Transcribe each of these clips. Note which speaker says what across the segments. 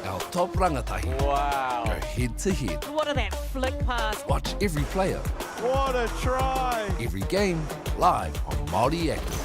Speaker 1: Our top rangatahi
Speaker 2: Wow.
Speaker 1: go head to head.
Speaker 3: What a that flick pass.
Speaker 1: Watch every player,
Speaker 2: What a try.
Speaker 1: every game, live on Māori Active.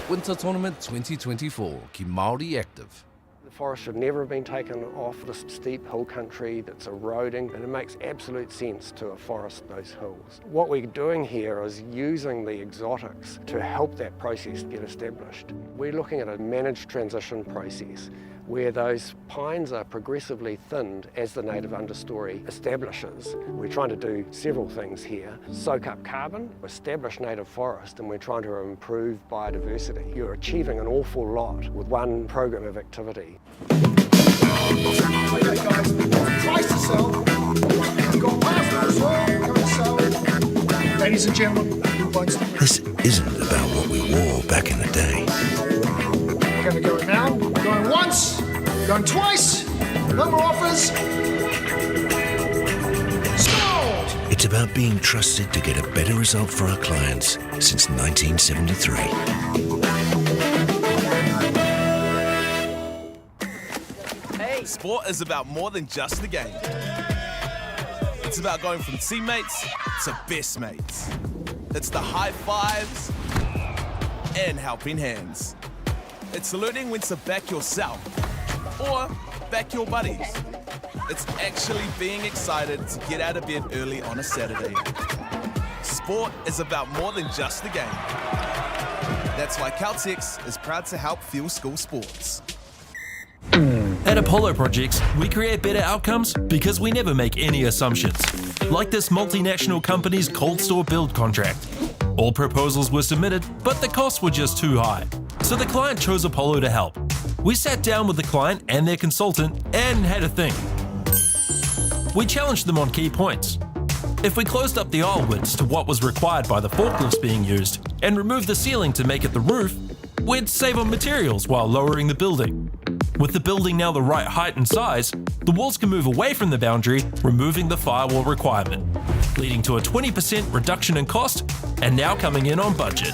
Speaker 1: Winter Tournament 2024, ki Māori Active.
Speaker 4: The forest should never have been taken off this steep hill country that's eroding, and it makes absolute sense to afforest those hills. What we're doing here is using the exotics to help that process get established. We're looking at a managed transition process where those pines are progressively thinned as the native understory establishes. We're trying to do several things here. Soak up carbon, establish native forest, and we're trying to improve biodiversity. You're achieving an awful lot with one program of activity.
Speaker 5: Okay guys, twice to sell. You've got past as well, go to sell. Ladies and gentlemen, who wants to...
Speaker 6: This isn't about what we wore back in the day.
Speaker 5: We're going to go now. We're going once, going twice, no more offers. Sold!
Speaker 6: It's about being trusted to get a better result for our clients since 1973.
Speaker 2: Sport is about more than just the game. It's about going from teammates to best mates. It's the high fives and helping hands. It's learning when to back yourself or back your buddies. It's actually being excited to get out of bed early on a Saturday. Sport is about more than just the game. That's why Caltex is proud to help fuel school sports.
Speaker 7: At Apollo Projects, we create better outcomes because we never make any assumptions. Like this multinational company's cold store build contract. All proposals were submitted, but the costs were just too high. So the client chose Apollo to help. We sat down with the client and their consultant and had a think. We challenged them on key points. If we closed up the aisle widths to what was required by the forklifts being used and removed the ceiling to make it the roof, we'd save on materials while lowering the building. With the building now the right height and size, the walls can move away from the boundary, removing the firewall requirement, leading to a 20% reduction in cost and now coming in on budget.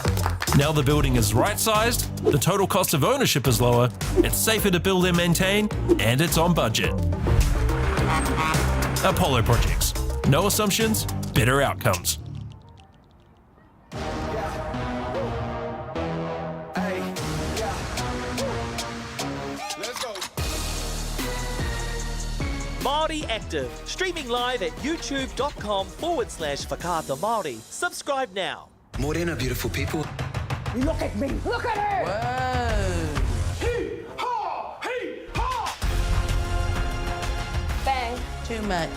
Speaker 7: Now the building is right-sized, the total cost of ownership is lower, it's safer to build and maintain, and it's on budget. Apollo Projects. No assumptions, better outcomes.
Speaker 3: Māori Active, streaming live at youtube.com/Whakaata Māori. Subscribe now.
Speaker 8: Morena, beautiful people.
Speaker 5: Look at me, look at her! Hee-haw! Hee-haw!
Speaker 9: Bang.
Speaker 10: Too much.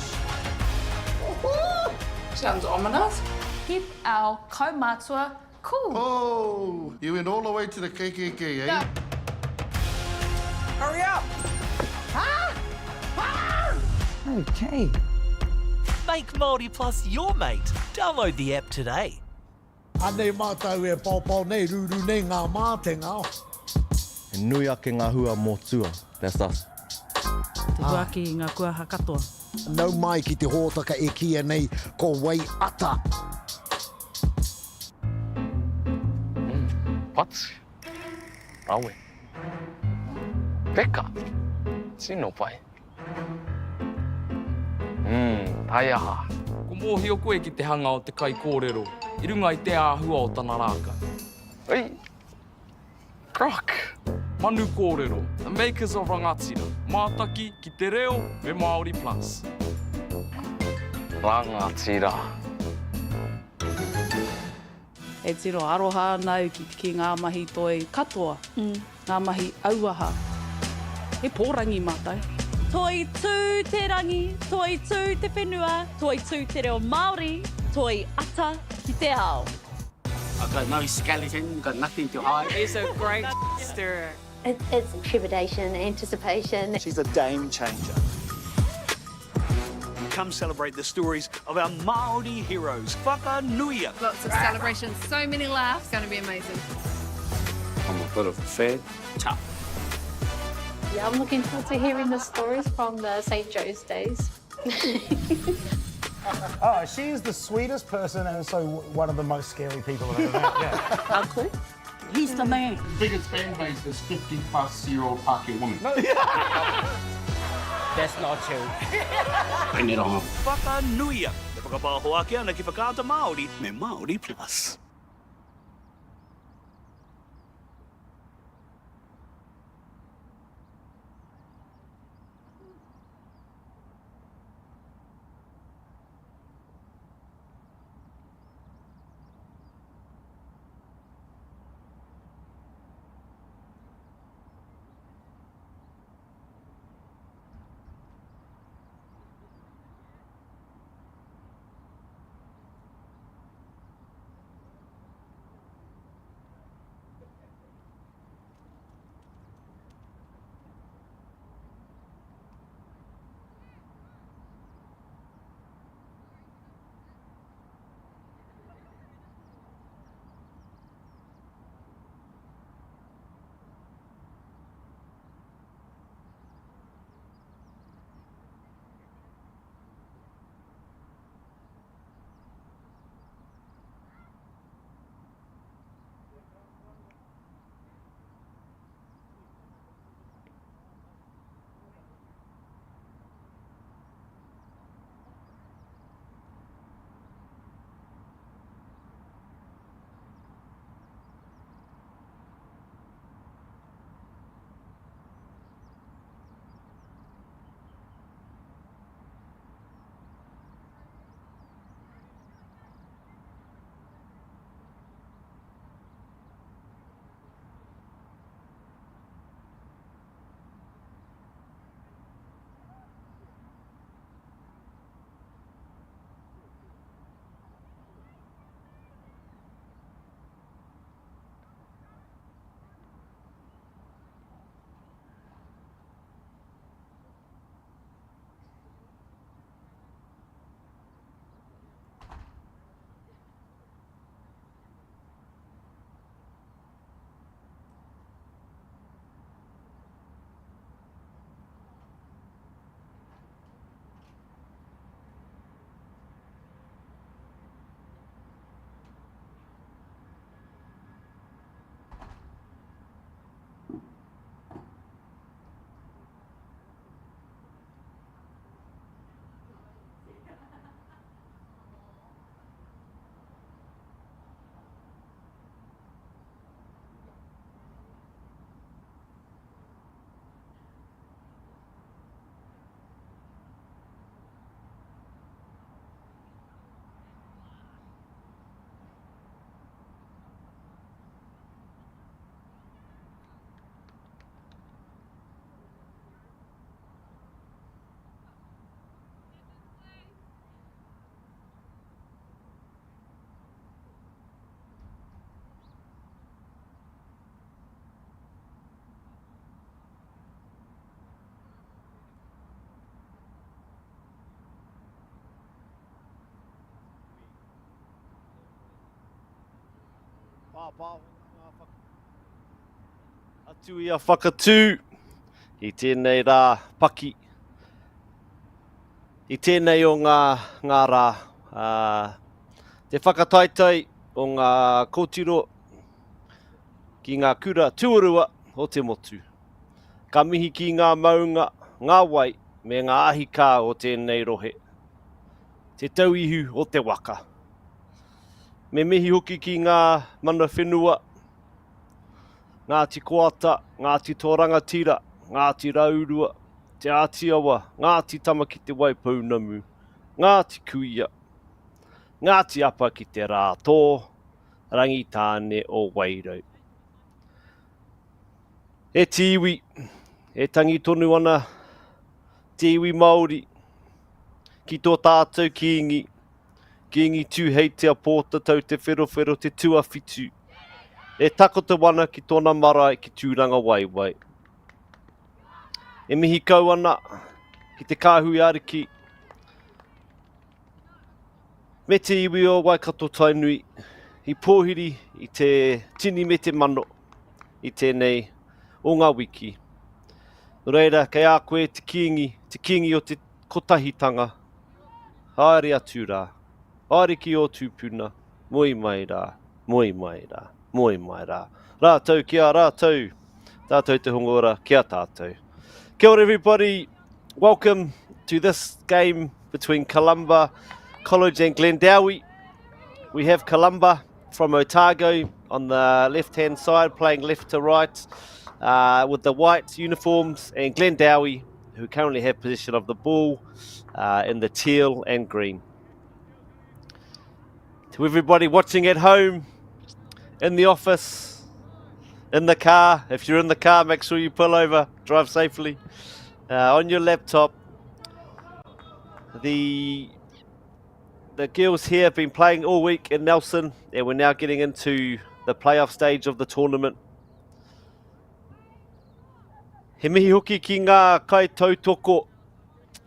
Speaker 9: Sounds ominous. Keep our kaumatua cool.
Speaker 11: Oh, you went all the way to the KKK, eh?
Speaker 9: No.
Speaker 10: Hurry up!
Speaker 3: Okay. Make Māori Plus your mate. Download the app today.
Speaker 5: Anei mātou e pāpau nei, ruru nei ngā mātenga.
Speaker 12: E nui ake ngā hua mō tua. That's us.
Speaker 10: Te waki i ngā kua hakatoa.
Speaker 5: Nau mai ki te hōtaka e kia nei, ko wei ata.
Speaker 13: Patsi. Rawe. Peka. Sino pai. Tai aha.
Speaker 14: Ko mōhio koe ki te hanga o te kai kōrero. I runga I te āhua o tana rāka.
Speaker 13: Oi. Croc.
Speaker 14: Manu kōrero. The makers of rangatira. Mātaki ki te reo me Māori Plus.
Speaker 13: Rangatira.
Speaker 10: E tiro aroha nau ki ngā mahi toi katoa. Ngā mahi auaha. He pōrangi mātai.
Speaker 9: Toi tū te rangi, toi tū te whenua, toi tū te reo Māori, toi ata ki te ao.
Speaker 15: I've got no skeleton, got nothing to hide.
Speaker 16: It's a great stirrer.
Speaker 17: It's trepidation, anticipation.
Speaker 18: She's a game changer. Come celebrate the stories of our Māori heroes. Whakanuia.
Speaker 16: Lots of celebrations, so many laughs, it's going to be amazing.
Speaker 13: I'm a bit of a fan.
Speaker 18: Tough.
Speaker 17: Yeah, I'm looking forward to hearing the stories from the St. Joe's days.
Speaker 19: Oh, she is the sweetest person and so one of the most scary people I've ever met. Yeah.
Speaker 10: Uncle?
Speaker 15: He's the man.
Speaker 11: Biggest fan base is 50-plus-year-old Pākehā women.
Speaker 15: That's not true.
Speaker 18: Bring it on. Whakanuia. Te whakapahoa ke ana ki whakaata Māori me Māori Plus.
Speaker 8: Atu ia whakatū I tēnei rā paki. I tēnei o ngā rā. Te whakataitai o ngā kōtiro ki ngā kura tuarua o te motu. Ka mihi ki ngā maunga, ngā wai, me ngā ahika o tēnei rohe. Te tauihu o te waka. Me mihi hoki ki ngā mana whenua, Ngāti Koata, Ngāti Tōrangatira, Ngāti Raurua, Te Ātiawa, Ngāti Tamaki te Waipounamu, Ngāti Kuia, Ngāti Apa ki te Rātō, Rangitāne o Wairau. E te iwi, e tangi tonu ana, te iwi Māori, ki tō tātou ki ingi tū hei te apōta tau te wherowhero te tuawhitu. E takota wana ki tōna marae ki tūranga waiwai. E mihi kau ana ki te kāhui ariki. Me te iwi o Waikato Tainui, I pōhiri I te tini me te mano, I tēnei o ngā wiki. Reira, kei a koe te kingi o te kotahitanga. Haere atu rā, ariki o tūpuna, moi mai rā, moi mai rā. Moi mai rā. Rātou kia rātou. Tātou te hongora kia tātou. Kia ora everybody. Welcome to this game between Columba College and Glendowie. We have Columba from Otago on the left-hand side, playing left to right with the white uniforms, and Glendowie, who currently have possession of the ball in the teal and green. To everybody watching at home, in the office, in the car, if you're in the car, make sure you pull over, drive safely. On your laptop, the girls here have been playing all week in Nelson, and we're now getting into the playoff stage of the tournament. He mihi hoki ki ngā kai tautoko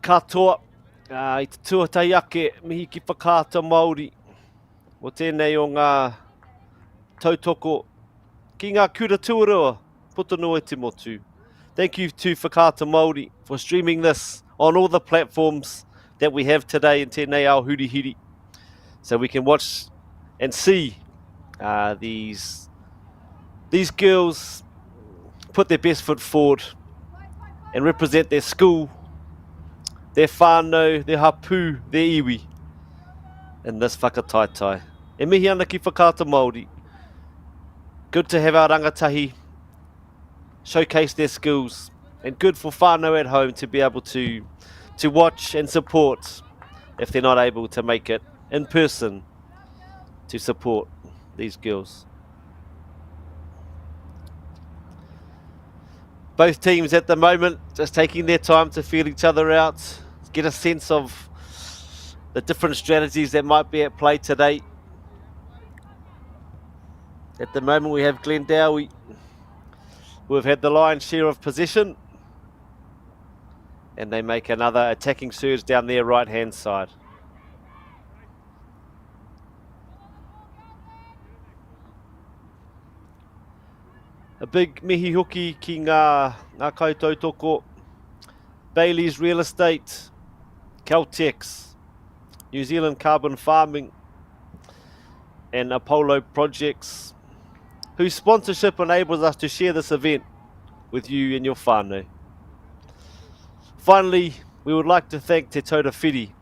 Speaker 8: katoa i te tuatai ake mihi ki whakaata Māori. O tēnei o ngā tautoko ki ngā kura tuarua, putono e te motu. Thank you to Whakaata Māori for streaming this on all the platforms that we have today in tēnei ao hurihiri. So we can watch and see these girls put their best foot forward and represent their school, their whānau, their hapu, their iwi in this whakataitai. E mihi ana ki Whakaata Māori. Good to have our rangatahi showcase their skills, and good for whānau at home to be able to watch and support if they're not able to make it in person to support these girls. Both teams at the moment just taking their time to feel each other out, get a sense of the different strategies that might be at play today. At the moment we have Glendowie, who have had the lion's share of possession, and they make another attacking surge down their right hand side. A big mihi hoki ki ngā kaitautoko, Bailey's Real Estate, Caltex, New Zealand Carbon Farming, and Apollo Projects, whose sponsorship enables us to share this event with you and your whānau. Finally, we would like to thank Te Tauta Whiri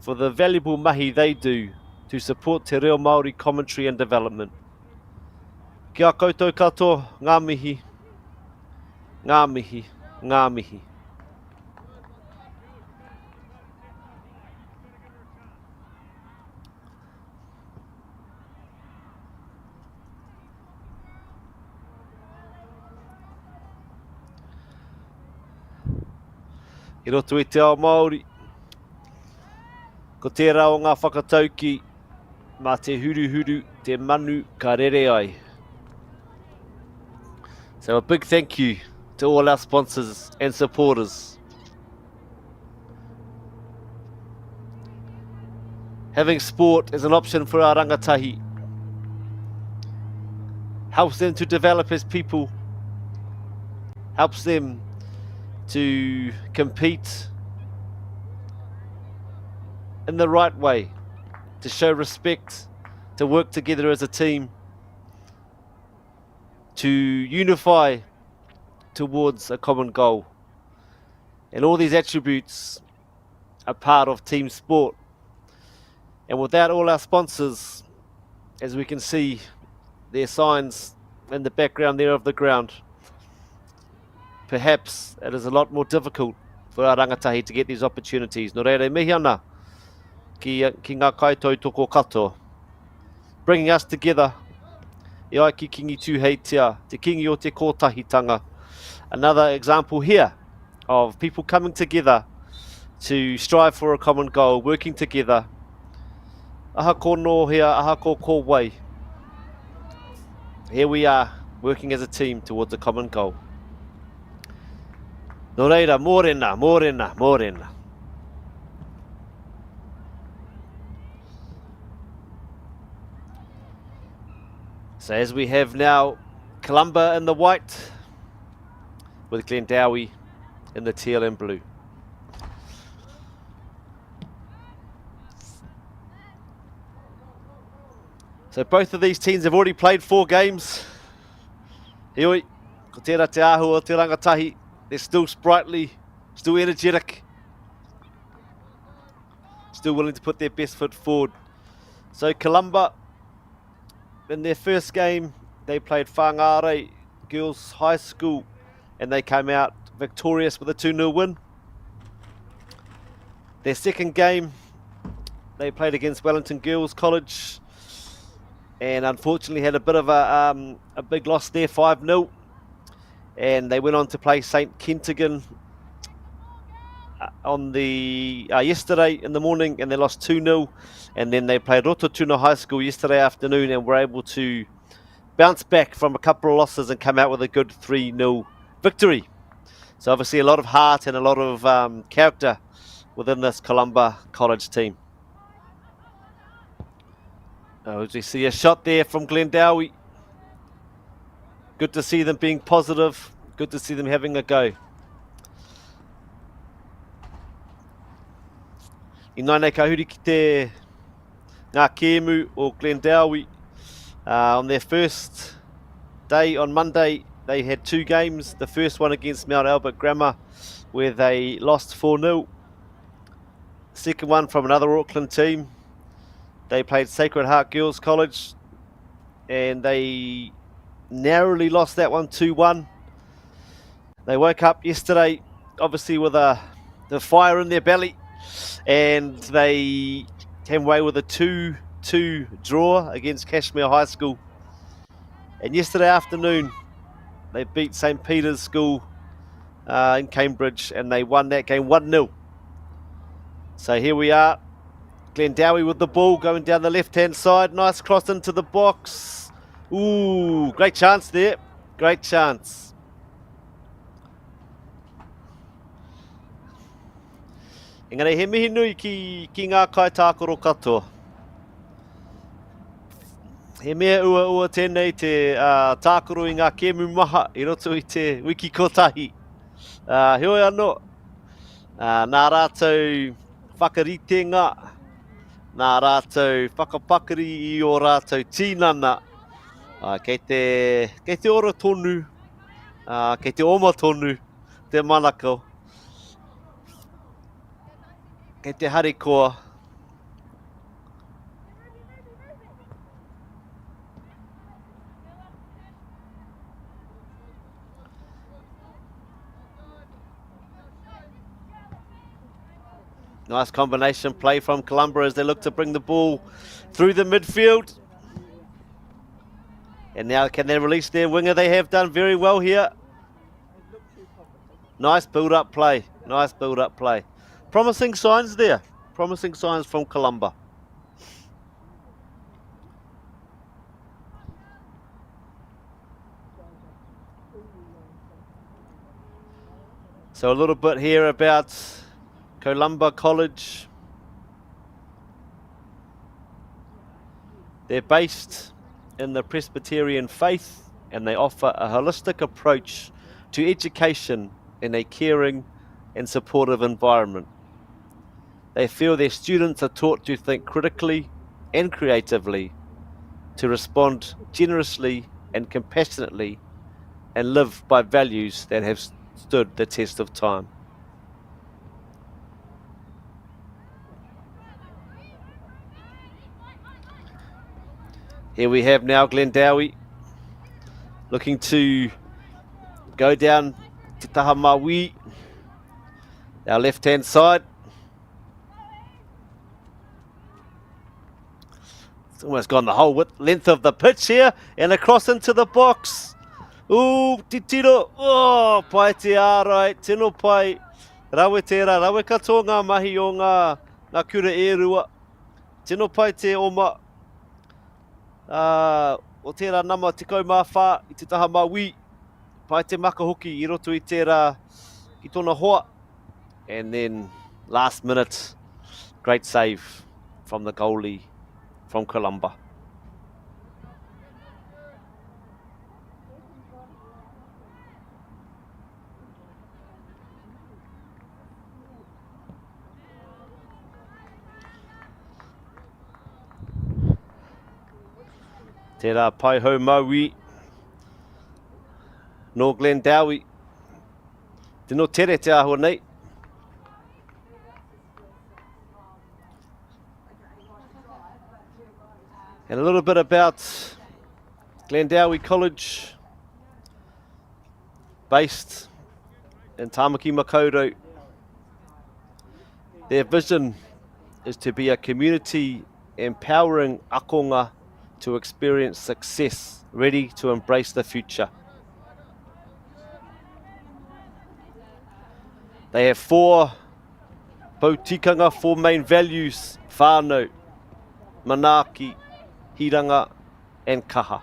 Speaker 8: for the valuable mahi they do to support te reo Māori commentary and development. Kia koutou katoa, ngā mihi, ngā mihi, ngā mihi. I roto i te ao Māori, ko tērā o ngā whakatauki, mā te huru te manu ka rere ai. So a big thank you to all our sponsors and supporters. Having sport as an option for our rangatahi helps them to develop as people, helps them to compete in the right way, to show respect, to work together as a team, to unify towards a common goal. And all these attributes are part of team sport. And without all our sponsors, as we can see their signs in the background there of the ground, perhaps it is a lot more difficult for our rangatahi to get these opportunities. Nō reira, mihi ana ki ngā kaitautoko katoa, bringing us together. I ai ki kingi tūheitia, te kingi o te kōtahitanga. Another example here of people coming together to strive for a common goal, working together. Aha ko nōhea, aha ko kōwai. Here we are, working as a team towards a common goal. Nō reira, mōrena, mōrena, mōrena. So as we have now Columba in the white, with Glendowie in the teal and blue. So So both of these teams have already played 4 games. Heoi, ko tērā te āhua o te rangatahi. They're still sprightly, still energetic, still willing to put their best foot forward. So Columba, in their first game, they played Whangārei Girls High School and they came out victorious with a 2-0 win. Their second game, they played against Wellington Girls College and unfortunately had a bit of a big loss there, 5-0. And they went on to play St. Kentigern on the yesterday in the morning, and they lost 2-0. And then they played Rototuna High School yesterday afternoon and were able to bounce back from a couple of losses and come out with a good 3-0 victory. So obviously a lot of heart and a lot of character within this Columba College team. As we see a shot there from Glendowie. Good to see them being positive. Good to see them having a go. I nānei ka huri ki te ngā kēmu o Glendowie. On their first day on Monday, they had 2 games. The first one against Mount Albert Grammar, where they lost 4-0. Second one from another Auckland team. They played Sacred Heart Girls College, and they narrowly lost that one 2-1. They woke up yesterday, obviously with the fire in their belly, and they came away with a 2-2 draw against Cashmere High School. And yesterday afternoon, they beat St. Peter's School in Cambridge, and they won that game 1-0. So here we are, Glendowie with the ball going down the left-hand side. Nice cross into the box. Ooh, great chance there. Great chance. Engari, he mihi nui ki ngā kaitākoro katoa. He mea ua tēnei te tākoro I ngā kēmu maha I roto I te wiki kotahi. Heoi anō. Nā rātou whakaritenga, nā rātou whakapakari I o rātou tīnana. Kei te ora tonu, kei te oma tonu, te manako. Kei te harikoa. Nice combination play from Columba as they look to bring the ball through the midfield. And now can they release their winger? They have done very well here. Nice build-up play. Nice build-up play. Promising signs there. Promising signs from Columba. So a little bit here about Columba College. They're based in the Presbyterian faith and they offer a holistic approach to education in a caring and supportive environment. They feel their students are taught to think critically and creatively, to respond generously and compassionately, and live by values that have stood the test of time. Here we have now Glendowie looking to go down Te Taha Maui, our left-hand side. It's almost gone the whole length of the pitch here, and across into the box. Ooh, titiro. Oh, pai te ārai, tino pai. Rawe tērā, rawe katoa ngā mahi o ngā kura e rua. Tino pai te oma. O tērā nama tikau mā whā I te taha maui. Pai te maka hoki I roto I tērā ki tōna hoa. And then last minute, great save from the goalie from Columba. Tērā pai hau maui. No Glendowie. Tino tere te ahua nei. And a little bit about Glendowie College, based in Tamaki Makaurau. Their vision is to be a community empowering akonga to experience success, ready to embrace the future. They have four pautikanga, four main values: whānau, manaaki, hiranga, and kaha.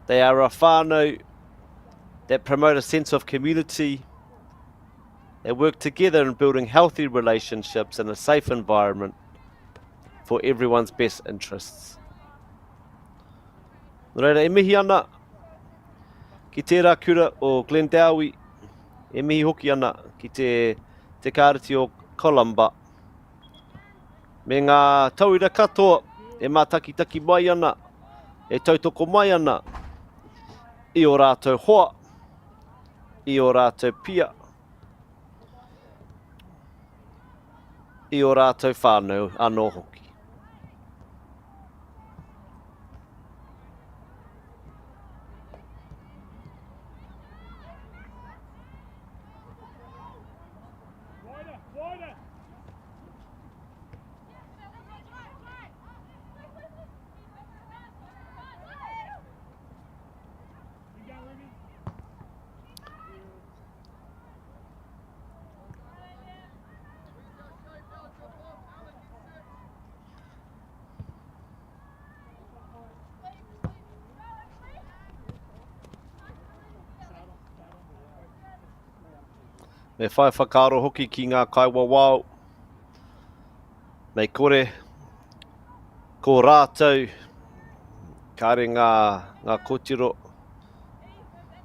Speaker 8: They are a whānau that promote a sense of community. They work together in building healthy relationships and a safe environment for everyone's best interests. Nō reira, e mihi ana ki tērā kura o Glendowie, e mihi hoki ana ki te kāreti o Columba. Me ngā tauira katoa e mātakitaki mai ana, e tautoko mai ana, i o rātou hoa, i o rātou pia, i o rātou whānau anō hoki. Me whai whakaaro hoki ki ngā kaiwawao. Mei kore, ko rātou, kāre ngā kotiro,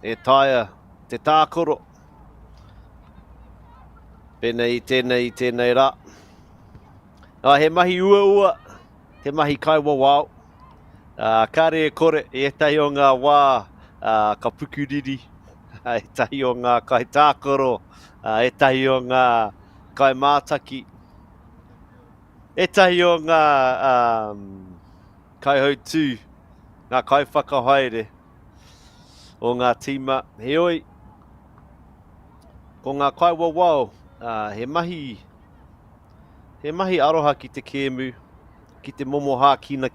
Speaker 8: e taia, te tākoro. Pēnei i tēnei rā. He mahi ua, te mahi kaiwawao. Kāre e kore, e tahi o ngā wā ka pukuriri, e tahi o ngā kai tākoro, e tahi o ngā kai mātaki, e tahi o ngā kai hautū, ngā kai whakahaere o ngā tīma. Heoi, ko ngā kai wawao, he mahi aroha ki te kēmu, ki te momohā kina.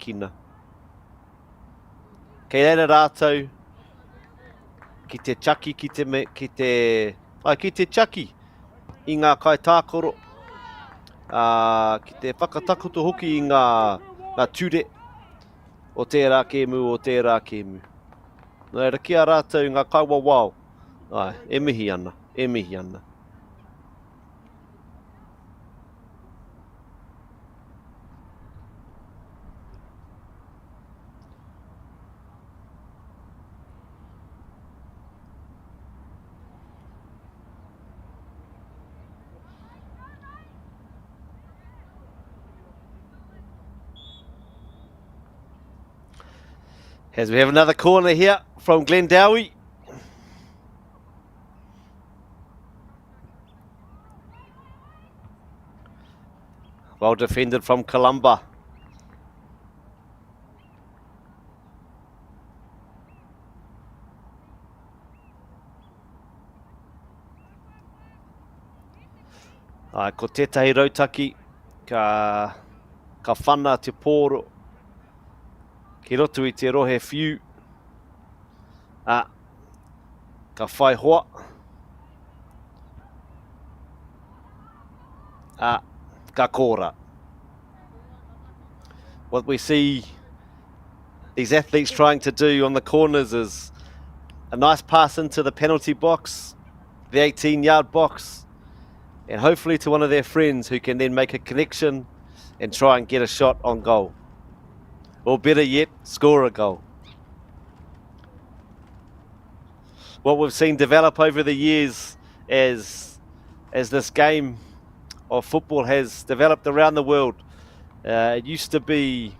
Speaker 8: Kei reira rātou, ki te chaki, ki te chaki i ngā kai tākoro, ki te whakatakuto hoki i ngā ture o tērā kēmu. Nō reira, kia rātou ngā kai wawao, e mihi ana. As we have another corner here from Glendowie. Well defended from Columba. Ko tētahi rautaki, ka whana te pōro. Ki roto I te rohe whiu. Ka whai hoa. Ka kōra. What we see these athletes trying to do on the corners is a nice pass into the penalty box, the 18-yard box, and hopefully to one of their friends who can then make a connection and try and get a shot on goal. Or better yet, score a goal. What we've seen develop over the years as this game of football has developed around the world It used to be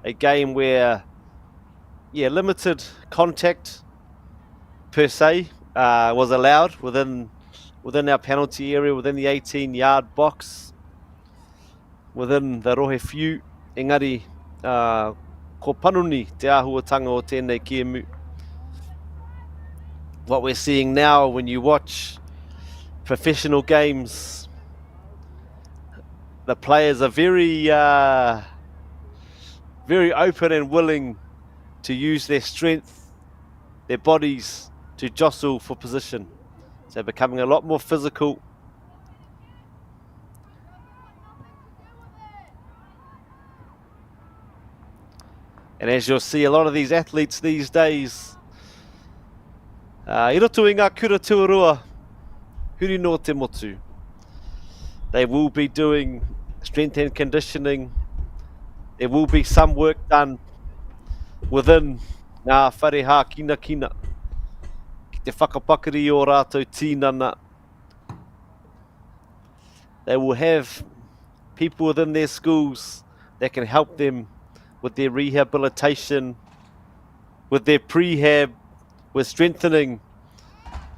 Speaker 8: a game where, limited contact per se was allowed within our penalty area, within the 18-yard box, within the rohe whiu. Engari, ko panuni te āhuatanga o tēnei kēmu. What we're seeing now when you watch professional games, the players are very open and willing to use their strength, their bodies to jostle for position. So becoming a lot more physical. And as you'll see, a lot of these athletes these days, I roto i ngā kura tuarua, huri no te motu. They will be doing strength and conditioning. There will be some work done within ngā whareha kina kina. Ki te whakapakari o rātou tīnana. They will have people within their schools that can help them with their rehabilitation, with their prehab, with strengthening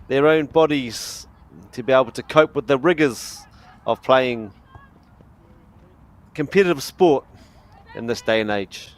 Speaker 8: their own bodies to be able to cope with the rigours of playing competitive sport in this day and age.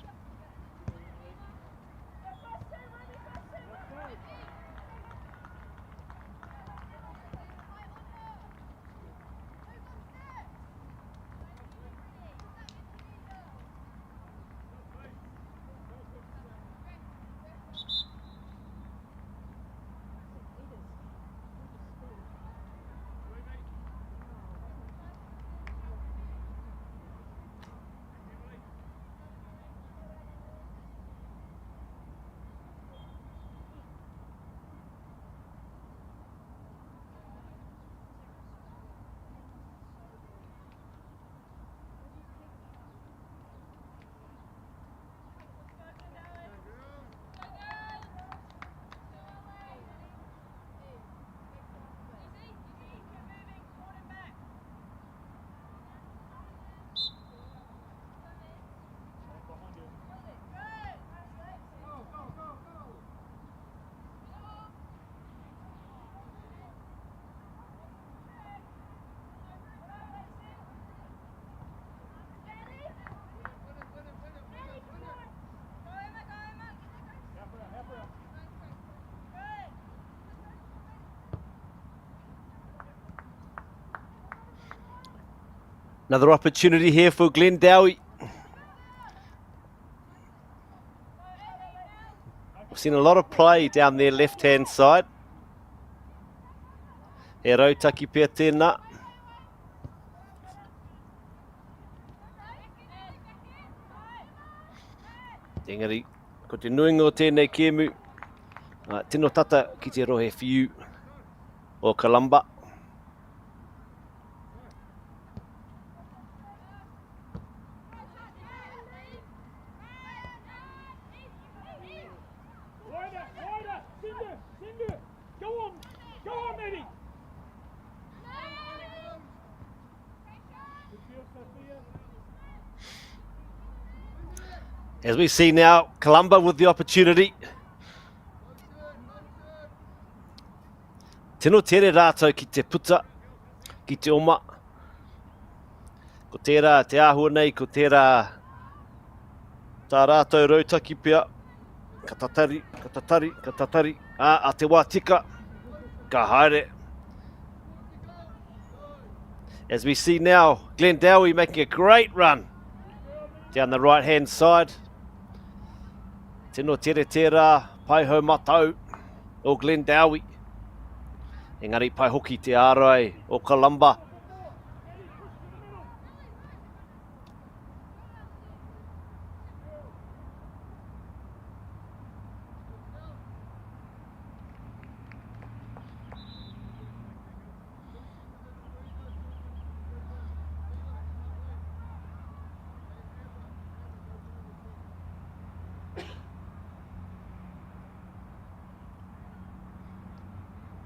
Speaker 8: Another opportunity here for Glendowie. We've seen a lot of play down their left-hand side. E rautaki pia tēnā. Engari, ko te nuinga o tēnei kēmu. Tino tata ki te rohe whiu o Columba. As we see now, Columba with the opportunity. Tino tere rātou ki te puta, ki te oma. Ko tērā te āhua nei, ko tērā tā rātou rautaki pia. Ka tatari, ka tatari, ka tatari. A te wā tika, ka haere. As we see now, Glendowie making a great run down the right-hand side. Tino tere tērā, pai hau matau o Glendowie. Engari pai hoki te ārai o Columba.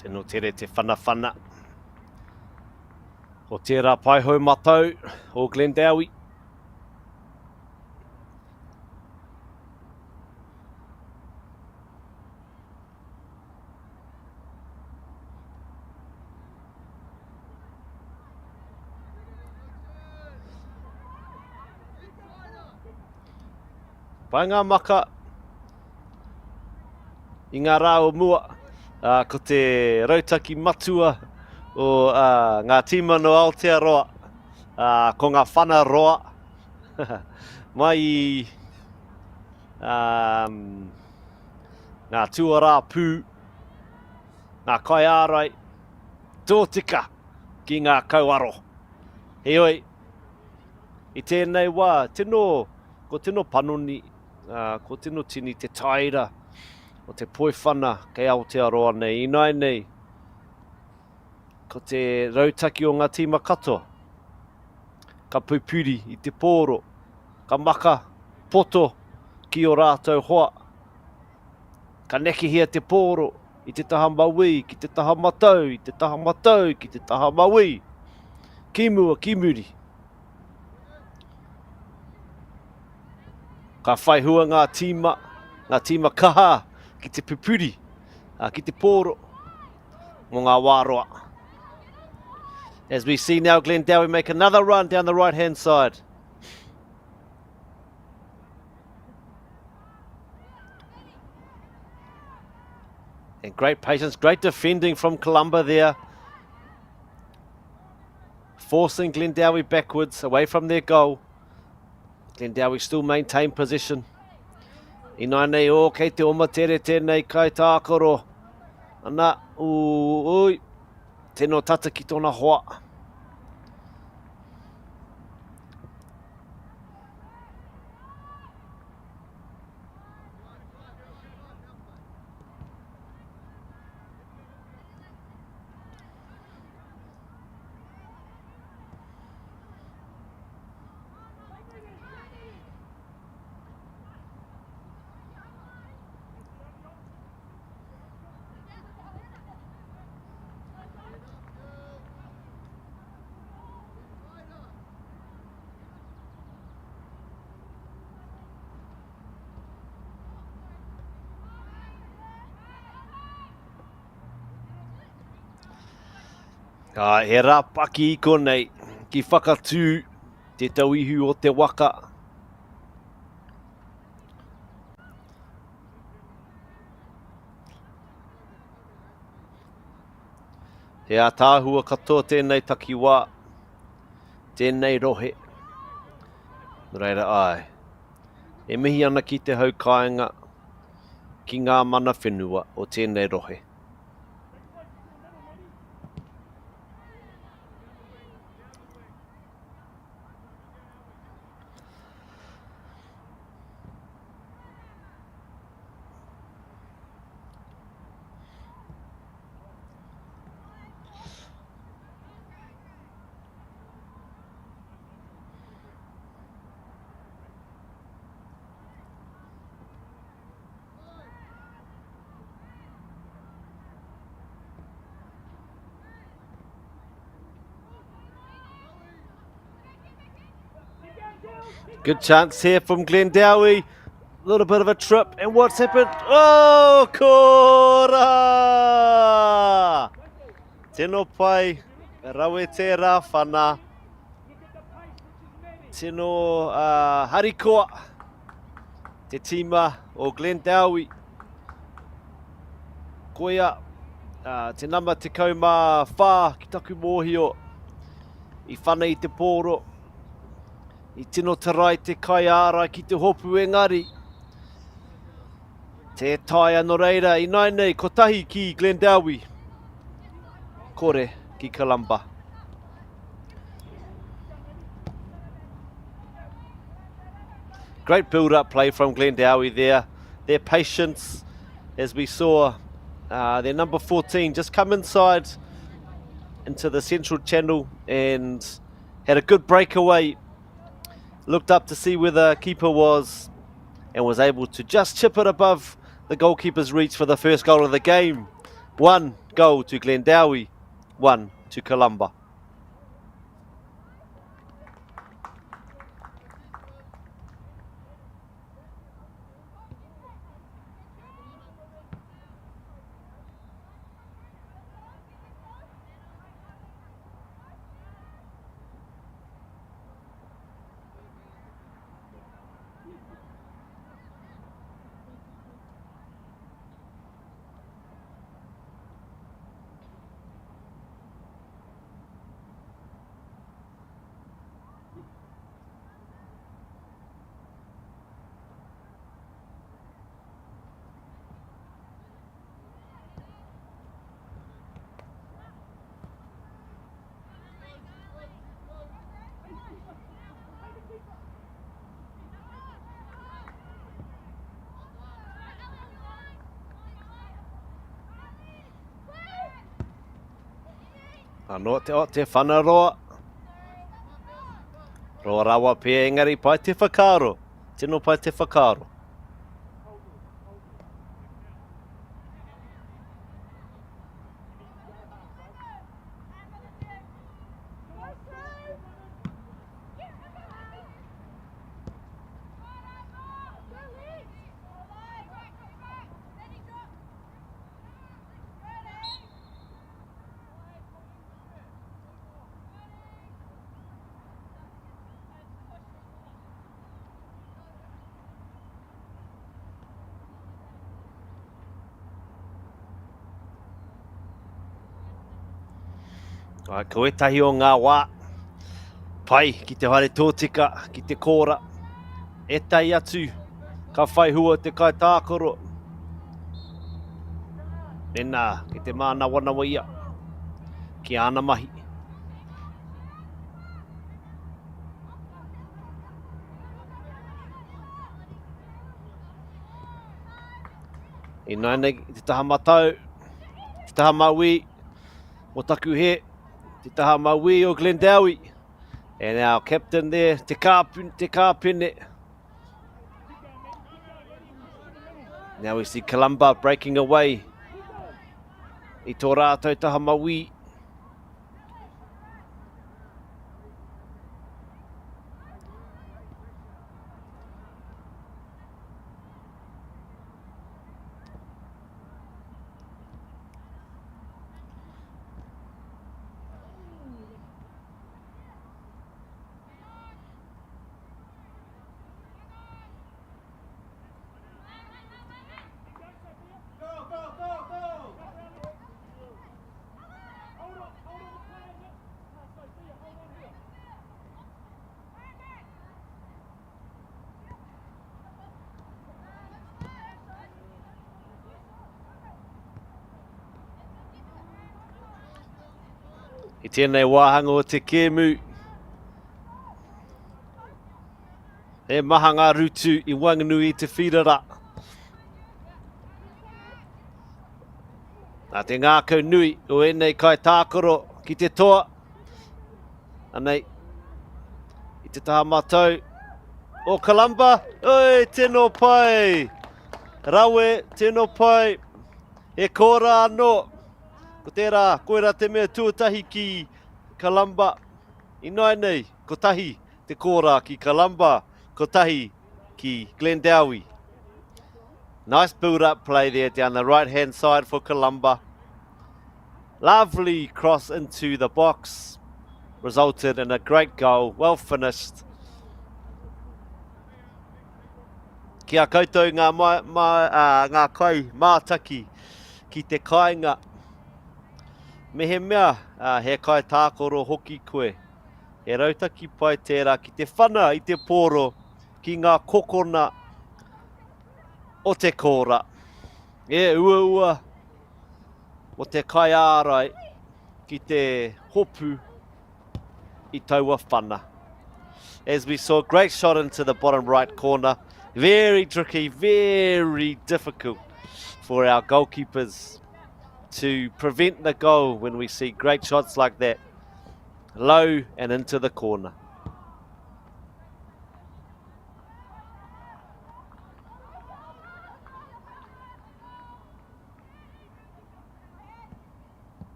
Speaker 8: Tino tere te whana. O tērā pai hau matau o Glendowie. Pai ngā maka I ngā rā o mua, ko te rautaki matua o ngā tīmano Aotearoa, ko ngā whana roa, mai I ngā tuarā pū, ngā kai ārai, tōtika ki ngā kauaro. Heoi, I tēnei wā, ko tino panoni, ko tino tini te taira, o te poiwhana kei Aotearoa nei, inai nei, ko te rautaki o ngā tīma katoa, ka pupuri I te pōro, ka maka, poto, ki o rātou hoa, ka nekihia te pōro, I te taha maui, ki te taha matau, I te taha matau, ki te taha maui, ki mua, ki muri. Ka whaihua ngā tīma kaha, ki te pupuri, ki te pōro, mo ngā wāroa. As we see now, Glendowie make another run down the right-hand side. And great patience, great defending from Columba there. Forcing Glendowie backwards, away from their goal. Glendowie still maintain position. Ina nei o kei te omatere tēnei kai tākoro. Ana, ui, tēnō tata ki tōna hoa. He rā paki I konei, ki whakatū te tauihu o te waka. He a tāhua katoa tēnei takiwā, tēnei rohe. Reira ai, e mihi ana ki te haukainga, ki ngā mana whenua o tēnei rohe. Good chance here from Glendowie. A little bit of a trip. And what's happened? Oh, kora! Tēnō pai, rawe te rā whana. Tēnō harikoa. Te tīma o Glendowie. Koia, te nama te kaumā whā ki taku mōhio. I whana I te pōro. I tino tarai te kai ārai ki te hopu engari. Te tai anō reira, I nai nei, ko tahi ki Glendowie. Kore ki Columba. Great build-up play from Glendowie there. Their patience, as we saw, their number 14 just come inside into the central channel and had a good breakaway. Looked up to see where the keeper was and was able to just chip it above the goalkeeper's reach for the first goal of the game. 1 goal to Glendowie, 1 to Columba. Anō te whanaroa. Roa rawa pia engari pai te whakaro. Tino pai te whakaro. Ko e tahi o ngā wā. Pai ki te whare tōtika, ki te kōra. E tai atu, ka whai hua te kai tākoro. E nā, ki te mana wanawa ia. Ki ana mahi. I nai nei, te taha matau, te taha maui, mo taku he, te taha maui o Glendowie. And our captain there, te kāpene. Now we see Columba breaking away. I tō rātou taha maui. I tēnei wāhanga o te kēmu. E maha ngā rutu I Wanganui I te whirara. Nā te ngākau nui o enei kai tākoro ki te toa. Anei, I te taha mātou o Columba. Oi, tēnō pai. Rawe, tēnō pai. E kōra anō. Ko tērā, koera te mea tuatahi ki Columba. I nai nei, ko tahi te kōra ki Columba, ko tahi ki Glendowie. Nice build-up play there down the right-hand side for Columba. Lovely cross into the box. Resulted in a great goal, well finished. Kia koutou ngā kai mātaki ki te kāinga. Me he mea, he kai tākoro hoki koe. He rautaki pai tērā ki te whana I te pōro ki ngā kokona o te kōra. E ua o te kai ārai ki te hopu I taua whana. As we saw, great shot into the bottom right corner. Very tricky, very difficult for our goalkeepers to prevent the goal when we see great shots like that. Low and into the corner.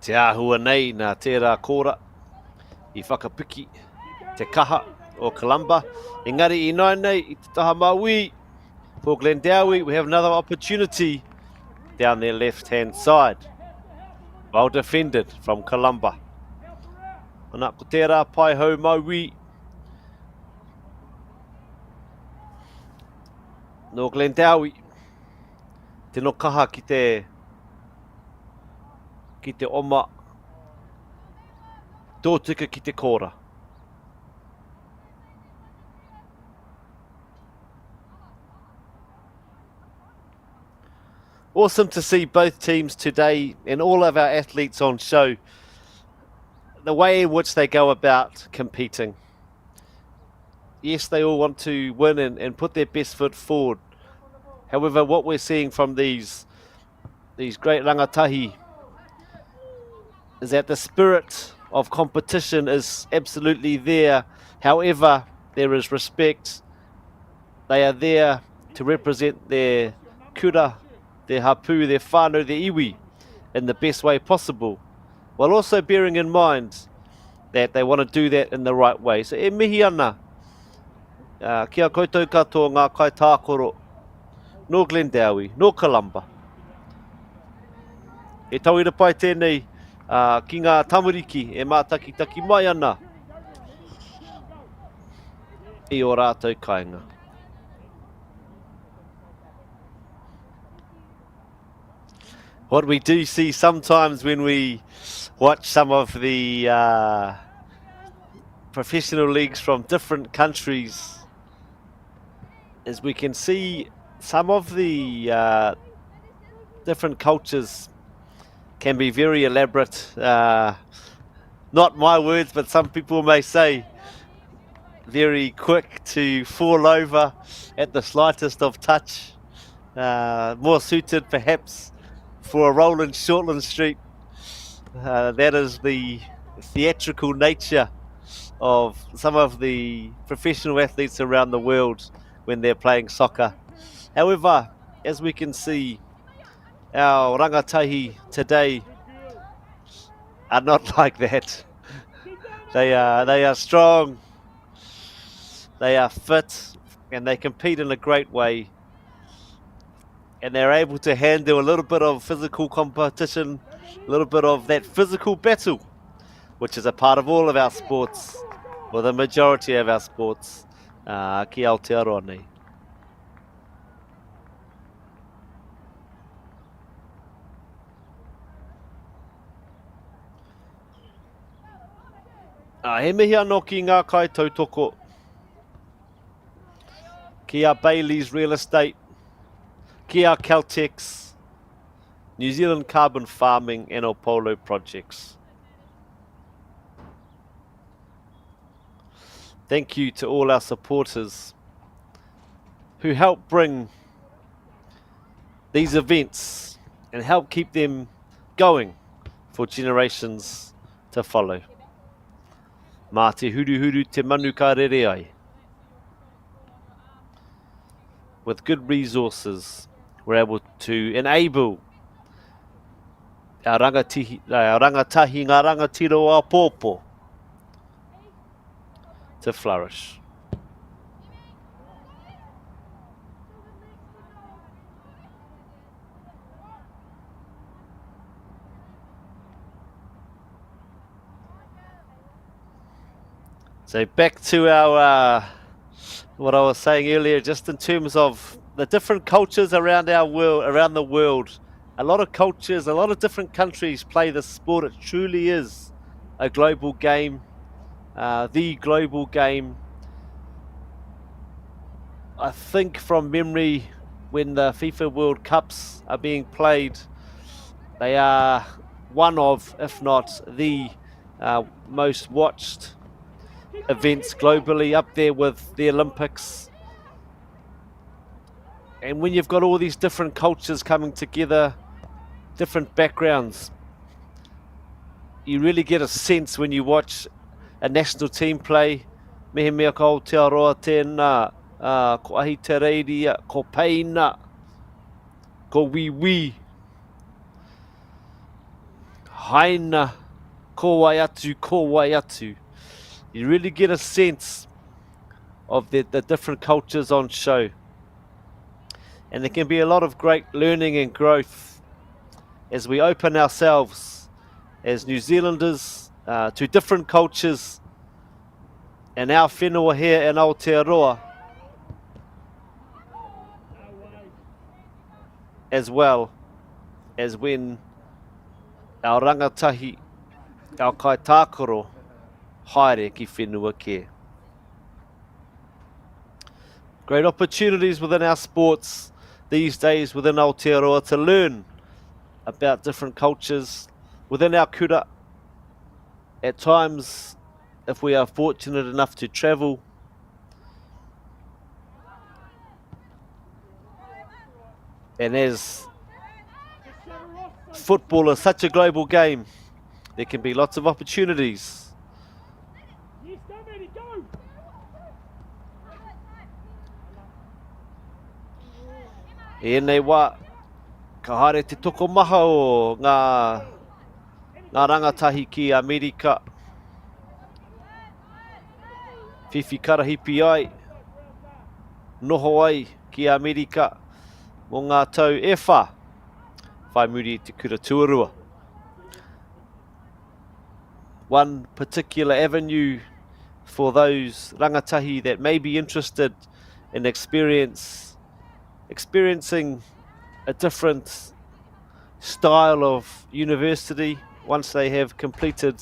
Speaker 8: Te āhua nei nā tērā kōra I whakapiki te kaha o Columba. Engari I nai nei I te taha maui for Glendowie. We have another opportunity down their left-hand side. Well defended from Columba. Ana ko tērā pai hau maui. No Glendowie. Tino kaha ki te oma. Tōtika ki te kōra. Awesome to see both teams today and all of our athletes on show. The way in which they go about competing. Yes, they all want to win and put their best foot forward. However, what we're seeing from these great rangatahi is that the spirit of competition is absolutely there. However, there is respect. They are there to represent their kura, their hapu, their whānau, their iwi in the best way possible, while also bearing in mind that they want to do that in the right way. So e mihi ana, kia koutou katoa ngā kai tākoro, no Glendowie, no Columba. E tauira pai tēnei ki ngā tamariki e mātakitaki mai ana i o rātou kāinga. What we do see sometimes when we watch some of the professional leagues from different countries is we can see some of the different cultures can be very elaborate. Not my words, but some people may say very quick to fall over at the slightest of touch. More suited perhaps for a roll in Shortland Street. That is the theatrical nature of some of the professional athletes around the world when they're playing soccer. However, as we can see, our rangatahi today are not like that. They are strong, they are fit, and they compete in a great way. And they're able to handle a little bit of physical competition, a little bit of that physical battle, which is a part of all of our sports, or the majority of our sports, ki Aotearoa nei. He mihi anō ki ngā kai tautoko, ki a Bailey's Real Estate, ki a Caltex, New Zealand Carbon Farming and Opolo Projects. Thank you to all our supporters who help bring these events and help keep them going for generations to follow. Mā te huru huru te manu ka rere ai. With good resources, we're able to enable our rangatahi, ngā rangatiro a pōpō to flourish. So back to our what I was saying earlier, just in terms of the different cultures around our world, around the world. A lot of cultures, a lot of different countries play this sport. It truly is a global game, the global game. I think from memory, when the FIFA World Cups are being played, they are one of, if not the most watched events globally, up there with the Olympics. And when you've got all these different cultures coming together, different backgrounds, you really get a sense when you watch a national team play. Mehe mea ka Aotearoa tēnā, ko ahi te reiria, ko peina, ko wiwi, haina, ko wai atu, ko wai atu. You really get a sense of the different cultures on show. And there can be a lot of great learning and growth as we open ourselves as New Zealanders to different cultures and our whenua here in Aotearoa as well as when our rangatahi, our kai tākoro, haere ki whenua care. Great opportunities within our sports these days within Aotearoa to learn about different cultures within our kura. At times, if we are fortunate enough to travel, and as football is such a global game, there can be lots of opportunities. E nei wā, ka haere te toko maha o ngā rangatahi ki Amerika. Whiwhi karahipi ai, noho ai ki Amerika, mō ngā tau e whā, whai muri te kura tuarua. One particular avenue for those rangatahi that may be interested in experiencing a different style of university once they have completed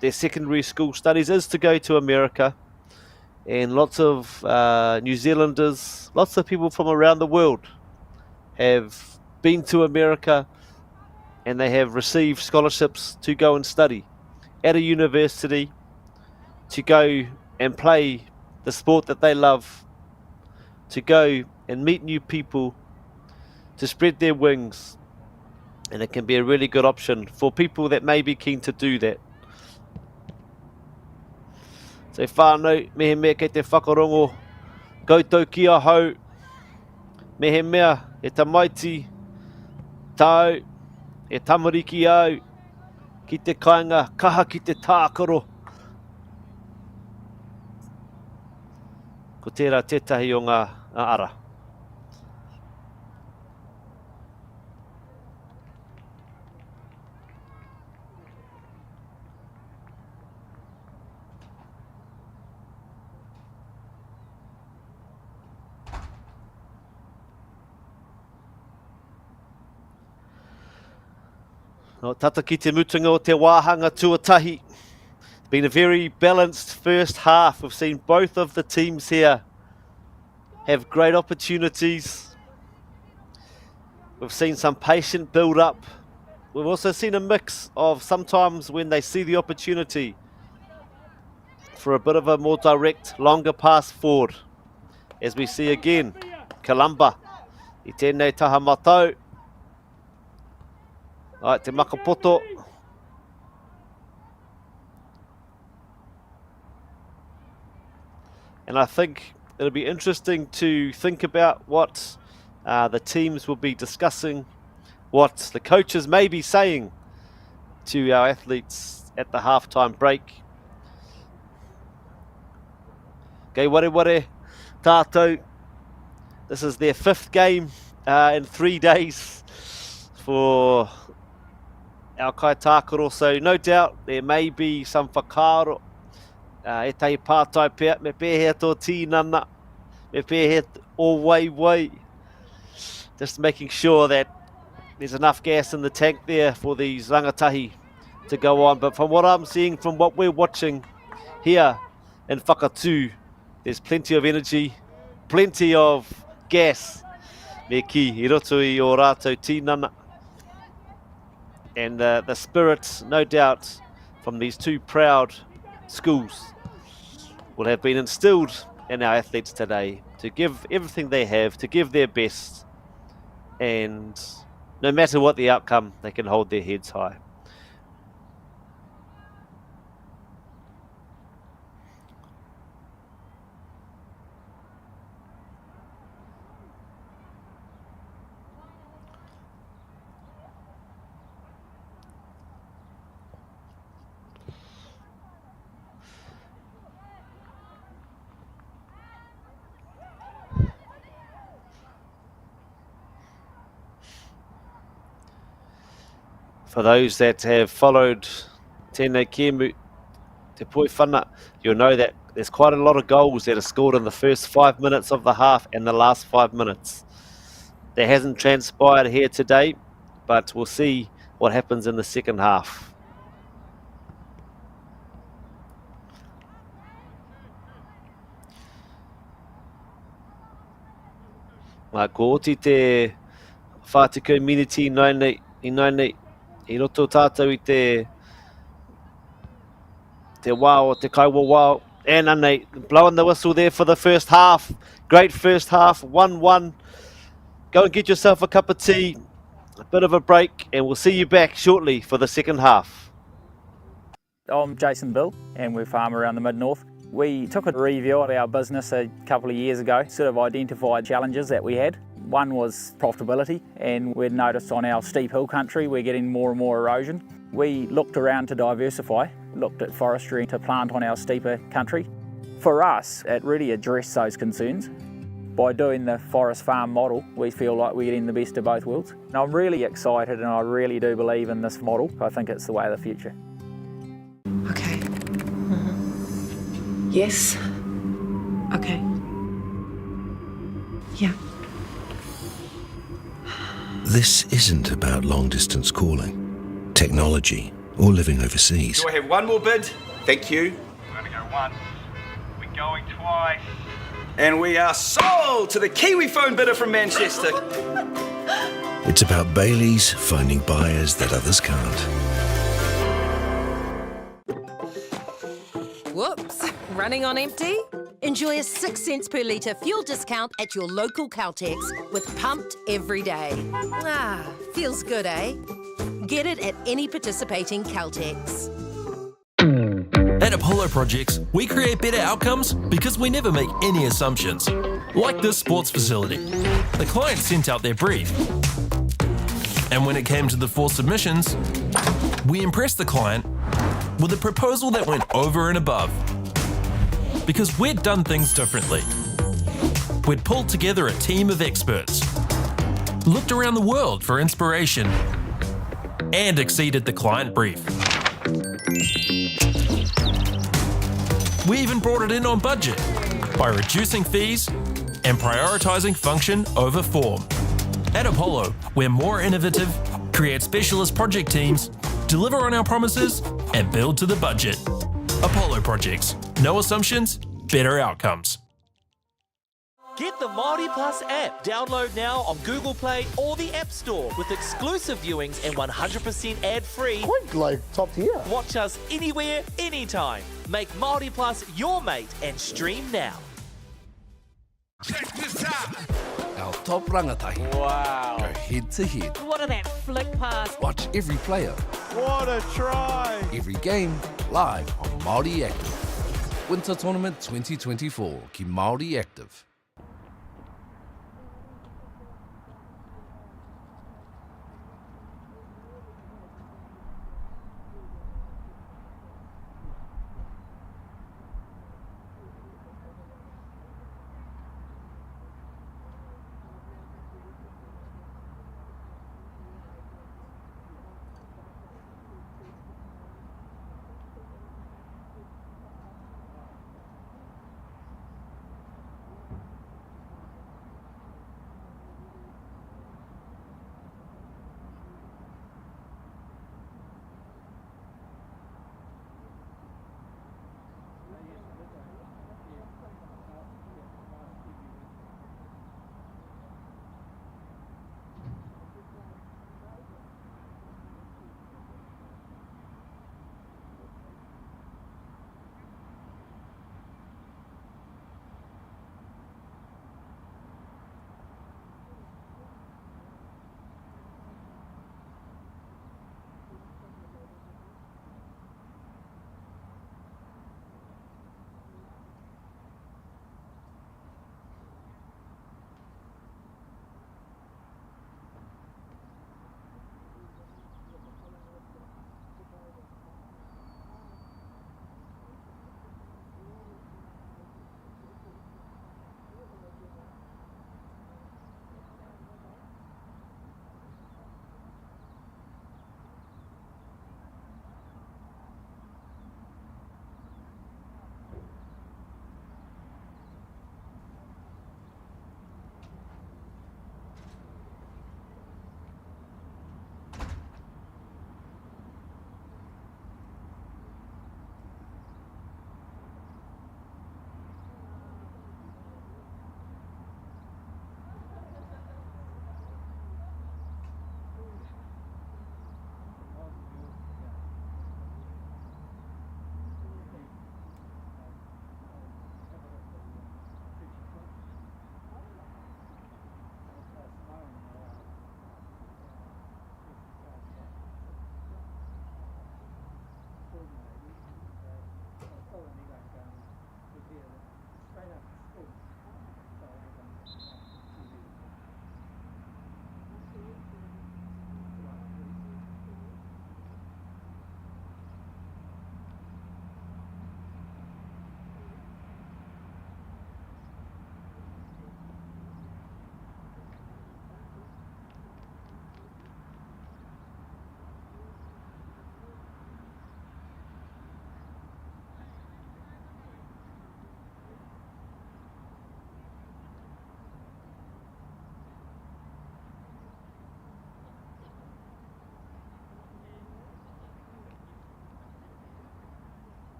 Speaker 8: their secondary school studies is to go to America. And lots of New Zealanders, lots of people from around the world have been to America and they have received scholarships to go and study at a university, to go and play the sport that they love, to go and meet new people, to spread their wings. And it can be a really good option for people that may be keen to do that. So whānau, mehe mea kei te whakarongo, koutou ki a hau, mehe mea e tamaiti, tau, e tamariki au, ki te kāinga, kaha ki te tākaro. Ko tērā tētahi o ngā ara. No, tata ki te mutunga o te wāhanga tuatahi. It's been a very balanced first half. We've seen both of the teams here have great opportunities. We've seen some patient build-up. We've also seen a mix of sometimes when they see the opportunity for a bit of a more direct, longer pass forward. As we see again, Columba, I tēnei taha matau. Ai, te makapoto. And I think it'll be interesting to think about what the teams will be discussing, what the coaches may be saying to our athletes at the halftime break. Kei ware tātou. This is their 5th game in 3 days for our kai tākaro, so no doubt there may be some whakaaro. E tei pātai pea, me pēhea tō tīnana, me pēhea o wai. Just making sure that there's enough gas in the tank there for these rangatahi to go on. But from what I'm seeing, from what we're watching here in Whakatū, there's plenty of energy, plenty of gas. Me ki, I roto I o rātou tīnana. And the spirit, no doubt, from these two proud schools will have been instilled in our athletes today to give everything they have, to give their best, and no matter what the outcome, they can hold their heads high. For those that have followed Tēnei Kēmu, Te Poi Whana, you'll know that there's quite a lot of goals that are scored in the first 5 minutes of the half and the last 5 minutes. That hasn't transpired here today, but we'll see what happens in the second half. Ko oti te whāti community i roto tātou i te wā o te kaua wā. And anei, blowing the whistle there for the first half. Great first half, 1-1. Go and get yourself a cup of tea, a bit of a break, and we'll see you back shortly for the second half.
Speaker 19: I'm Jason Bill, and we're farm around the Mid-North. We took a review of our business a couple of years ago, sort of identified challenges that we had. One was profitability, and we'd noticed on our steep hill country we're getting more and more erosion. We looked around to diversify, looked at forestry to plant on our steeper country. For us, it really addressed those concerns. By doing the forest farm model, we feel like we're getting the best of both worlds. And I'm really excited, and I really do believe in this model. I think it's the way of the future.
Speaker 20: Okay. Yes. Okay. Yeah.
Speaker 6: This isn't about long-distance calling, technology, or living overseas.
Speaker 21: Do I have one more bid? Thank you.
Speaker 22: We're going to go once. We're going twice.
Speaker 21: And we are sold to the Kiwi phone bidder from Manchester.
Speaker 6: It's about Bailey's finding buyers that others can't.
Speaker 23: Whoops, running on empty? Enjoy a 6 cents per litre fuel discount at your local Caltex with Pumped every day. Ah, feels good, eh? Get it at any participating Caltex.
Speaker 7: At Apollo Projects, we create better outcomes because we never make any assumptions. Like this sports facility. The client sent out their brief. And when it came to the 4 submissions, we impressed the client with a proposal that went over and above. Because we'd done things differently. We'd pulled together a team of experts, looked around the world for inspiration, and exceeded the client brief. We even brought it in on budget by reducing fees and prioritising function over form. At Apollo, we're more innovative, create specialist project teams, deliver on our promises, and build to the budget. Apollo Projects. No assumptions, better outcomes.
Speaker 3: Get the Māori Plus app. Download now on Google Play or the App Store with exclusive viewings and 100% ad-free.
Speaker 5: Quite like top tier.
Speaker 3: Watch us anywhere, anytime. Make Māori Plus your mate and stream now.
Speaker 1: Check this out. Our top rangatahi.
Speaker 3: Wow.
Speaker 1: Go head to head.
Speaker 9: What are that flick pass?
Speaker 1: Watch every player.
Speaker 12: What a try.
Speaker 1: Every game live on Māori Active. Winter Tournament 2024 ki Māori Active.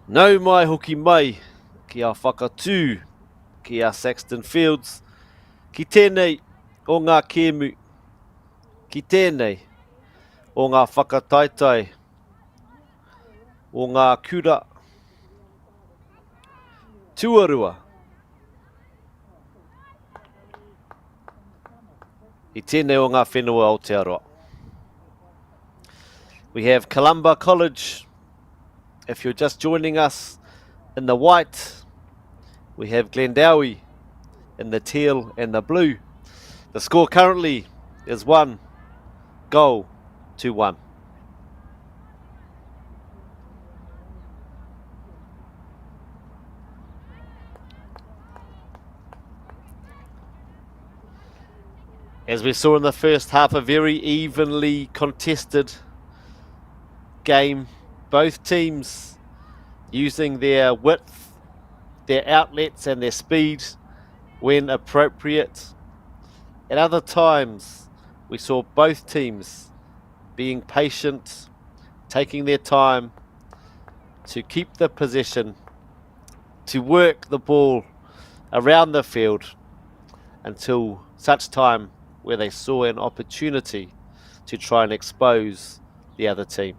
Speaker 8: Nau mai hoki mai ki a whakatū ki a Saxton Fields, ki tēnei o ngā kēmu, ki tēnei o ngā whakataetai, o ngā kura tuarua, i tēnei o ngā whenua Aotearoa. We have Columba College. If you're just joining us in the white, we have Glendowie in the teal and the blue. The score currently is 1-1. As we saw in the first half, a very evenly contested game. Both teams using their width, their outlets and their speed when appropriate. At other times, we saw both teams being patient, taking their time to keep the possession, to work the ball around the field until such time where they saw an opportunity to try and expose the other team.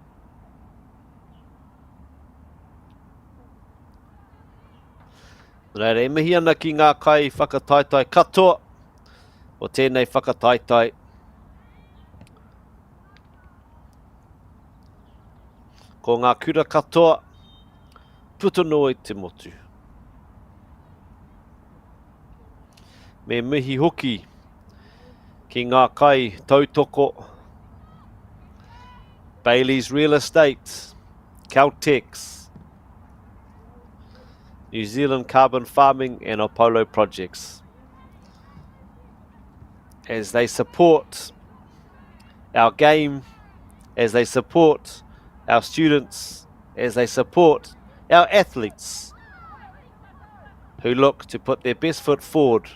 Speaker 8: Reire, e mihi ana ki ngā kai whakataetai katoa, o tēnei whakataetai. Ko ngā kura katoa, putono i te motu. Me mihi hoki ki ngā kai tautoko, Bailey's Real Estate, Caltex, New Zealand Carbon Farming and Apollo Projects, as they support our game, as they support our students, as they support our athletes who look to put their best foot forward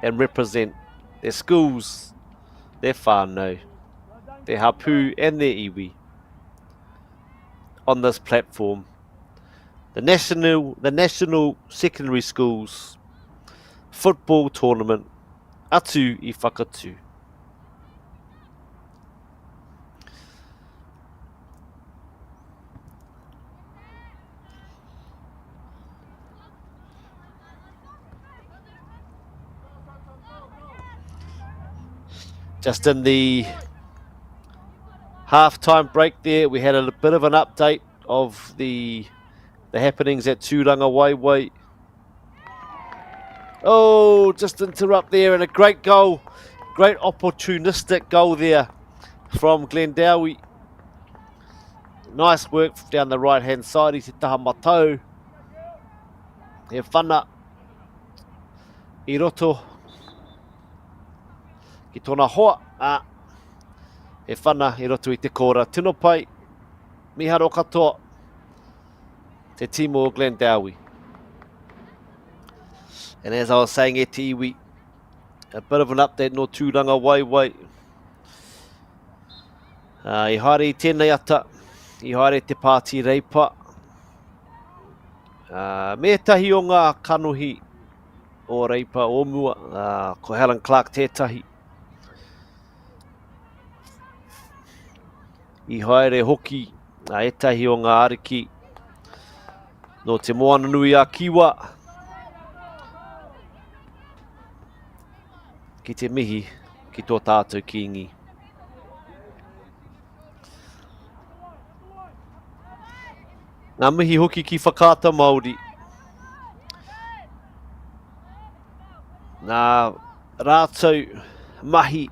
Speaker 8: and represent their schools, their whānau, their hapu and their iwi on this platform. The National Secondary Schools Football Tournament, atu I whakatū. Just in the half-time break there, we had a bit of an update of the happenings at Tūranga Waewae. Oh, just interrupt there, and a great goal, great opportunistic goal there from Glendowie. Nice work down the right-hand side, I te taha matau. He whana I roto ki tōna hoa, he whana I roto I te kora. Tino pai, miharo katoa, te timo o Glendowie. And as I was saying e te iwi, a bit of an update no Tūranga Waewae. I haere I tēnei ata, I haere te pāti reipa. Me tahi o ngā kanohi o reipa o mua, ko Helen Clark tētahi. I haere hoki, e tahi o ngā ariki no te moana nui a Kiwa. Ki te mihi, ki tō tātou kiingi. Ngā mihi hoki ki whakaata Māori. Ngā rātou mahi.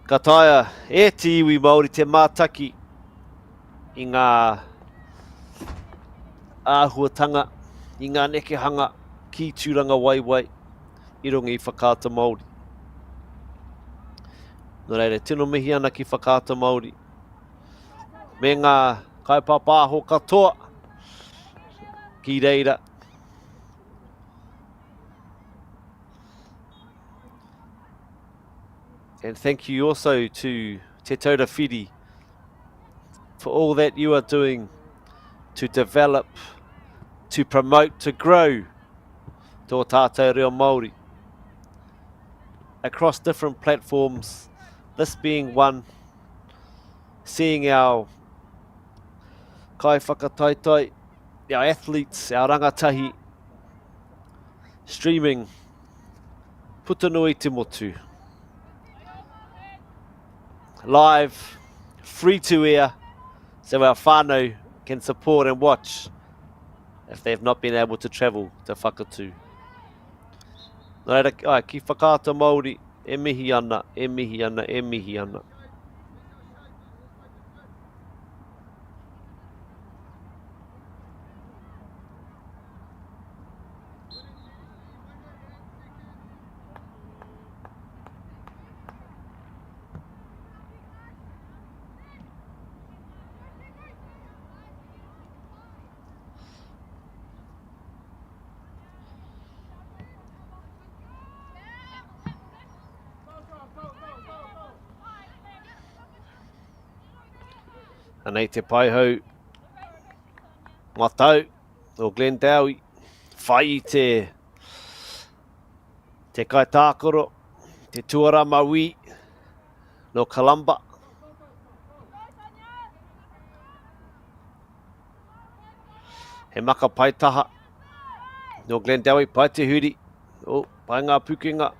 Speaker 8: Ka taia e te iwi Māori te mātaki I ngā āhuatanga, I ngā nekehanga ki Tūranga Waewae. I runga I whakaata Māori. Nō reire, tino mihi ana ki whakaata Māori. Me ngā kaipapāho katoa ki reira. And thank you also to Te Taura Whiri for all that you are doing to develop, to promote, to grow tō tātou reo Māori across different platforms, this being one, seeing our kai whakataitai, our athletes, our rangatahi, streaming Putanui Te Motu. Live, free to air, so our whānau can support and watch if they've not been able to travel to Whakatū. Nō reira, ki whakaata Māori, e mihi ana, e mihi ana, e mihi ana. Anei te paihau matau o Glendowie, whai te kai tākoro, te tuara maui no Columba. He maka paitaha no Glendowie, pai te huri, pai ngā pukenga.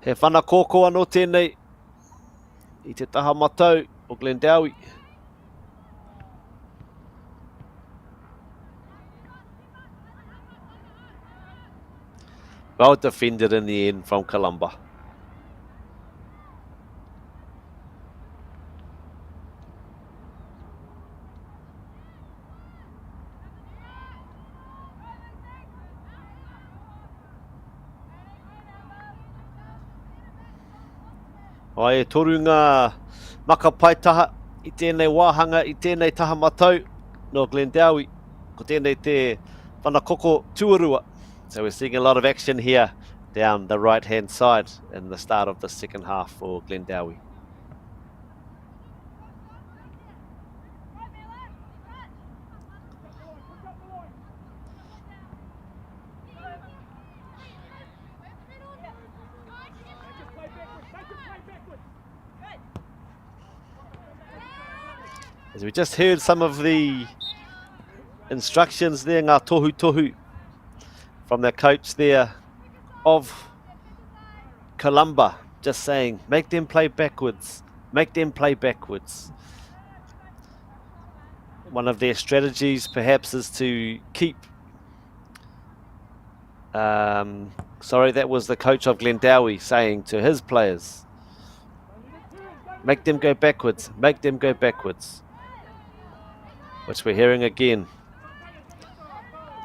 Speaker 8: He whana kōkua no tēnei I te taha matau o Glendowie. Well defended in the end from Columba. Ai e toru ngā makapaitaha I tēnei wāhanga, I tēnei taha matau no Glendowie, ko tēnei te whanakoko tuarua. So we're seeing a lot of action here down the right-hand side in the start of the second half for Glendowie. As we just heard some of the instructions there, ngā tohu tohu, from their coach there of Columba, just saying, make them play backwards, make them play backwards. One of their strategies perhaps is to keep, sorry, that was the coach of Glendowie saying to his players, make them go backwards, make them go backwards. Which we're hearing again,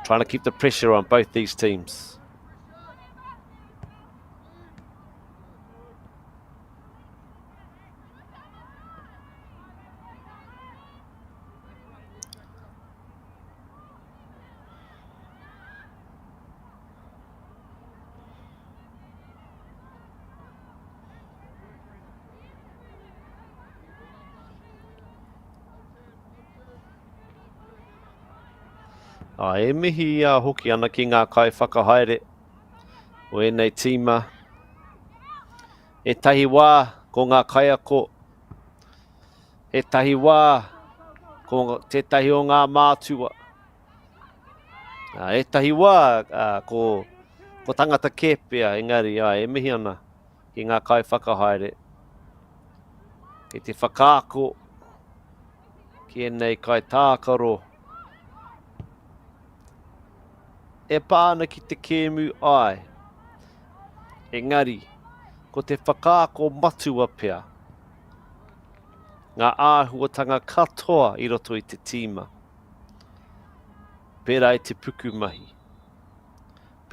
Speaker 8: trying to keep the pressure on both these teams. E mihi hoki ana ki ngā kai whakahaere o enei tīma. E tahi wā ko ngā kaiako. E tahi wā ko tētahi o ngā mātua. E tahi wā ko tangata kēpea, engari, e mihi ana ki ngā kai whakahaere. Ki te whakaako ki enei kai tākaro. E pāna ki te kēmu ai. Engari, ko te whakaako matua pea. Ngā āhuatanga katoa I roto I te tīma. Pērā I te pukumahi.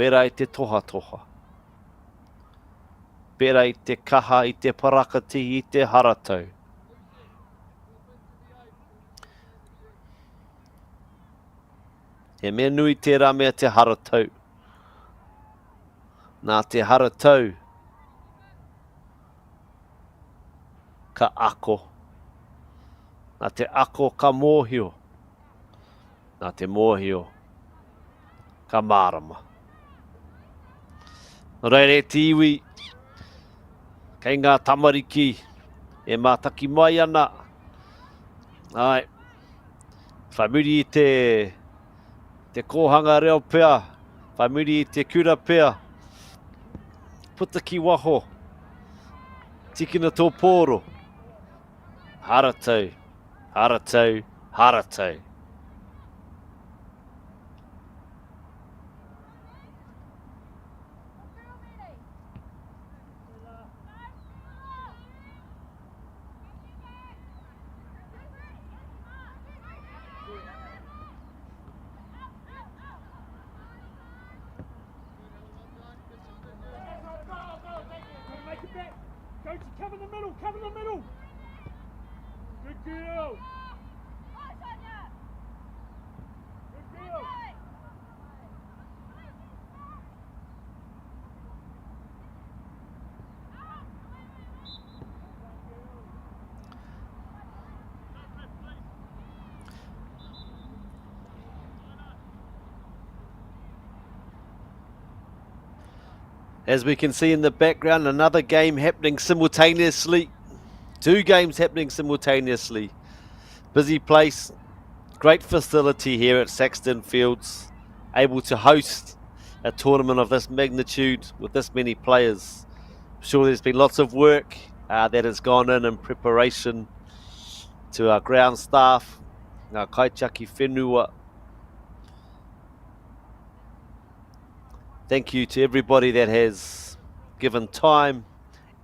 Speaker 8: Pērā I te toha toha. Pērā I te kaha, I te parakatihi, I te haratau. He mea nui tērā mea te haratau. Nā te haratau ka ako. Nā te ako ka mōhio. Nā te mōhio ka mārama. Nō reire te iwi, kei ngā tamariki, e mātaki mai ana. Ai, whaimuri i te kōhanga reo pea, whaimuri i te kura pea. Puta ki waho, tikina tō pōro. Haratau, haratau, haratau.
Speaker 22: Cover the middle, cover the middle. Good girl. Good girl.
Speaker 8: As we can see in the background, another game happening simultaneously. 2 games happening simultaneously. Busy place, great facility here at Saxton Fields, able to host a tournament of this magnitude with this many players. I'm sure there's been lots of work that has gone in preparation to our ground staff, our kaitiaki whenua. Thank you to everybody that has given time,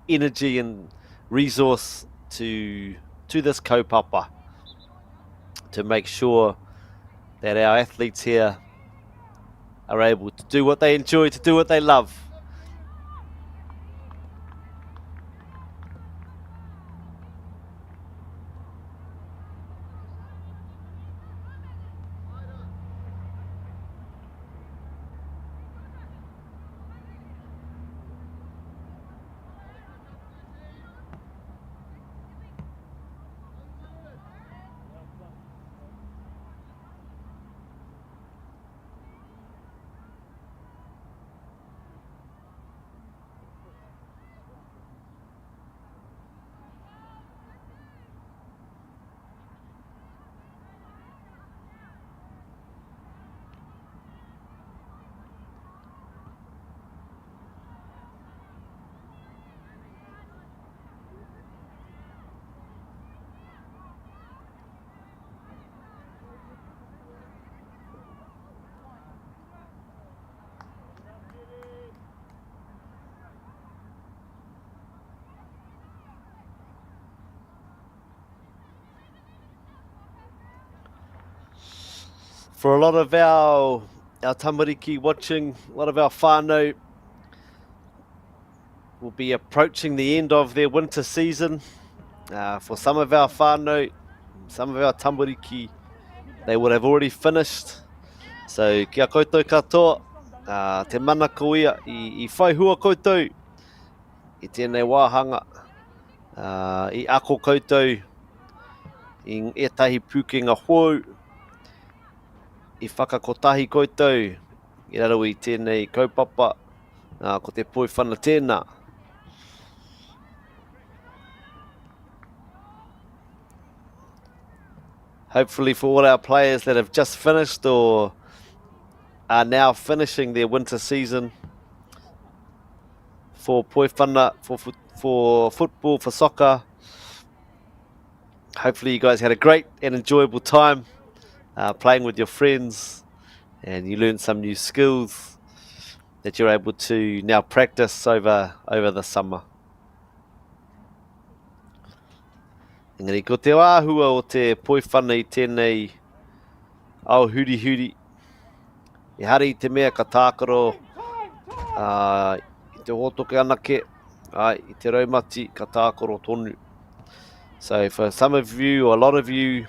Speaker 8: energy and resource to this kaupapa to make sure that our athletes here are able to do what they enjoy, to do what they love. For a lot of our tamariki watching, a lot of our whānau will be approaching the end of their winter season. For some of our whānau, some of our tamariki, they would have already finished. So kia koutou katoa, te mana ko ia I whai hua koutou, I tēnei wāhanga, I ako koutou, I etahi pūkenga hou, I whakakotahi koutou, I raro I tēnei kaupapa, ko te poiwhana tēnā. Hopefully for all our players that have just finished or are now finishing their winter season, for poiwhana, for football, for soccer, hopefully you guys had a great and enjoyable time playing with your friends, and you learned some new skills that you're able to now practice over the summer. Engari, ko te āhua o te poiwhana I tēnei au huri huri. I hari te mea ka tākaro I te hotoke anake, I te raumati ka tākaro tonu. So for some of you, or a lot of you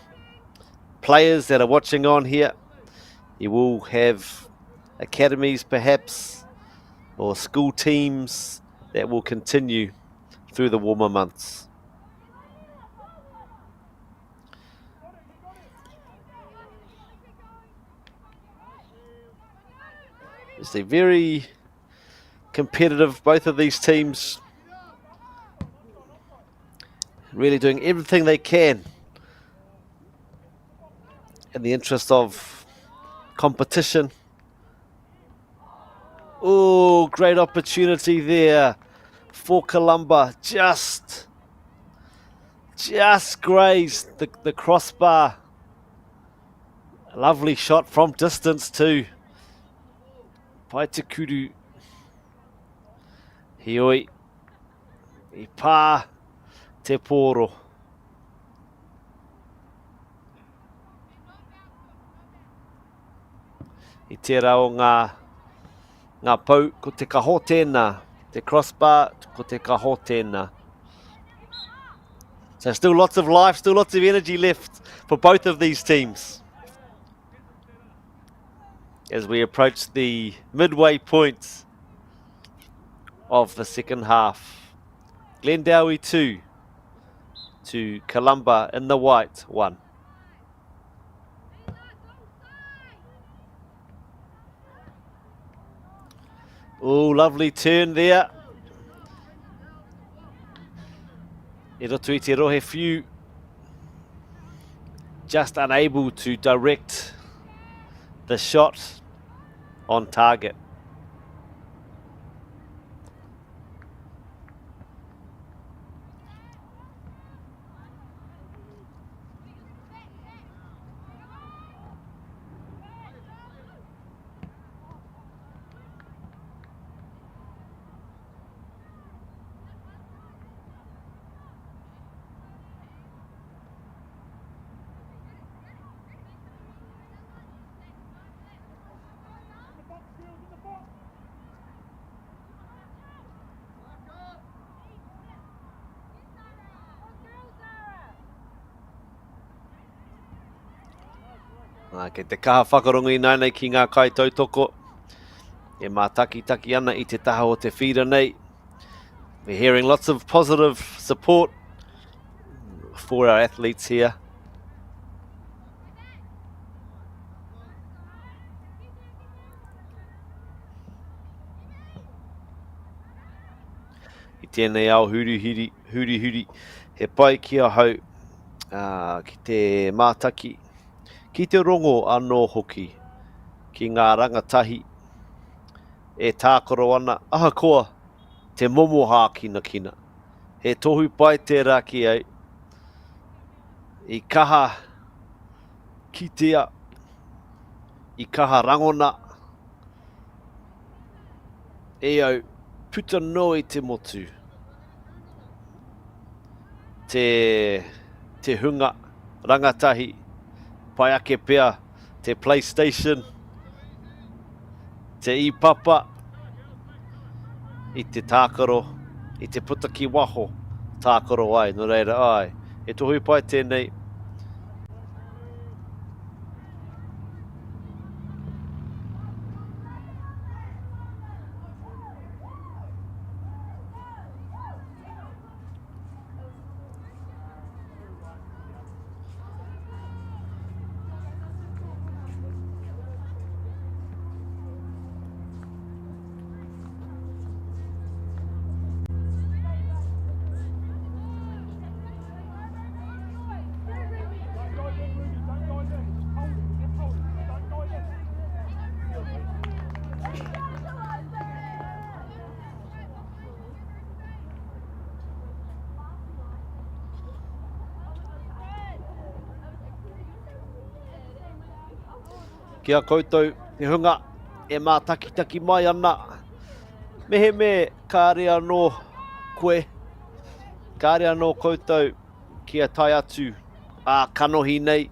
Speaker 8: players that are watching on here, He will have academies perhaps, or school teams that will continue through the warmer months. It's a very competitive, both of these teams really doing everything they can in the interest of competition. Oh, great opportunity there for Columba. Just grazed the crossbar. A lovely shot from distance too. Pai te kuru. Hioi. I pā te pōro. I tērā o ngā pau, ko te kaho tēnā. Te crossbar, ko te kaho tēnā. So still lots of life, still lots of energy left for both of these teams as we approach the midway point of the second half. Glendowie 2 to Columba in the white 1. Oh, lovely turn there. E roto I te rohe whiu, just unable to direct the shot on target. Kei te kaha whakarongo I nei ki ngā kai tautoko. E mā taki ana I te taha o te whira nei. We're hearing lots of positive support for our athletes here. I tēnei ao huri, he pai kia hau ki te mātaki. Ki te rongo anō hoki, ki ngā rangatahi, e tākoro ana, ahakoa, te momohā kina. He tohu pai tērā ki au, I kaha kitea, I kaha rangona, e au puta noi te motu. Te hunga, rangatahi, pai ake pea, te PlayStation, te ipapa, I te tākaro, I te puta ki waho, tākaro ai, no reira ai. E tohu pai tēnei. Kia koutou, he hunga, e mā taki mai ana. Mehe me, kāre anō koe, kāre anō koutou, kia tai atu, kanohi nei,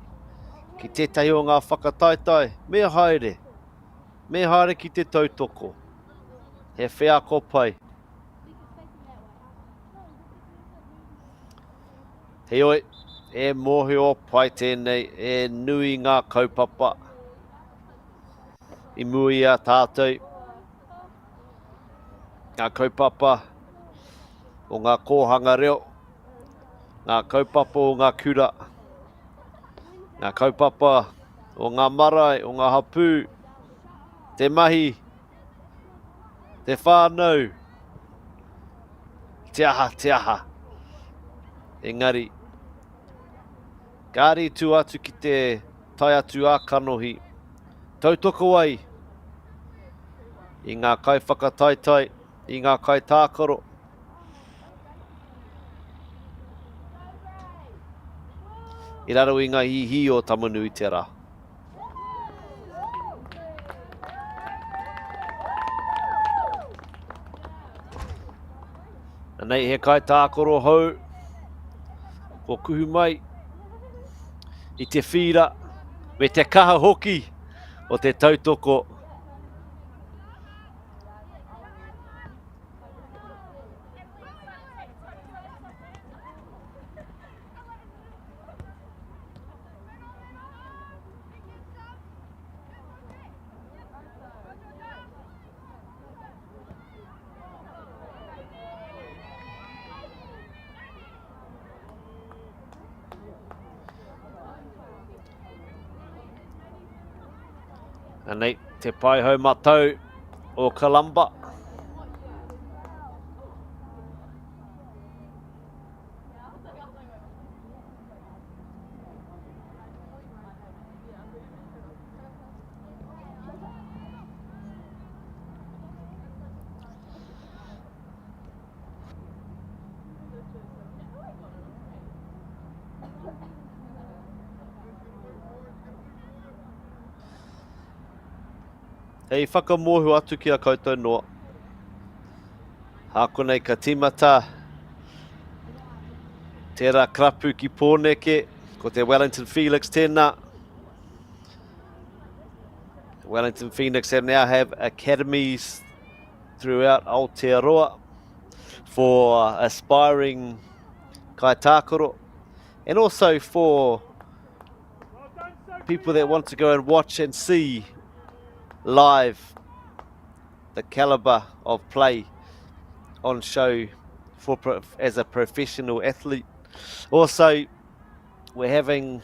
Speaker 8: ki tētahi o ngā whakataitai, me haere ki te tautoko. He whea ko pai. He oi, e mohi o pai tēnei, e nui ngā kaupapa. I muia tātou. Ngā kaupapa o ngā kōhanga reo. Ngā kaupapa o ngā kura. Ngā kaupapa o ngā marae, o ngā hapū. Te mahi. Te whānau. Te aha, te aha. Engari. Kāri tū atu ki te tai atu ākanohi. Tautoko ai. I ngā kai whakataitai. I ngā kai tākaro. I raro i ngā hihi o Tamanui te rā. Nei he kai tākoro hau. Ko kuhu mai. I te whira. Me te kaha hoki o te tautoko. Nei, te pai hau matau o Columba. Hei whakamohu atu ki a koutou noa. Hako nei ka timata. Tērā krapu ki pōneke, ko te Wellington Felix tēnā. Wellington Phoenix now have academies throughout Aotearoa for aspiring kai tākoro, and also for people that want to go and watch and see live the caliber of play on show for as a professional athlete. Also, we're having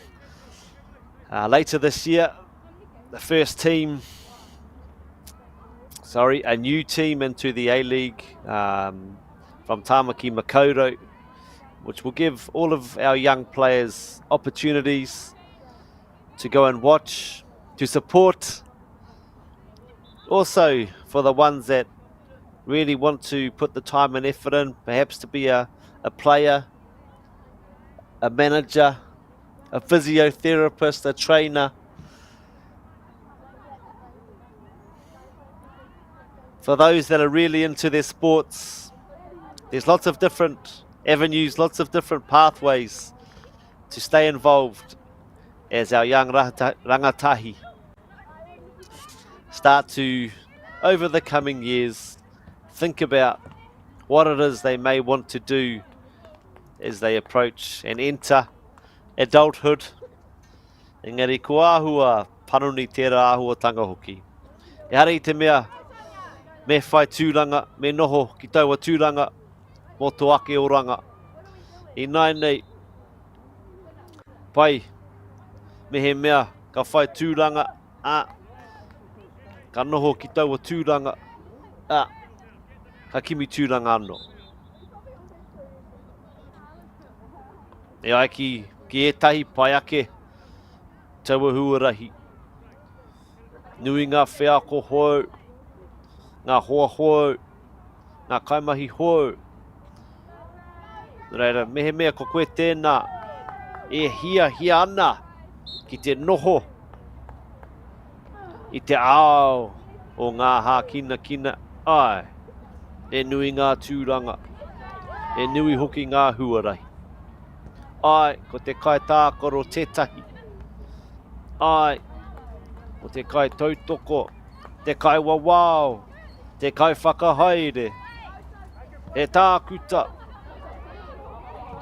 Speaker 8: later this year the first team, a new team into the A-League from Tamaki Makaurau, which will give all of our young players opportunities to go and watch, to support. Also, for the ones that really want to put the time and effort in, perhaps to be a player, a manager, a physiotherapist, a trainer. For those that are really into their sports, there's lots of different avenues, lots of different pathways to stay involved as our young rangatahi start to, over the coming years, think about what it is they may want to do as they approach and enter adulthood. Engari ko āhua panoni tērā āhua tanga hoki. E hara I te mea, me whai tūranga, me noho ki taua tūranga, mo tō ake o ranga. I nai nei, pai, me he mea, ka whai tūranga, ka noho ki taua tūranga, ka kimi tūranga anō. E ai ki etahi pai ake, taua huarahi. Nui ngā whea ko hou, ngā hoa hou, ngā kaimahi hou. Reira, mehe mea ko koe tēnā, e hia ana ki te noho I te ao o ngā hākina ai. E nui ngā tūranga, e nui hoki ngā huarahi. Ai, ko te kai tākoro tētahi. Ai, ko te kai tautoko, te kai wawao, te kai whakahaere, he tākuta,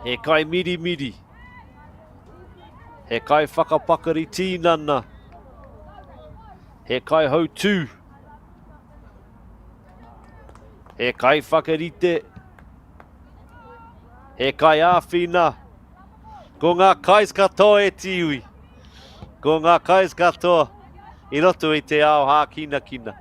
Speaker 8: he kai miri, he kai whakapakari tīnana, He kai hau tū. He kai whakarite. He kai āwhina. Ko ngā kais katoa e tiui. Ko ngā kais katoa. I roto i te ao hā kina kina.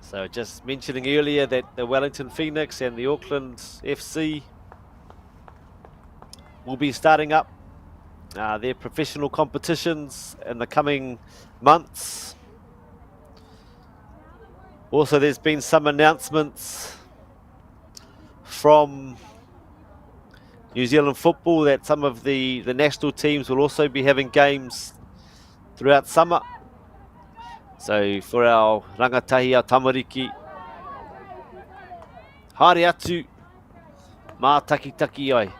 Speaker 8: So just mentioning earlier that the Wellington Phoenix and the Auckland FC will be starting up their professional competitions in the coming months. Also, there's been some announcements from New Zealand football that some of the national teams will also be having games throughout summer. So for our rangatahi, our tamariki, haere atu, mā taki ai.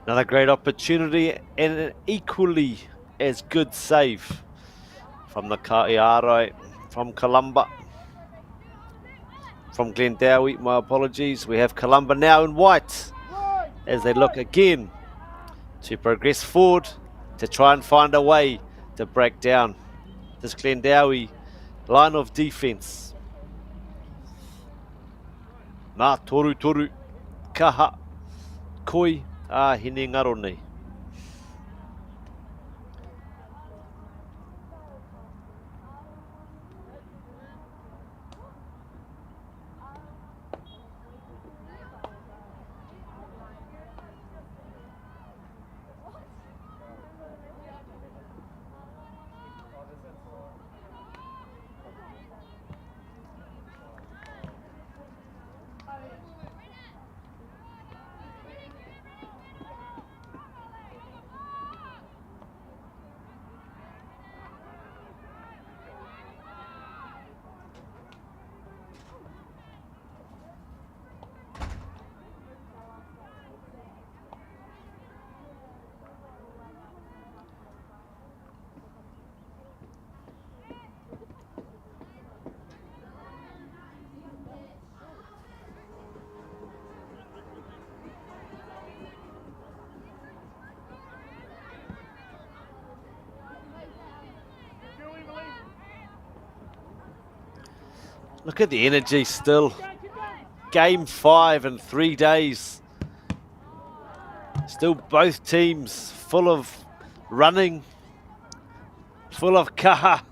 Speaker 8: Another great opportunity and an equally as good save from the Kaiarai, from Columba, from Glendowie, my apologies. We have Columba now in white as they look again to progress forward to try and find a way to break down this Glendowie line of defence. Nā toru, kaha, koi, hine ngaro nei. Look at the energy still. Game 5 in 3 days. Still both teams full of running, full of kaha.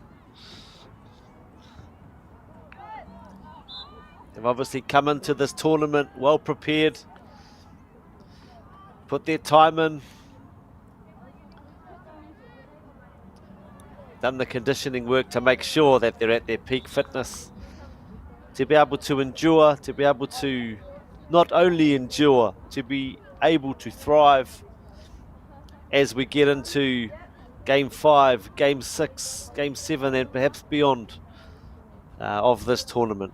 Speaker 8: They've obviously come into this tournament well prepared, put their time in, done the conditioning work to make sure that they're at their peak fitness, to be able to endure, to be able to not only endure, to be able to thrive as we get into Game 5, Game 6, Game 7 and perhaps beyond of this tournament.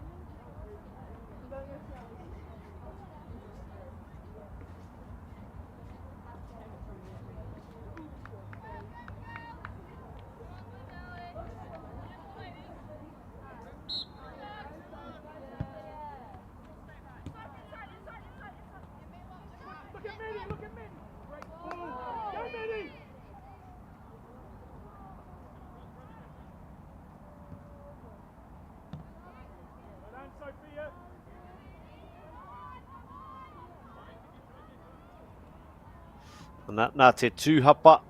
Speaker 8: Nā te tūhapa.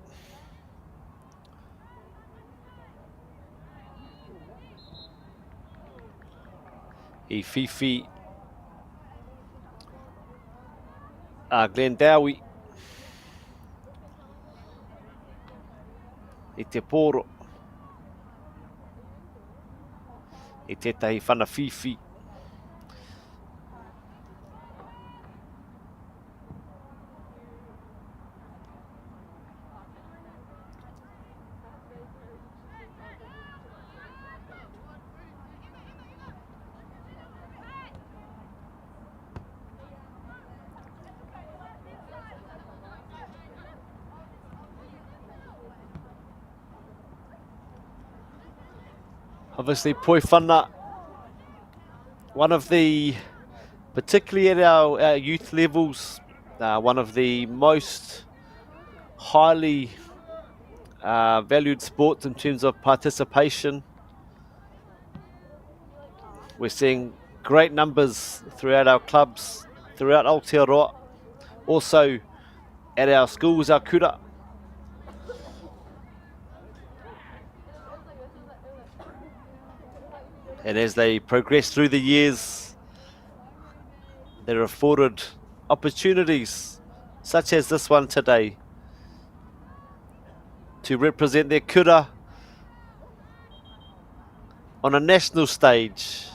Speaker 8: I Fifi a Glendowie. I te poro. I tētahi whana Fifi. Obviously, Poifana, one of the, particularly at our youth levels, one of the most highly valued sports in terms of participation. We're seeing great numbers throughout our clubs, throughout Aotearoa, also at our schools, our kura. And as they progress through the years, they're afforded opportunities such as this one today to represent their kura on a national stage,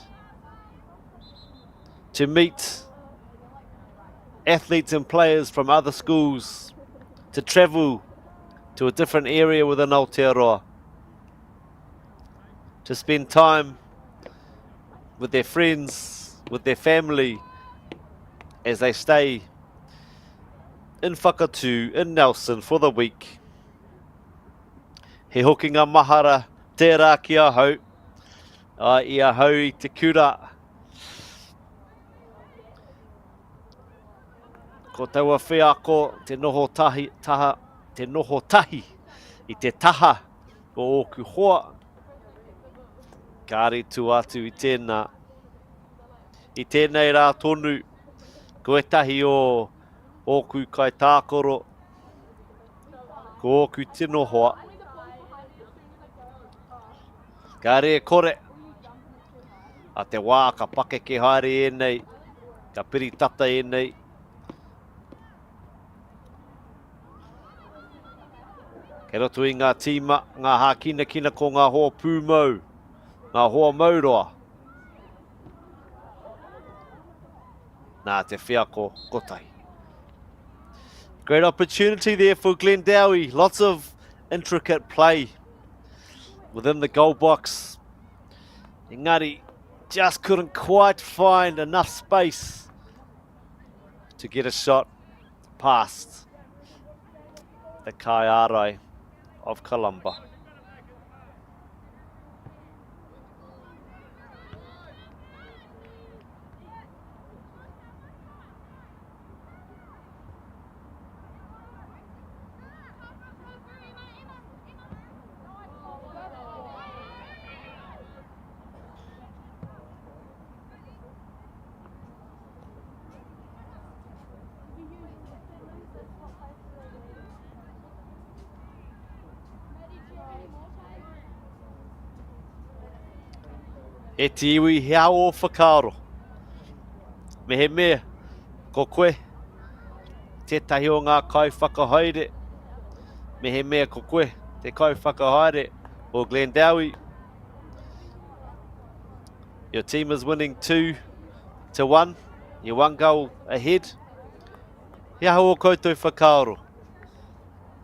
Speaker 8: to meet athletes and players from other schools, to travel to a different area within Aotearoa, to spend time with their friends, with their family, as they stay in Whakatū, in Nelson for the week. He hokinga mahara tērā ki ahau, I ahau I te kura. Ko taua whiako te noho tahi I te taha o ōku hoa. Kāre tū atu I tēnā. I tēnei rā tonu, ko etahi o ōku kai tākoro, ko ōku tino hoa. Kāre kore, a te wā ka pake ke haere enei, ka piri tata enei. Ke roto I ngā tīma, ngā hākina kina ko ngā hoa pūmau, ngā hoa mauroa. Nā te whiako kotai. Great opportunity there for Glendowie. Lots of intricate play within the goal box. Engari just couldn't quite find enough space to get a shot past the kai arai of Columba. E te iwi hea o whakaaro. Me he mea, ko koe, tētahi o ngā kai whakahaere. Me he mea ko koe, te kai whakahaere o Glendowie. Your team is winning 2-1. You're one goal ahead. Hea o koutou whakaaro.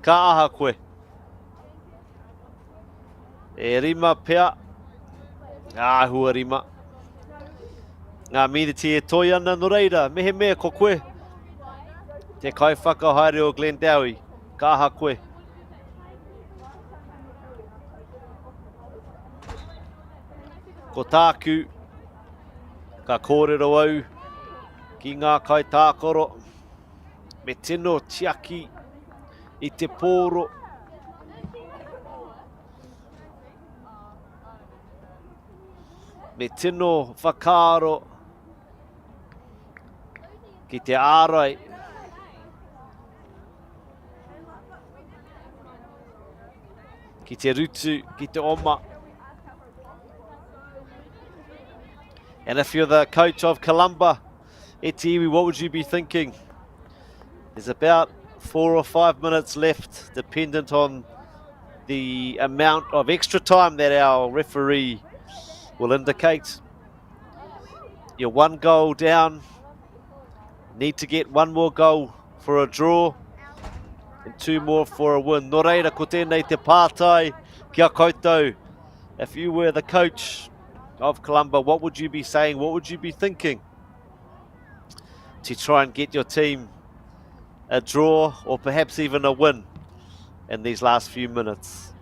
Speaker 8: Ka aha koe. E rima pea. Hua rima. Ngā miniti e toi ana no reira. Me he mea ko koe. Te kai whakahaere o Glendowie. Ka aha koe. Ko tāku. Ka kōrero au. Ki ngā kai tākoro. Me tino tiaki. I te pōro. Me tino whakaaro ki te ārai. ki te rutu, ki te oma. And if you're the coach of Columba, e te iwi, what would you be thinking? There's about 4 or 5 minutes left, dependent on the amount of extra time that our referee will indicate. You're 1 goal down, need to get 1 more goal for a draw and 2 more for a win. Nō reira, ko tēnei te pātai kia koutou. If you were the coach of Columba, what would you be saying? What would you be thinking to try and get your team a draw or perhaps even a win in these last few minutes?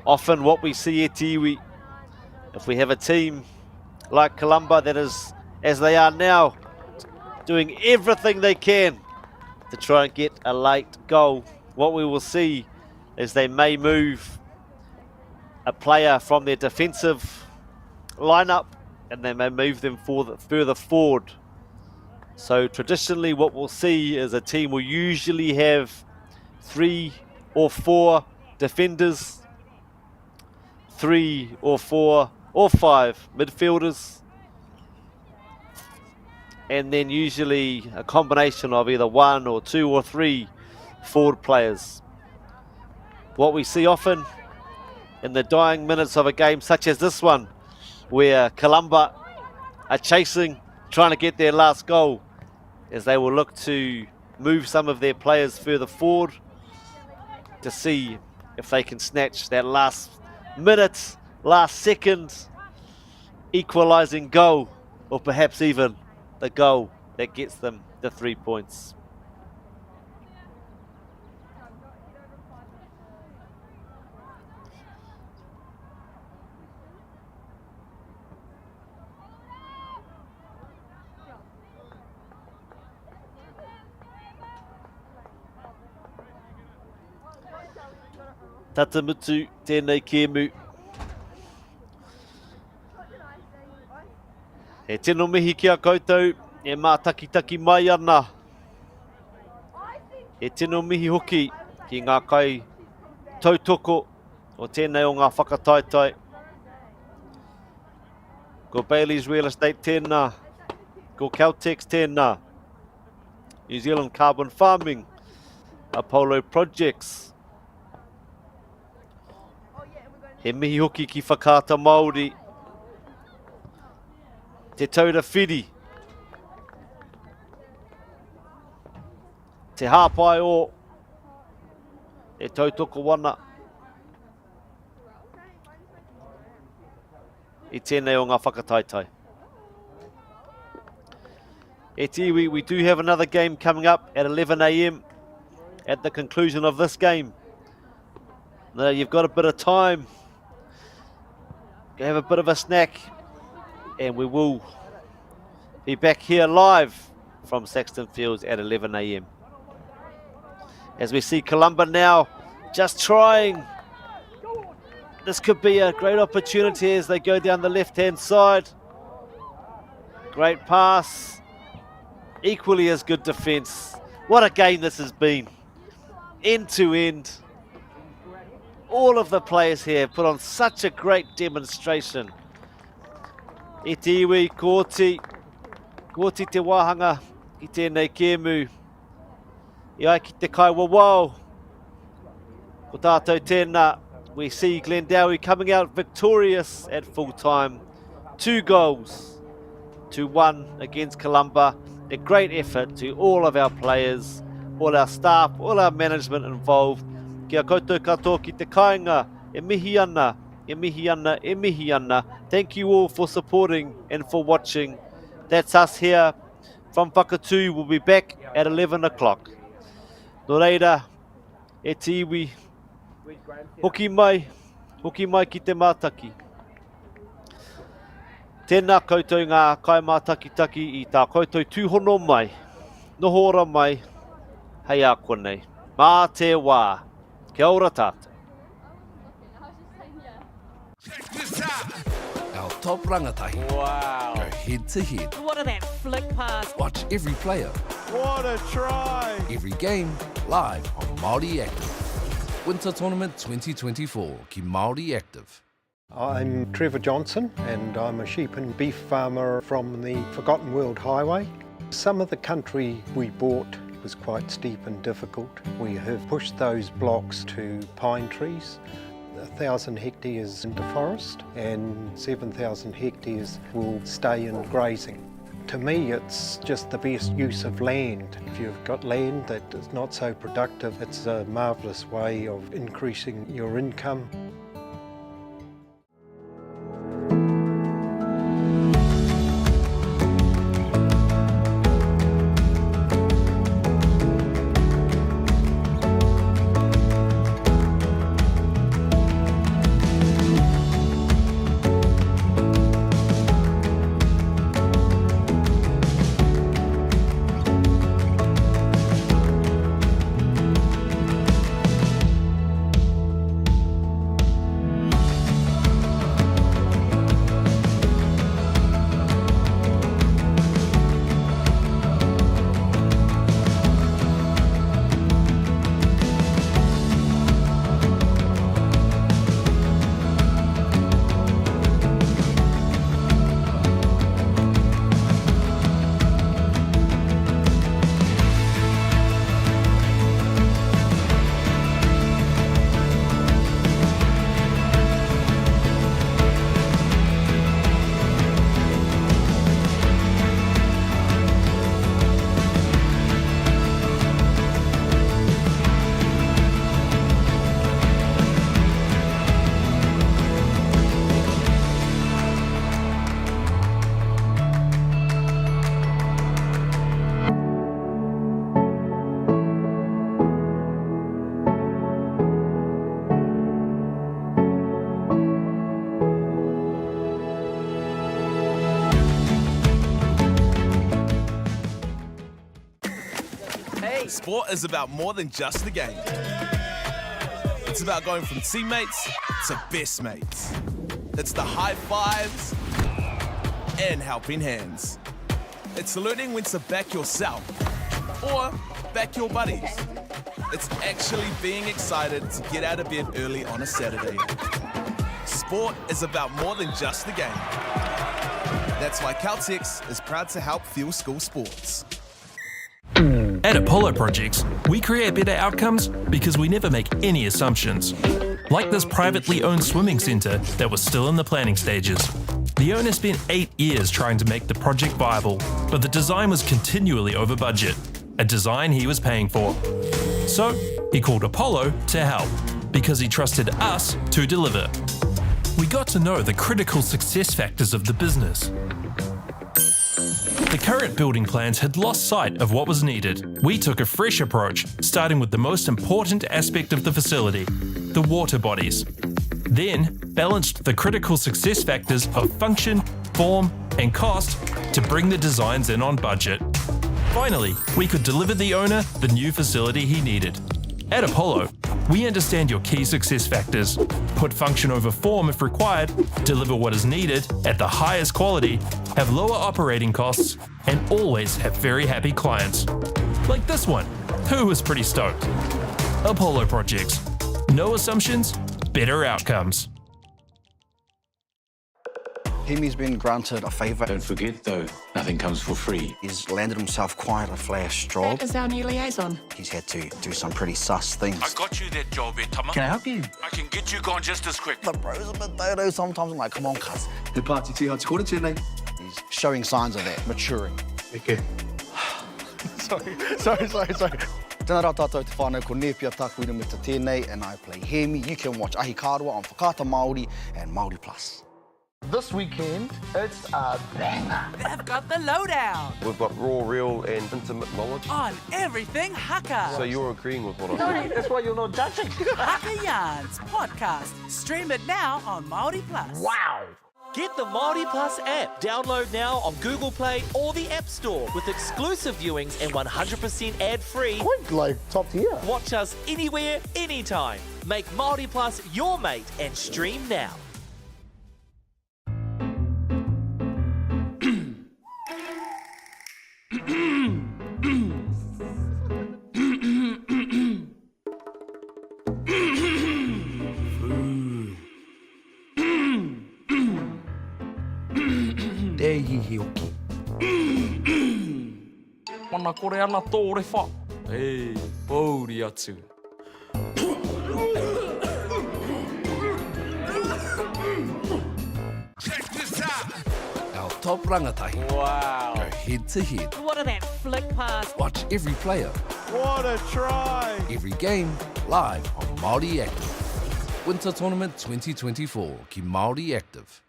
Speaker 8: Often what we see at iwi, if we have a team like Columba that is, as they are now, doing everything they can to try and get a late goal, what we will see is they may move a player from their defensive lineup and they may move them further forward. So traditionally what we'll see is a team will usually have 3 or 4 defenders, 3 or 4 or 5 midfielders, and then usually a combination of either 1 or 2 or 3 forward players. What we see often in the dying minutes of a game such as this one, where Columba are chasing, trying to get their last goal, as they will look to move some of their players further forward to see if they can snatch that last minute, last second equalising goal, or perhaps even the goal that gets them the 3 points. Tata mutu tēnei kēmu. E tino mihi kia koutou, e mā taki mai ana. E tino mihi hoki ki ngā kai tautoko o tēnei o ngā whakataitai. Ko Bailey's Real Estate tēnā, ko Caltex tēnā, New Zealand Carbon Farming, Apollo Projects. He mihi hoki ki whakata Māori, te tauda whiri, te hāpai o, e tautoko wana, I tēnei o ngā whakataitai. E tiwi, we do have another game coming up at 11 AM at the conclusion of this game. Now you've got a bit of time, have a bit of a snack, and we will be back here live from Saxton Fields at 11 AM. As we see Columba now just trying. This could be a great opportunity as they go down the left-hand side. Great pass. Equally as good defence. What a game this has been. End to end. All of the players here put on such a great demonstration. E te iwi, kōti te wāhanga, I tēnei kēmu. I ai ki te kai wawau. Ko tātou tēnā, we see Glendowie coming out victorious at full time. 2 goals to 1 against Columba. A great effort to all of our players, all our staff, all our management involved. Kia koutou katoa ki te kāinga, e mihi ana, e mihi ana, e mihi ana. Thank you all for supporting and for watching. That's us here from Whakatū. We'll be back at 11 o'clock. Nō reira, e te iwi, hoki mai ki te mātaki. Tēnā koutou ngā kai mātakitaki I tā koutou tūhono mai, noho ora mai, hei a konei. Mā te wā. Kia ora tātou.
Speaker 1: Our top rangatahi.
Speaker 3: Wow.
Speaker 1: Go head to head.
Speaker 9: What a that flick pass.
Speaker 1: Watch every player.
Speaker 12: What a try!
Speaker 1: Every game live on Māori Active. Winter Tournament 2024 ki Māori Active.
Speaker 2: I'm Trevor Johnson and I'm a sheep and beef farmer from the Forgotten World Highway. Some of the country we bought was quite steep and difficult. We have pushed those blocks to pine trees. 1,000 hectares into forest and 7,000 hectares will stay in grazing. To me, it's just the best use of land. If you've got land that is not so productive, it's a marvellous way of increasing your income.
Speaker 4: Sport is about more than just the game. It's about going from teammates to best mates. It's the high fives and helping hands. It's learning when to back yourself or back your buddies. It's actually being excited to get out of bed early on a Saturday. Sport is about more than just the game. That's why Caltex is proud to help fuel school sports.
Speaker 7: At Apollo Projects, we create better outcomes because we never make any assumptions. Like this privately owned swimming centre that was still in the planning stages. The owner spent 8 years trying to make the project viable, but the design was continually over budget, a design he was paying for. So, he called Apollo to help, because he trusted us to deliver. We got to know the critical success factors of the business. The current building plans had lost sight of what was needed. We took a fresh approach, starting with the most important aspect of the facility, the water bodies. Then, balanced the critical success factors of function, form, and cost to bring the designs in on budget. Finally, we could deliver the owner the new facility he needed. At Apollo, we understand your key success factors, put function over form if required, deliver what is needed at the highest quality, have lower operating costs, and always have very happy clients. Like this one, who was pretty stoked. Apollo Projects. No assumptions, better outcomes.
Speaker 14: Hemi's been granted a favour.
Speaker 24: Don't forget, though, nothing comes for free.
Speaker 14: He's landed himself quite a flash job.
Speaker 25: That is our new liaison.
Speaker 14: He's had to do some pretty sus things.
Speaker 24: I got you that job, Tama.
Speaker 14: Can I help you?
Speaker 24: I can get you gone just as quick.
Speaker 14: The bro's a bit dodo sometimes. I'm like, come on, cuz.
Speaker 26: The party too hard to call it today.
Speaker 14: He's showing signs of that, maturing.
Speaker 26: Okay.
Speaker 14: sorry. Tēnā rā tātou te whānau ko Nepia tāku ina me te tēnei, and I play Hemi. You can watch Ahi Kārua on Whakaata Māori and Māori Plus.
Speaker 26: This weekend, it's a banger.
Speaker 27: They've got the lowdown
Speaker 28: We've got raw, real and intimate knowledge.
Speaker 27: on everything Haka.
Speaker 28: So you're agreeing with what I
Speaker 26: No,
Speaker 28: said?
Speaker 26: that's why you're not judging.
Speaker 27: Haka Yarns podcast. Stream it now on Māori Plus.
Speaker 26: Wow.
Speaker 3: Get the Māori Plus app. Download now on Google Play or the App Store with exclusive viewings and 100% ad-free.
Speaker 26: Quite like top tier.
Speaker 3: Watch us anywhere, anytime. Make Māori Plus your mate and stream now.
Speaker 1: e hihi hoki.
Speaker 10: Mana kore ana tō re wha. Ei, pauri atu.
Speaker 1: Our top rangatahi
Speaker 3: Wow.
Speaker 1: go head to head.
Speaker 9: What are that flick pass?
Speaker 1: Watch every player,
Speaker 11: What a try!
Speaker 1: every game, live on Māori Active. Winter Tournament 2024 ki Māori Active.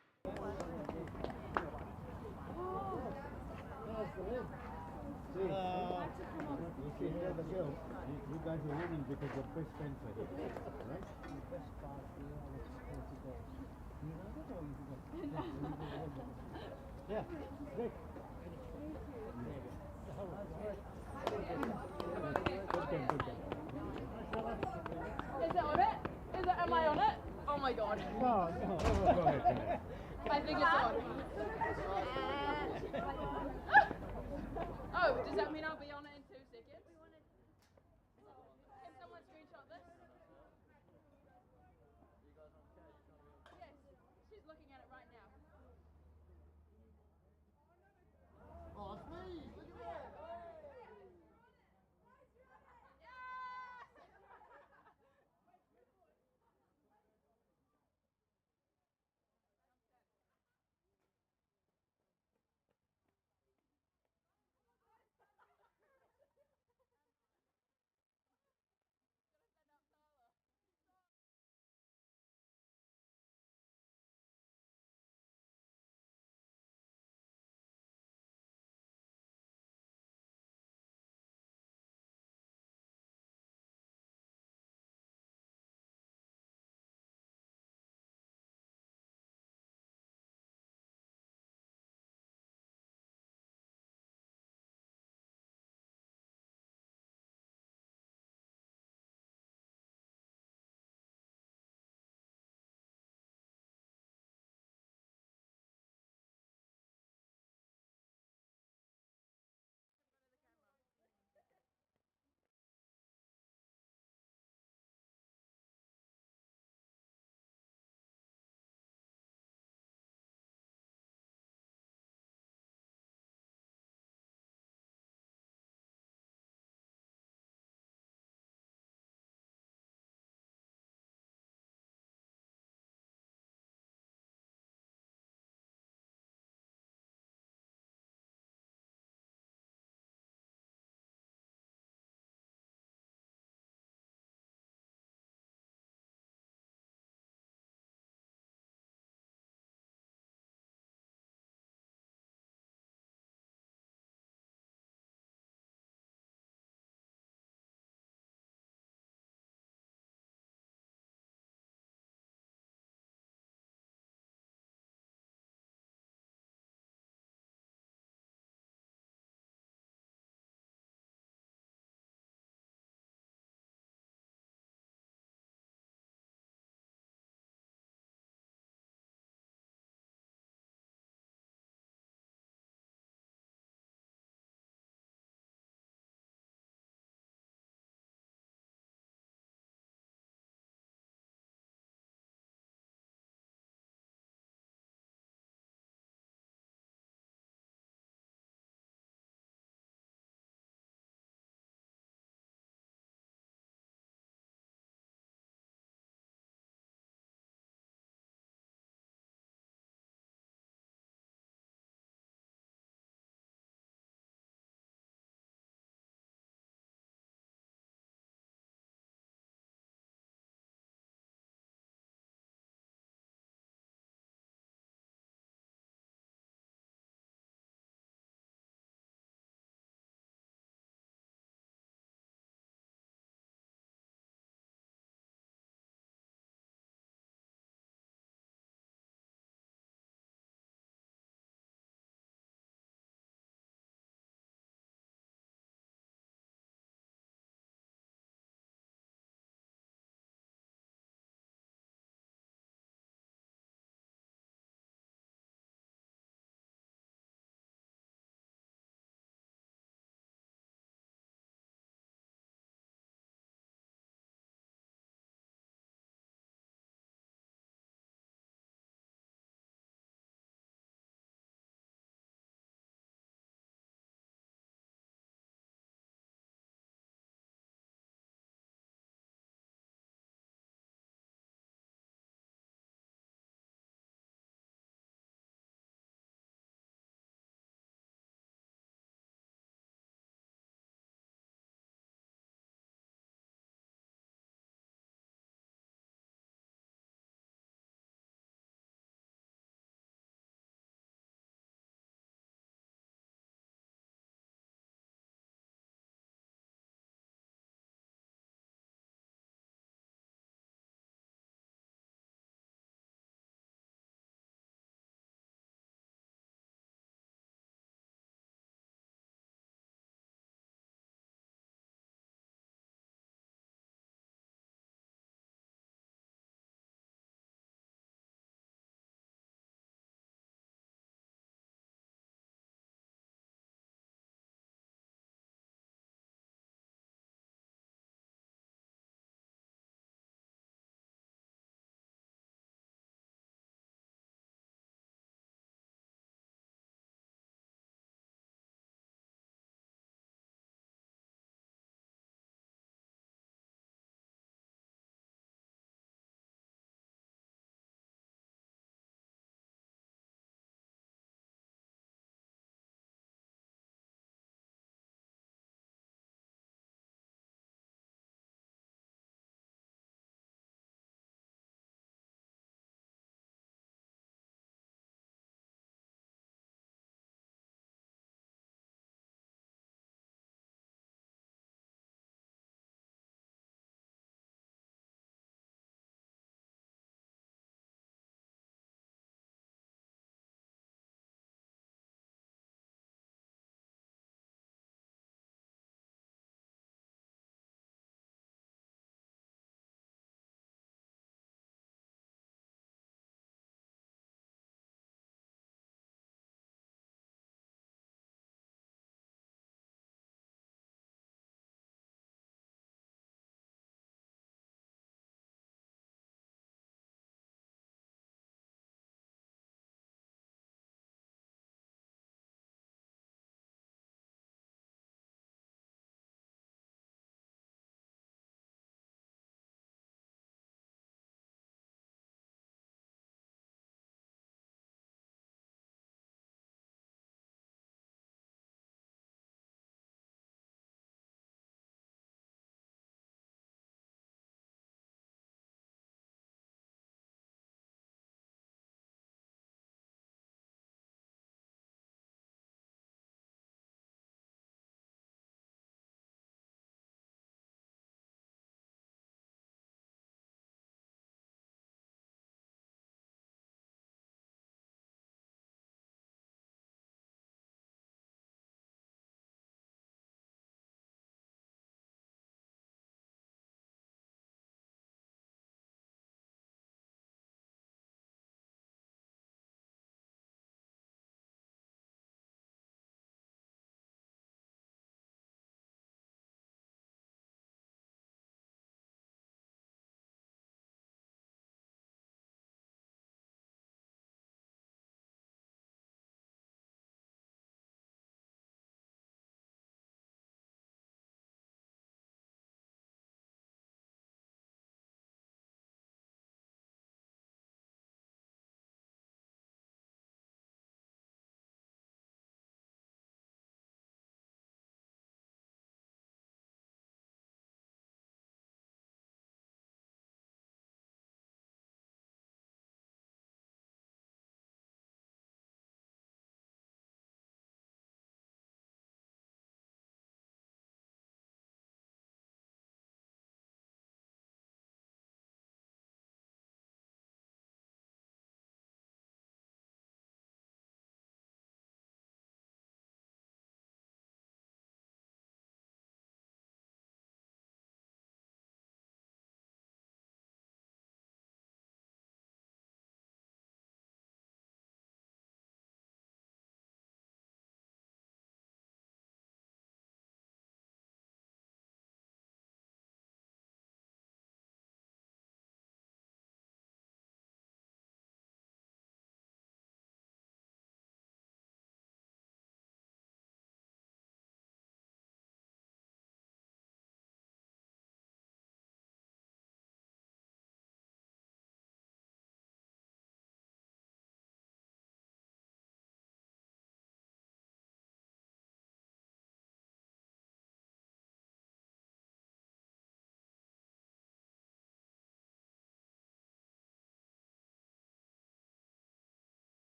Speaker 13: Is it on it? Am I on it? Oh my god.
Speaker 22: No, go ahead.
Speaker 13: I think it's on. Oh, does that mean I'll be on it in 2 seconds? Can someone screenshot this? Yes, she's looking at it right now.
Speaker 22: Oh, it's me! Look at that!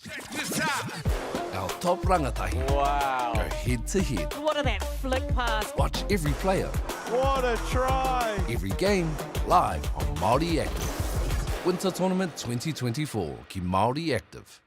Speaker 1: Our top rangatahi
Speaker 11: Wow.
Speaker 1: go head to head.
Speaker 9: What a that flick pass.
Speaker 1: Watch every player,
Speaker 11: What a try.
Speaker 1: every game, live on Māori Active. Winter Tournament 2024 ki Māori Active.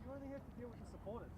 Speaker 22: You only have to deal with the supporters.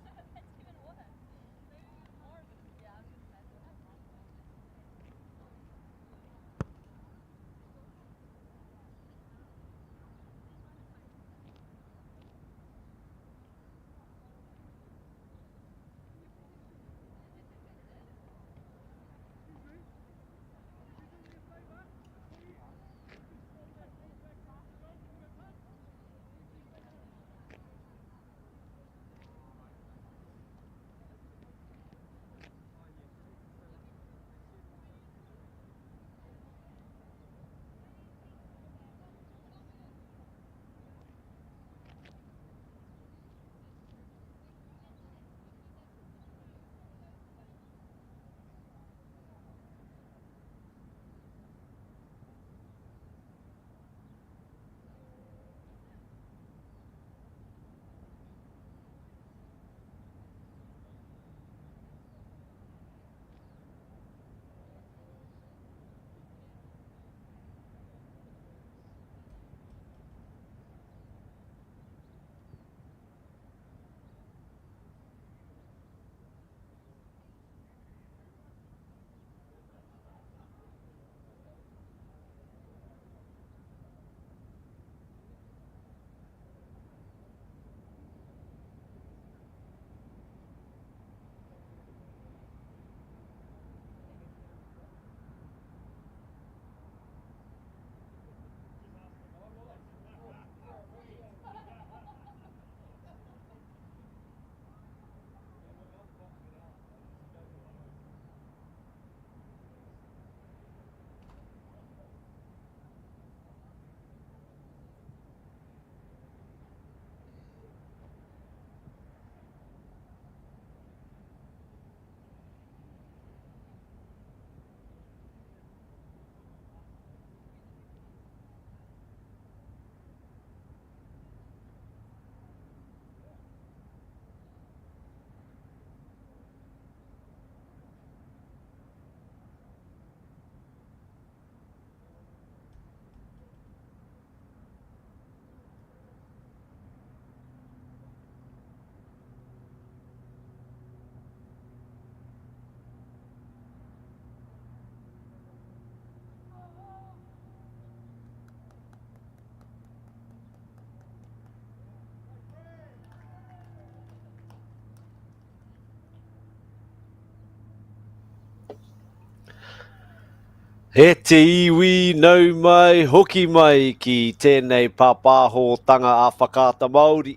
Speaker 8: He te iwi nau mai, hoki mai ki tēnei pāpāhotanga a whakaata Māori.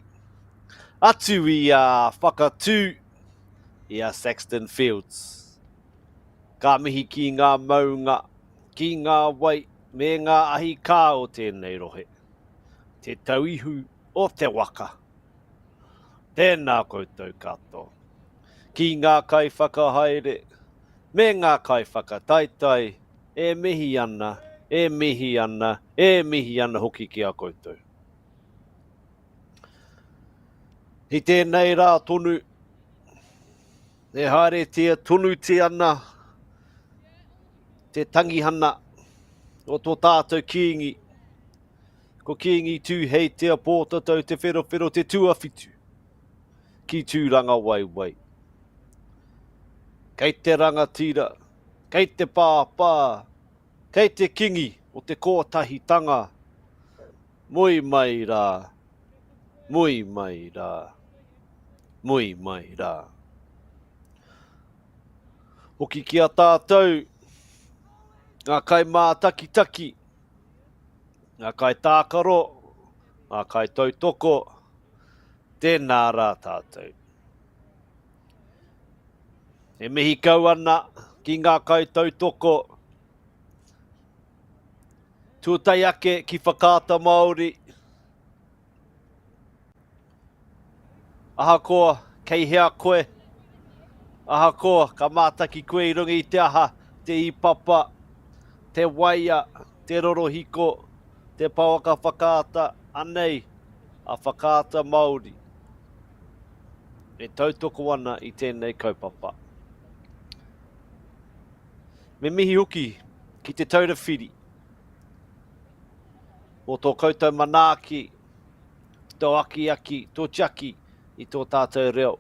Speaker 8: Atu I a whakatū I a Saxton Fields. Ka mihi ki ngā maunga, ki ngā wai, me ngā ahi kā o tēnei rohe. Te tauihu o te waka. Tēnā koutou katoa. Ki ngā kai whakahaere, me ngā kai whakataitai, e mihi ana, e mihi ana, e mihi ana hoki ki a koutou. I tēnei rā tonu, e haere tia tonu te ana, te tangihana o tō tātou kiingi. Ko kiingi tū hei te pōtatau te whero te tuawhitu. Ki tūranga wai. Kei te rangatira, kei te pāpā, kei te kingi o te kōtahitanga. Moi mai rā, moi mai rā, moi mai rā. Hoki ki a tātou, ngā kai mātaki, ngā kai tākaro, ngā kai tautoko, tēnā rā tātou. E mihi kau ana ki ngā kai tautoko, tuatai ake ki whakaata Māori. Ahakoa, kei hea koe. Ahakoa, ka mātaki koe I runga I te aha, te ipapa, te waia, te rorohiko, te pauaka whakaata, anei, a whakaata Māori. E tautoko ana I tēnei kaupapa. Me mihi hoki ki te taura whiri. O tō koutou manaaki, tō aki, tō tiaki, I tō tātou reo.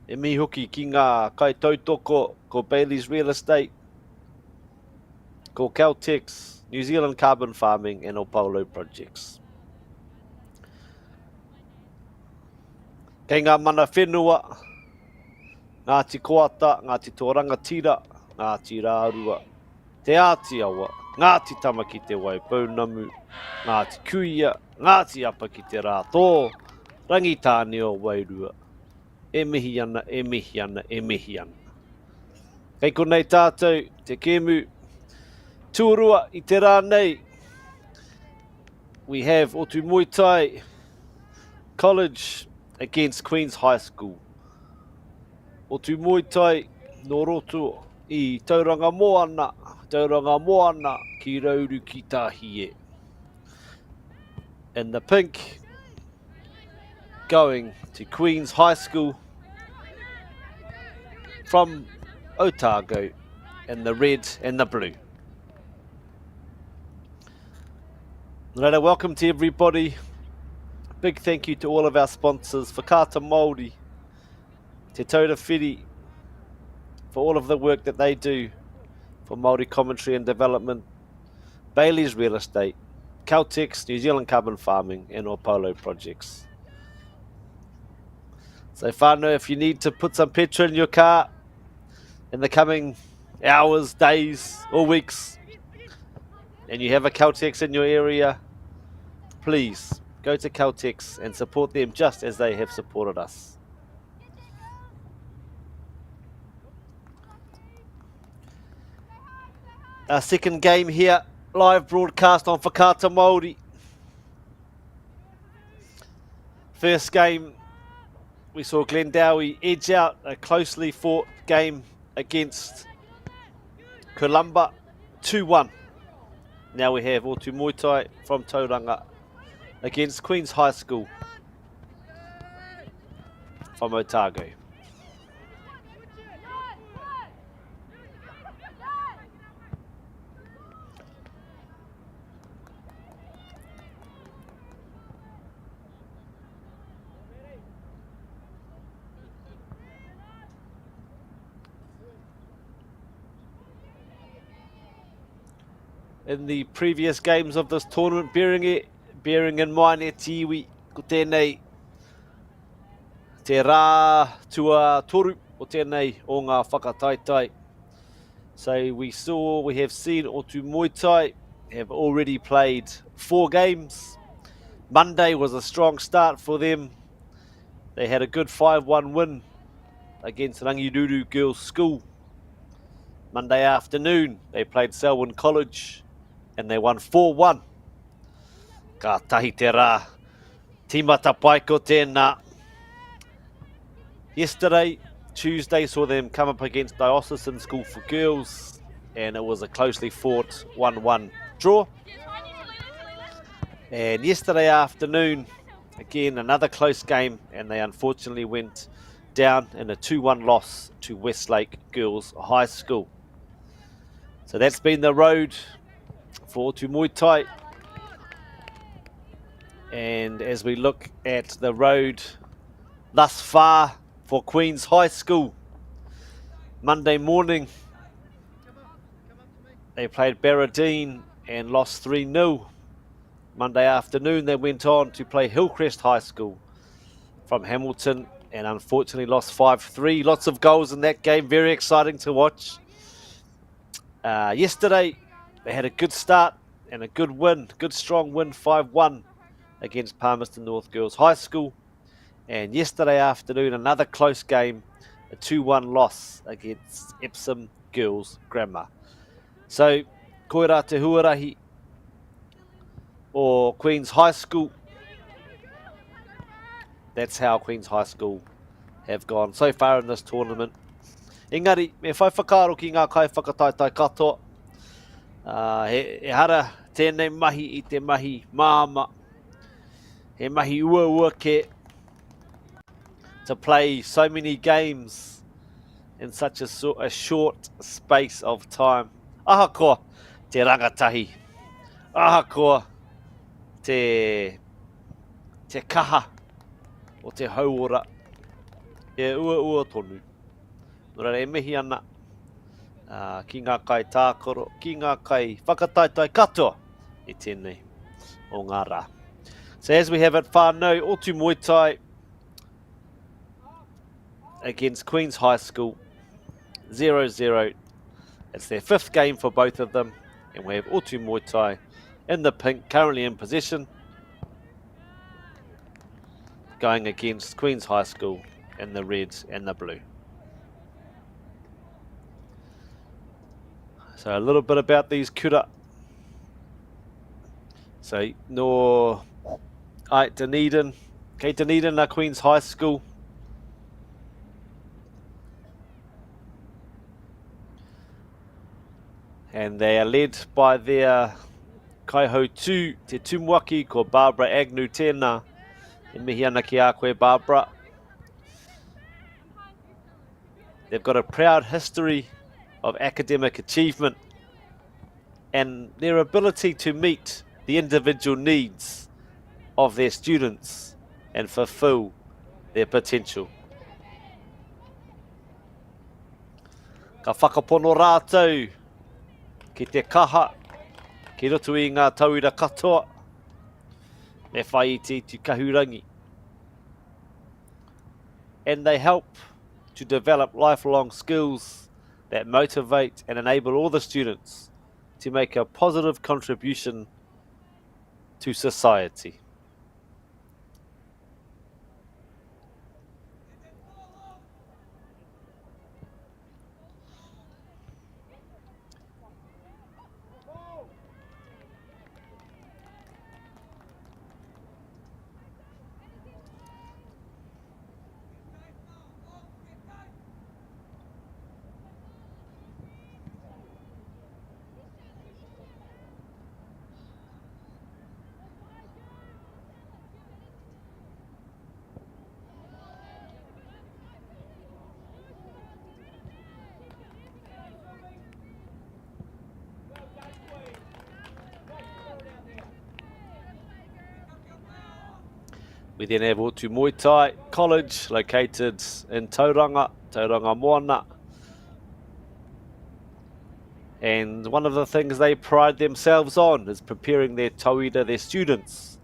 Speaker 8: E mihi hoki ki ngā kai tautoko ko Bailey's Real Estate, ko Caltex, New Zealand Carbon Farming and Opolo Projects. Kei ngā mana whenua, Ngāti Koata, Ngāti Tōrangatira, Ngāti Rārua, Te Ātiawa, Ngāti Tama ki te Waipounamu, Ngāti Kuia, Ngāti Apa ki te Rātō, Rangitāne o Wairua. E mihi ana, e mihi ana, e mihi ana. Kei konei tātou, te kēmu, tuarua I te rānei. We have Otumoetai College against Queen's High School. Otumoetai no roto I tauranga moana ki rauru ki tāhie. And the pink going to Queen's High School from Otago, and the red and the blue. Right, welcome to everybody. Big thank you to all of our sponsors, Whakaata Māori, Te Taura Whiri, for all of the work that they do for Māori commentary and development, Bailey's Real Estate, Caltex, New Zealand Carbon Farming and Opolo Projects. So whānau, if you need to put some petrol in your car in the coming hours, days or weeks, and you have a Caltex in your area, please go to Caltex and support them just as they have supported us. Our second game here, live broadcast on Whakaata Māori. First game, we saw Glendowie edge out a closely fought game against Columba, 2-1. Now we have Otumoetai from Tauranga against Queen's High School from Otago. In the previous games of this tournament, bearing in mind e tiwi ko tēnei te rā tua toru o tēnei o ngā whakataitai. So we have seen Otumoetai have already played 4 games. Monday was a strong start for them. They had a good 5-1 win against Rangiruru Girls' School. Monday afternoon, they played Selwyn College and they won 4-1. Ka tahi te rā, tīmata pai ko tēnā. Yesterday, Tuesday, saw them come up against Diocean School for Girls, and it was a closely fought 1-1 draw. And yesterday afternoon, again, another close game, and they unfortunately went down in a 2-1 loss to Westlake Girls High School. So that's been the road for Otumoetai. And as we look at the road thus far for Queen's High School, Monday morning, they played Baradene and lost 3-0. Monday afternoon, they went on to play Hillcrest High School from Hamilton and unfortunately lost 5-3. Lots of goals in that game, very exciting to watch. Yesterday, they had a good start and a good win, good strong win, 5-1 against Palmerston North Girls High School. And yesterday afternoon, another close game, a 2-1 loss against Epsom Girls Grammar. So, koera te huarahi or Queen's High School. That's how Queen's High School have gone so far in this tournament. Engari, me whai whakaaro ki ngā kai whakataitai katoa. He hara tēnei mahi I te mahi māma. He mahi ua ke to play so many games in such a short space of time. Ahakoa te rangatahi. Ahakoa te kaha o te hauora. E ua tonu. Nora e mihi ana ki ngā kai tākoro, ki ngā kai whakataitai katoa I tēnei o ngā rā. So as we have it whānau, Otumoetai against Queen's High School, 0-0. It's their 5th game for both of them, and we have Otumoetai in the pink, currently in possession, going against Queen's High School in the red and the blue. So a little bit about these kura. So no Dunedin, kei Dunedin are Queen's High School. And they are led by their kaihau tū, te tumuaki ko Barbara Agnew tēnā. E mihi ana ki a koe Barbara. They've got a proud history of academic achievement and their ability to meet the individual needs of their students and fulfill their potential. Ka whakapono rātou ki te kaha, ki roto I ngā tauira katoa, me whai I te kahurangi. And they help to develop lifelong skills that motivate and enable all the students to make a positive contribution to society. We then have Otumoetai College, located in Tauranga Moana. And one of the things they pride themselves on is preparing their tauira, their students,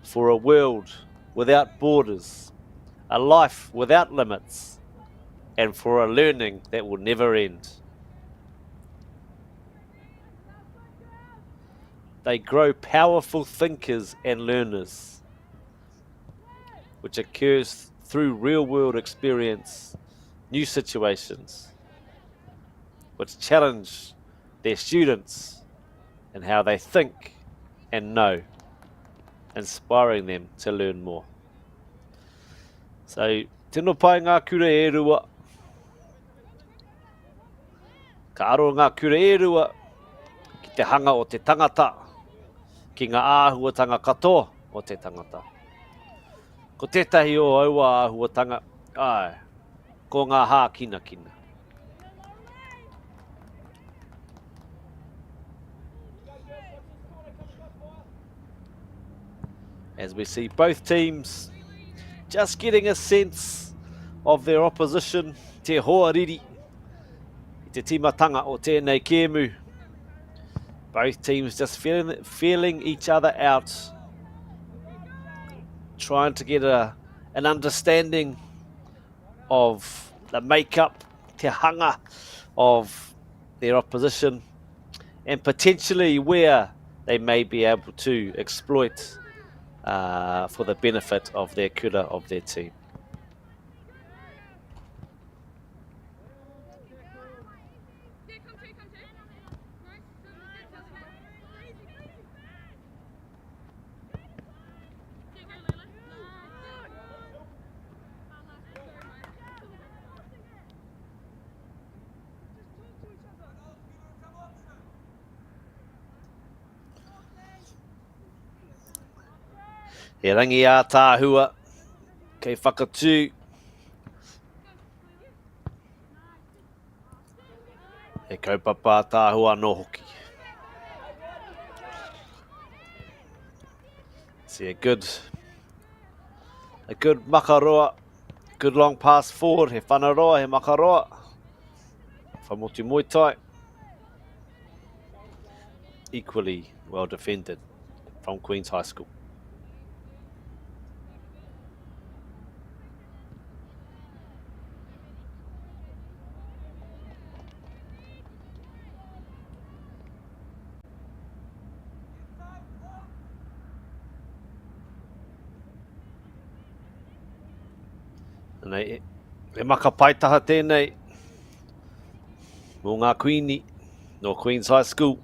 Speaker 8: for a world without borders, a life without limits, and for a learning that will never end. They grow powerful thinkers and learners, which occurs through real-world experience, new situations, which challenge their students in how they think and know, inspiring them to learn more. So, tino pai ngā kura e rua. Ka aro ngā kura e rua ki te hanga o te tangata, ki ngā āhuatanga katoa o te tangata. Ko tētahi o aua āhuatanga, ai, ko ngā hā kina kina. As we see both teams just getting a sense of their opposition, te hoa riri, i te timatanga o tēnei kēmu. Both teams just feeling each other out, trying to get an understanding of the makeup, te hanga of their opposition, and potentially where they may be able to exploit for the benefit of their kura, of their team. He rangi a tāhua, kei whakatū. He kaupapa tāhua no hoki. See a good makaroa, good long pass forward. He whanaroa, he makaroa. From Otumoetai. Equally well defended from Queen's High School. Nei, e makapaitaha tēnei mō ngā Queenie no Queen's High School.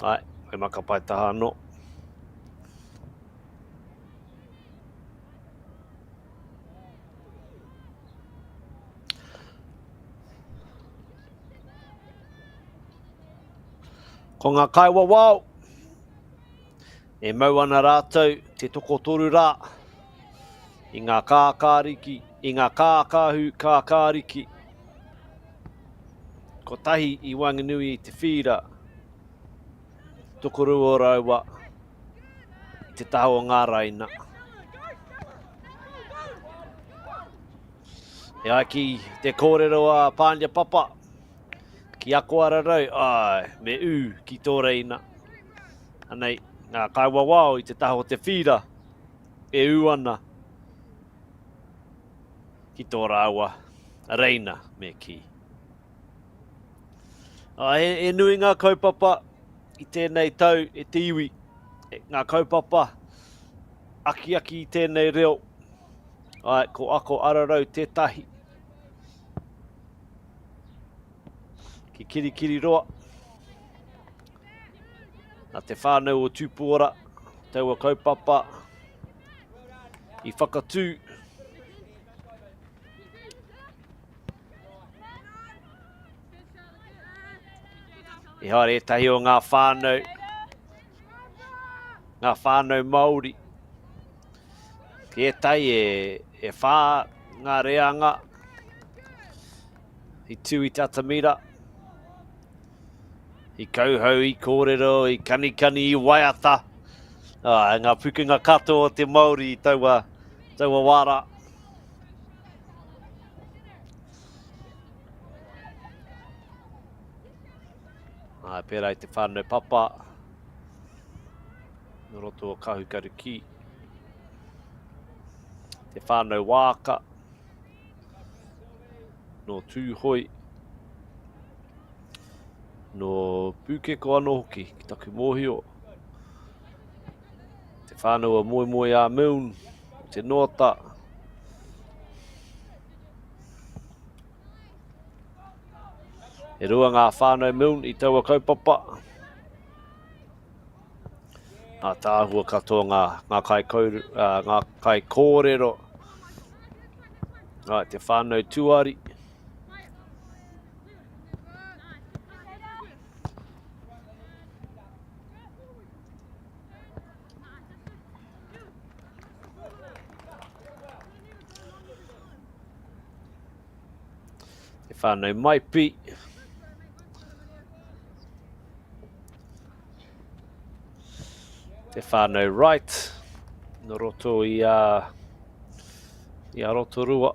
Speaker 8: Ai, e makapaitaha anō. Ko ngā kaiwa wau, e mau ana rātou te tokotoru rā. I ngā kākāriki, i ngā kākārhu kākāriki. Ko tahi i Wanganui i te whira. Tokoru o raua i te taho o ngā raina. E ai ki te kōrero a Pānia Papa. Ki ako ara rau, ai, me ki tō reina. Anei, ngā kaiwa wau i te taho o te whira. E ana. Ki tō rāua, reina me ki. E nui ngā kaupapa i tēnei tau e te iwi. Ngā kaupapa aki i tēnei reo. Ai, ko ako ararau tētahi. Ki kiri roa. Nā te whānau o tūpōra, taua kaupapa. I whakatū. I haere e tahi o ngā whānau Māori. Ki e tai e whā ngā reanga. I tū i tatamira. I kauhau, i kōrero, i kanikani, i waiata. Ngā pukunga kato o te Māori i taua wāra. Pērā i te whānau papa. No roto o kahukaru ki. Te whānau wāka. no tū hoi. No puke ko anō hoki, ki taku mōhio. Te whānau a moe a Moon, te nota. E rua ngā whānau Moon I taua kaupapa. Nā tāhua katoa ngā kai kōrero. Right, te whānau tuari. Te whānau maipi. Te whānau right. No roto I Rotorua.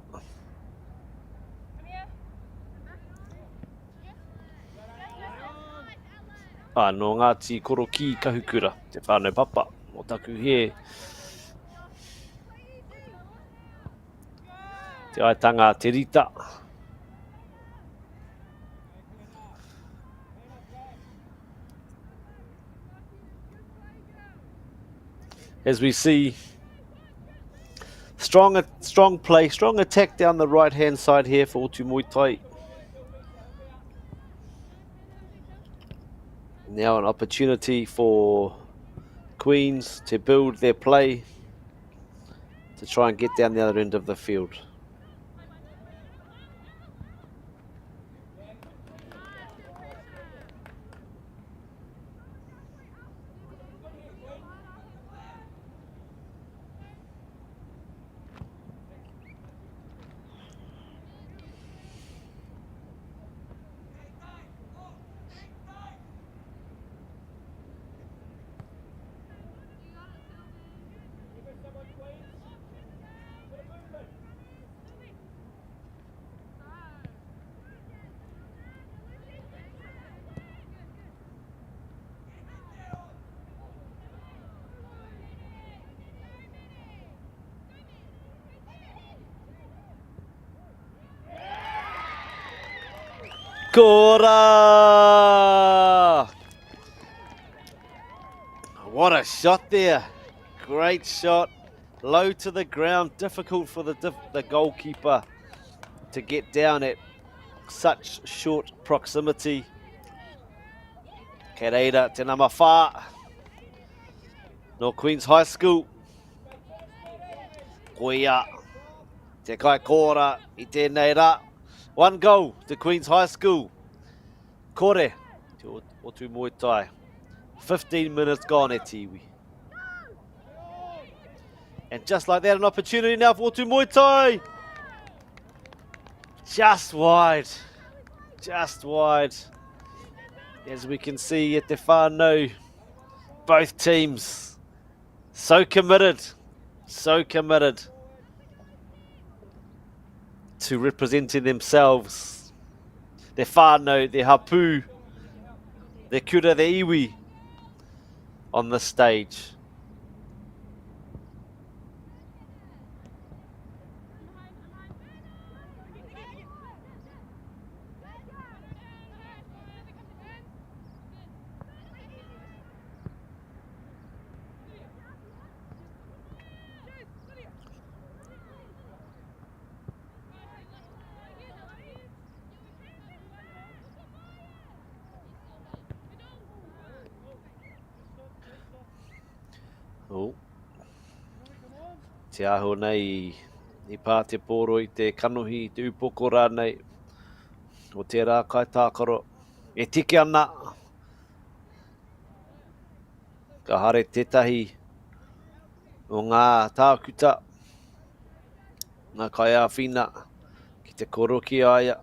Speaker 8: No Ngāti Koro ki Kahukura, te whānau papa, o taku he. Te aitanga te rita. As we see, strong play, strong attack down the right-hand side here for Otumoetai. Now an opportunity for Queens to build their play to try and get down the other end of the field. Kora! What a shot there. Great shot. Low to the ground. Difficult for the goalkeeper to get down at such short proximity. Kei reira, tēnā mawhā. No Queen's High School. Koia. Te kai kora I tēnei rā. One goal to Queen's High School. Kore te Otumoetai. 15 minutes gone at Tiwi. And just like that, an opportunity now for Otumoetai. Just wide. Just wide. As we can see at the whānau, both teams so committed to representing themselves, their whānau, their hapu, their kura, their iwi on the stage. Oh. Te aho nei I pā te pōro I te kanohi, te upoko rānei. O te rā kai tākaro. E tike ana. Ka hare tētahi o ngā tākuta. Ngā kai āwhina ki te koroki aia.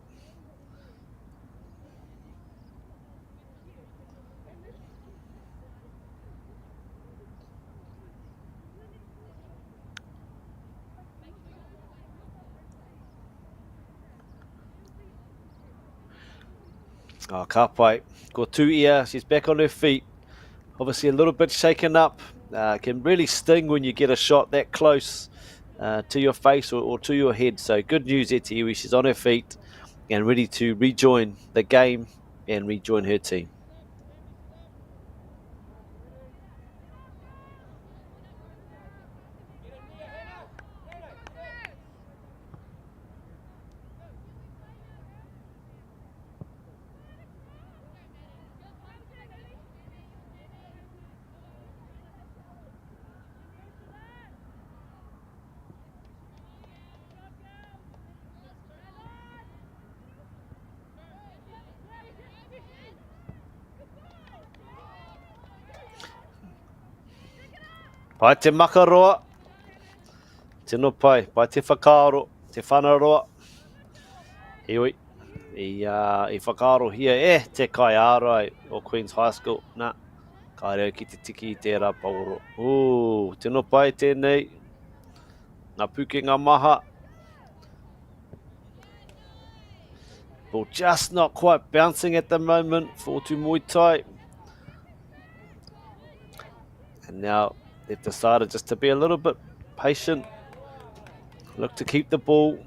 Speaker 8: Ka pai, ko Tuia, she's back on her feet. Obviously a little bit shaken up. Can really sting when you get a shot that close to your face or to your head. So good news, Etiwi, she's on her feet. and ready to rejoin the game and rejoin her team. Pai te makaroa, tino pai te whakaaro, te whanaroa. Heoi, i whakaaro hia te kai ārai o Queen's High School. Nā, ka reo ki te tiki i tērā pauro. Tino pai tēnei, ngā puke ngā maha. Ball just not quite bouncing at the moment for Otumoetai. And now they've decided just to be a little bit patient. Look to keep the ball.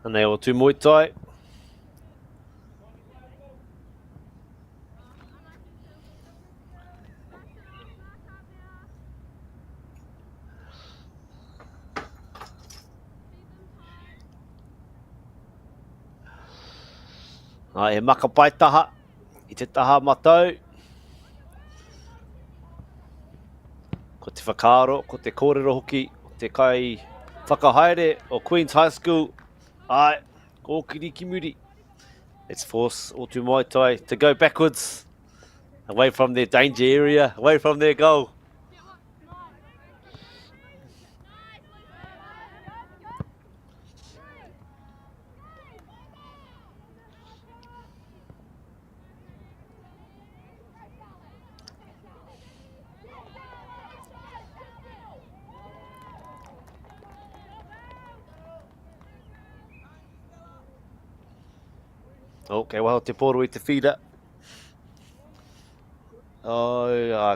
Speaker 8: And they Otumoetai. E maka pai taha i te taha matau. Ko te whakaaro, ko te kōrero hoki, o te kai whakahaere o Queen's High School. Ai, ko kiriki muri. Let's force Otumoetai to go backwards, away from their danger area, away from their goal. Okay, waho te poro I te whira.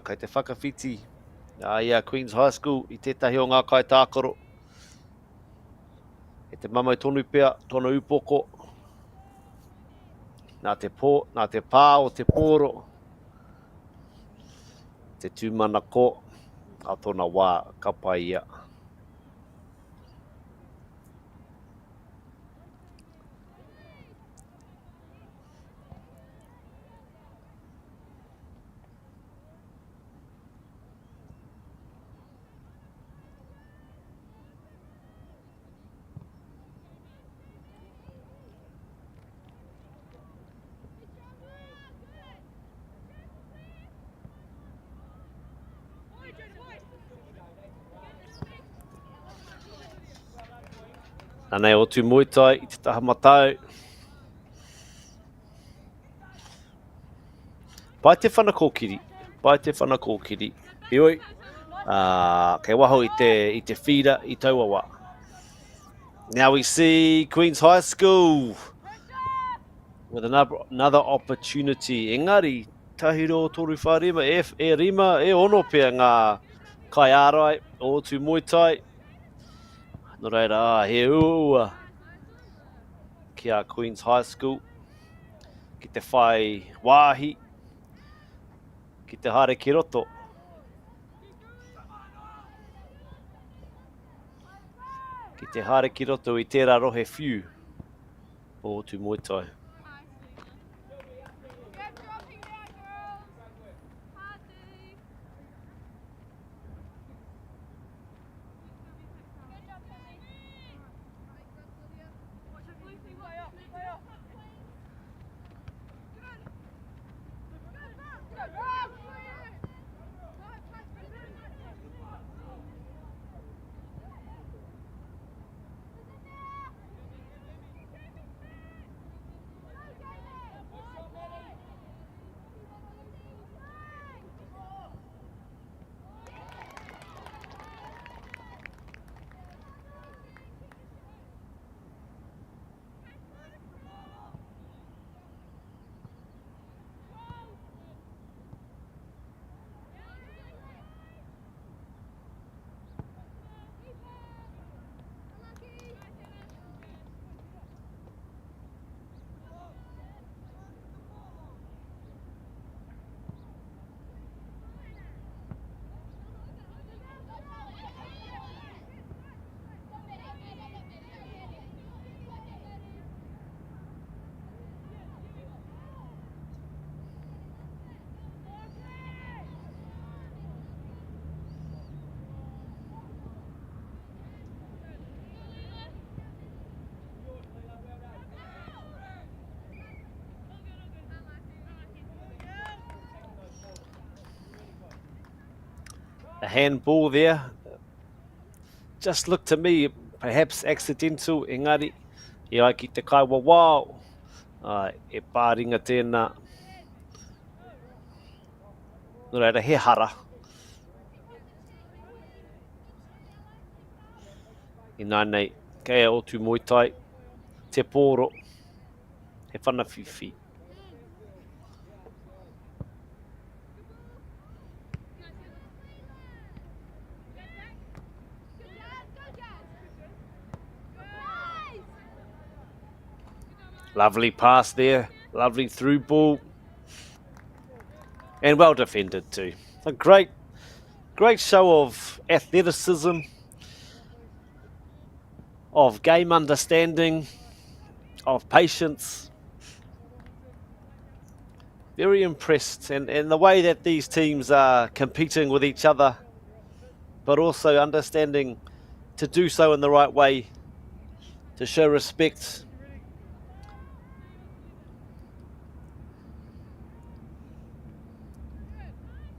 Speaker 8: Kei te whakawhiti. Queen's High School I tētahi o ngā kai tākoro. E te mamau tonu pea, tono upoko. Nā te pā o te poro. Te tūmana ko, a tōna wā, ka pai ia. Anei Otumoetai I te taha matau. Pai te whanakōkiri. Ioi. Kei waho I te whira I tauawa. Now we see Queen's High School with another opportunity. Engari, tahiro toru wharima, e rima, e ono pia ngā kai ārai o Otumoetai. No reira, he ua ki a Queen's High School. Ki te whai wāhi. Ki te hare ki roto. Ki te hare ki roto I tērā rohe whiu o Otumoetai. A handball there. Just looked to me, perhaps accidental, engari. I ai ki te kaiwa wao. E pāringa tēnā. No reira, he hara. I nānei, kei a Otumoetai, te pōro, he whanawhiwhi. Lovely pass there, lovely through ball. And well defended too. A great show of athleticism, of game understanding, of patience. Very impressed, and the way that these teams are competing with each other, but also understanding to do so in the right way, to show respect.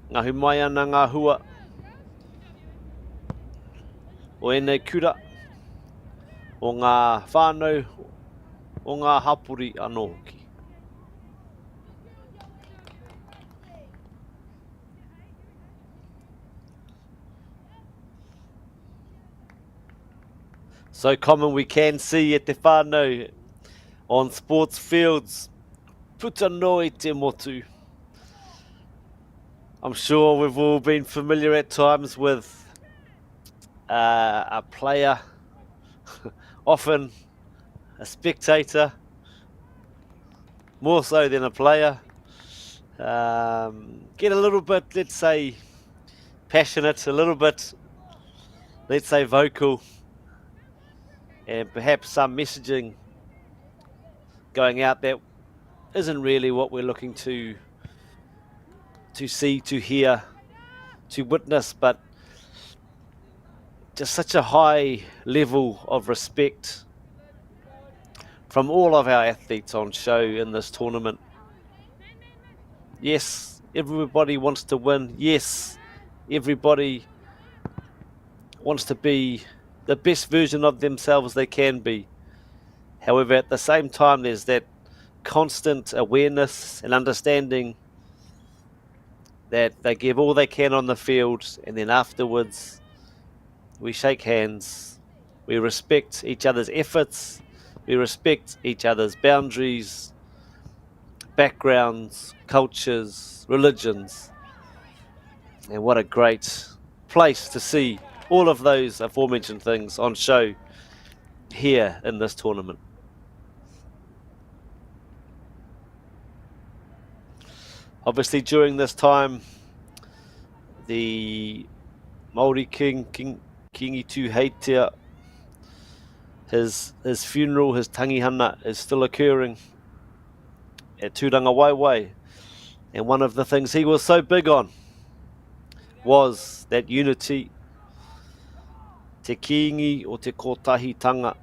Speaker 8: Ngā mai ana ngā hua o enei kura o ngā whānau o ngā hapuri anō hoki. So common we can see at te whānau on sports fields. Puta noi te motu. I'm sure we've all been familiar at times with a player, often a spectator, more so than a player. Get a little bit, let's say, passionate, a little bit, let's say, vocal, and perhaps some messaging going out that isn't really what we're looking to see, to hear, to witness, but just such a high level of respect from all of our athletes on show in this tournament. Yes, everybody wants to win. Yes, everybody wants to be the best version of themselves they can be. However, at the same time, there's that constant awareness and understanding that they give all they can on the field, and then afterwards we shake hands, we respect each other's efforts, we respect each other's boundaries, backgrounds, cultures, religions. And what a great place to see all of those aforementioned things on show here in this tournament. Obviously, during this time, the Māori King Kingi Heitea, his funeral, his tangihana is still occurring at Tūranga Waiwai. And one of the things he was so big on was that unity, te kiingi o te kotahitanga,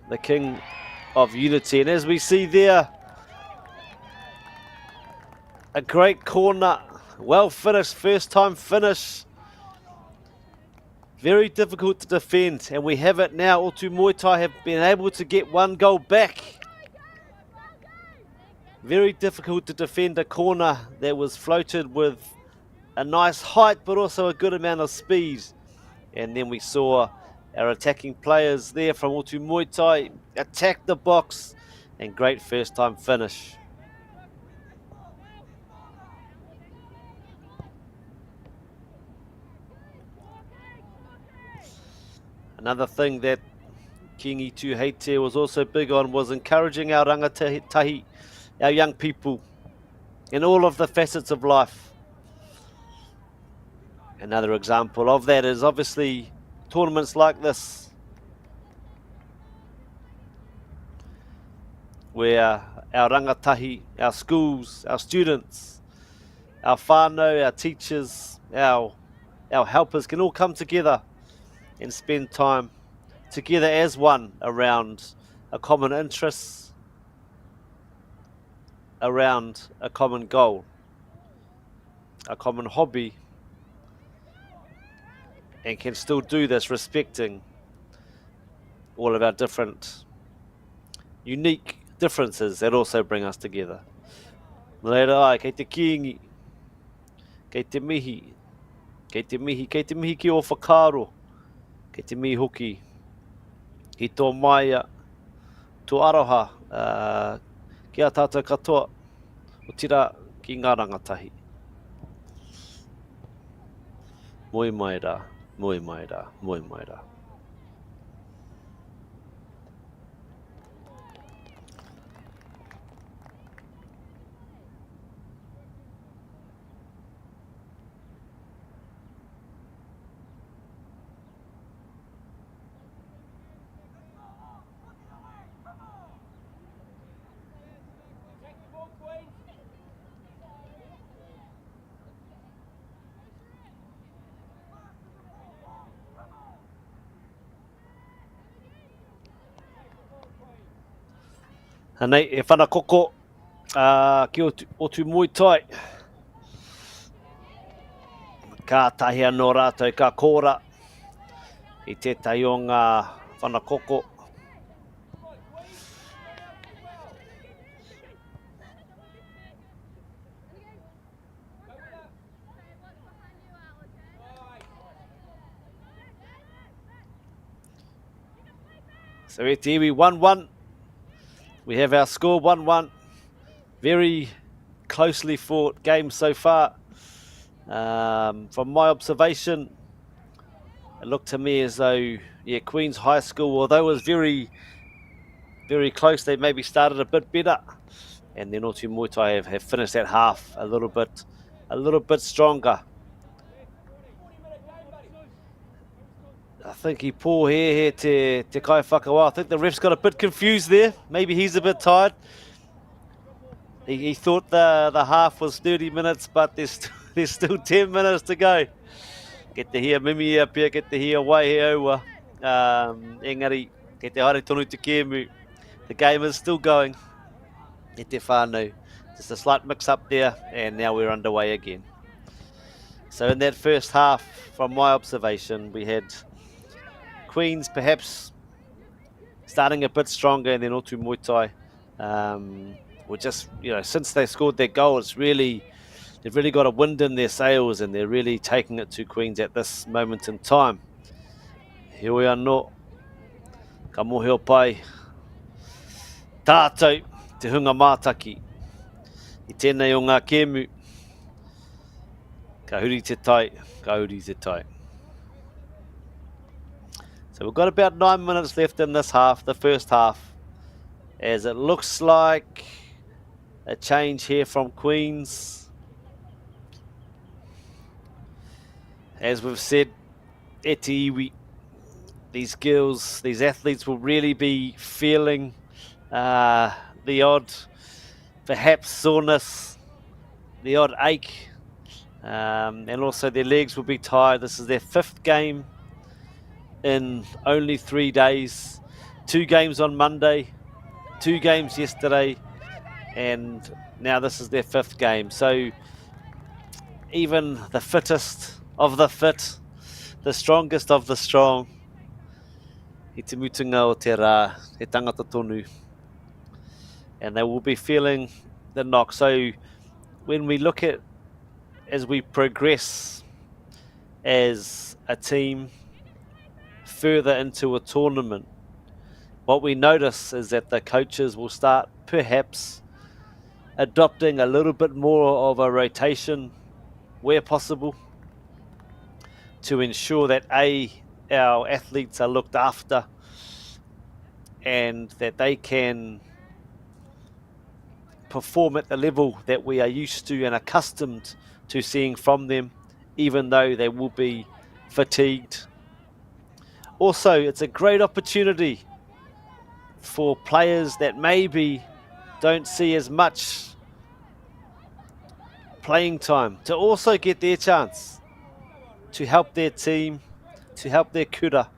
Speaker 8: the king of unity. And as we see there, a great corner, well finished, first time finish. Very difficult to defend, and we have it now. Otumoetai have been able to get one goal back. Very difficult to defend a corner that was floated with a nice height, but also a good amount of speed. And then we saw our attacking players there from Otumoetai attack the box, and great first time finish. Another thing that Kingi Heitea was also big on was encouraging our rangatahi, our young people, in all of the facets of life. Another example of that is obviously tournaments like this, where our rangatahi, our schools, our students, our whānau, our teachers, our helpers can all come together and spend time together as one around a common interest, around a common goal, a common hobby, and can still do this respecting all of our different unique differences that also bring us together. Leira ai, kei te kiingi, kei te mihi, kei te mihi ki o whakaro, kei te mihi hoki, ki tō maia, tō aroha, ki a tātou katoa, o tira ki ngā rangatahi. Moi mai rā, moi mai rā, moi mai rā. Hanei, e whanakoko ki Otumoetai. Ka tahi anō rātou ka kōra i tētai o ngā whanakoko. So e te iwi 1-1. We have our score 1-1. Very closely fought game so far. From my observation, it looked to me as though, Queen's High School, although it was very, very close, they maybe started a bit better. And then Otumoetai have finished that half a little bit stronger. I think he pō he te kai whakawa. I think the ref's got a bit confused there. Maybe he's a bit tired. He thought the half was 30 minutes, but there's still 10 minutes to go. Get to hear Mimi apia, get to hear Wai he aua. Engari, get te haere tonu te kēmu. The game is still going. E te whānau. Just a slight mix up there, and now we're underway again. So in that first half, from my observation, we had Queens perhaps starting a bit stronger, and then Otumoetai were just, since they scored their goal, they've really got a wind in their sails, and they're really taking it to Queens at this moment in time. Heoi anō, ka moheo pai, tātou te hunga mātaki, i tēnei o ngā kēmu, ka huri te tai, ka huri te tai. So we've got about 9 minutes left in this half, the first half, as it looks like a change here from Queens. As we've said, e te iwi, these girls, these athletes will really be feeling the odd, perhaps soreness, the odd ache, and also their legs will be tired. This is their 5th game in only 3 days. 2 games on Monday, 2 games yesterday, and now this is their 5th game. So even the fittest of the fit, the strongest of the strong, i te mutunga o te rā, he tangata tonu, and they will be feeling the knock. So when we look at, as we progress as a team further into a tournament, what we notice is that the coaches will start perhaps adopting a little bit more of a rotation where possible to ensure that our athletes are looked after and that they can perform at the level that we are used to and accustomed to seeing from them, even though they will be fatigued. Also, it's a great opportunity for players that maybe don't see as much playing time to also get their chance to help their team, to help their kura,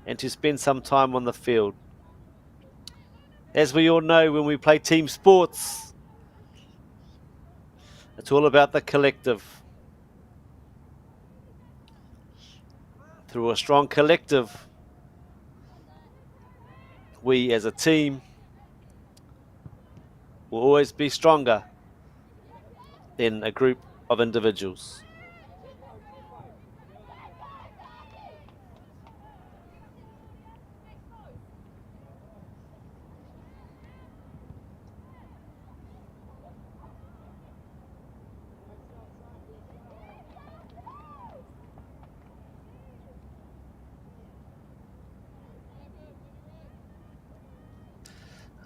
Speaker 8: and to spend some time on the field. As we all know, when we play team sports, it's all about the collective. through a strong collective, we as a team will always be stronger than a group of individuals.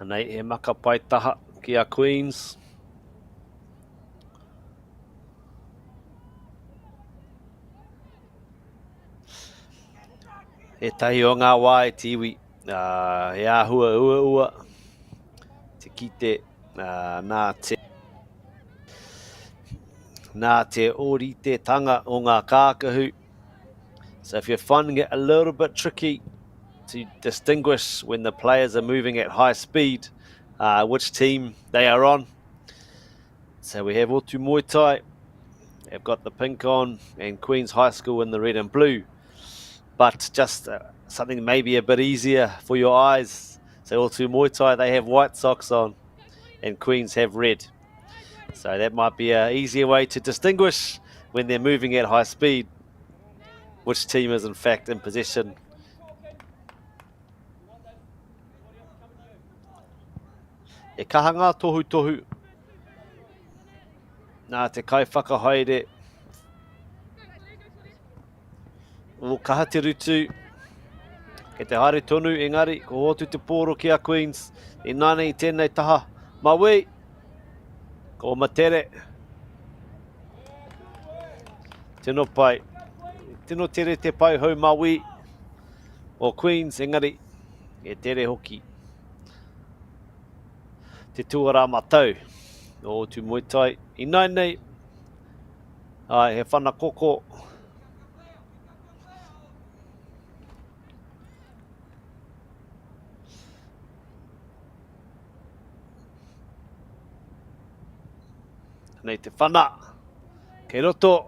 Speaker 8: Anei e maka pai taha ki a Queens. E tahi o ngā wā e tiwi. E āhua ua. Te kite nā te orite tanga o ngā kākahu. So if you're finding it a little bit tricky to distinguish when the players are moving at high speed, which team they are on. So we have Otumoetai, they've got the pink on, and Queen's High School in the red and blue. But just something maybe a bit easier for your eyes. So Otumoetai, they have white socks on, and Queens have red. So that might be an easier way to distinguish when they're moving at high speed, which team is in fact in possession. E kahanga tohu. Nā te kai whakahaere. O kaha te rutu. Ke te haere tonu engari, ko hotu te pōro ki a Queens. I nāne i tēnei taha. Maui. Ko matere. Tino pai. Tino tere te pai hau Maui. O Queens engari. E tere hoki. Te tuara matau o Otumoetai. I nei, ai he whana koko. Nei te whana, kei roto.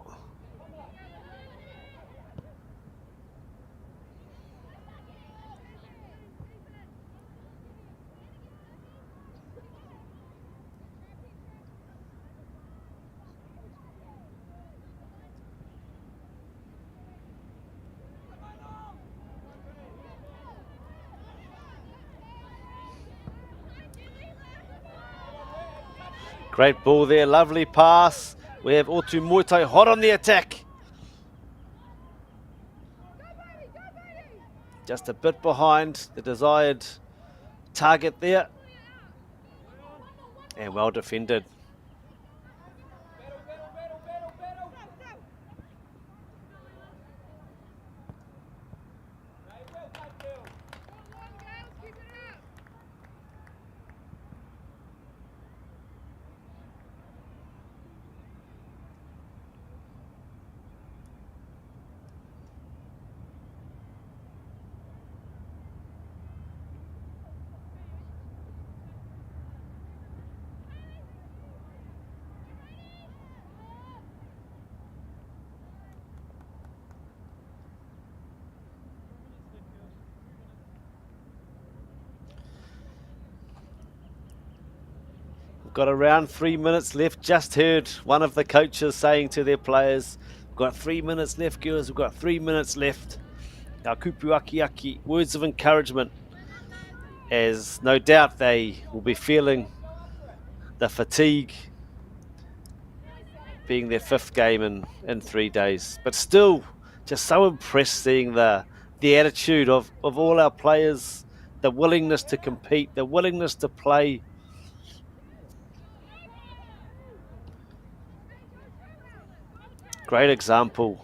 Speaker 8: Great ball there, lovely pass. We have Otumoetai hot on the attack. Just a bit behind the desired target there. And well defended. Got around 3 minutes left. Just heard one of the coaches saying to their players, we've got 3 minutes left, girls. We've got 3 minutes left. Our kupu aki, words of encouragement, as no doubt they will be feeling the fatigue, being their 5th game in 3 days. But still, just so impressed seeing the attitude of all our players, the willingness to compete, the willingness to play. Great example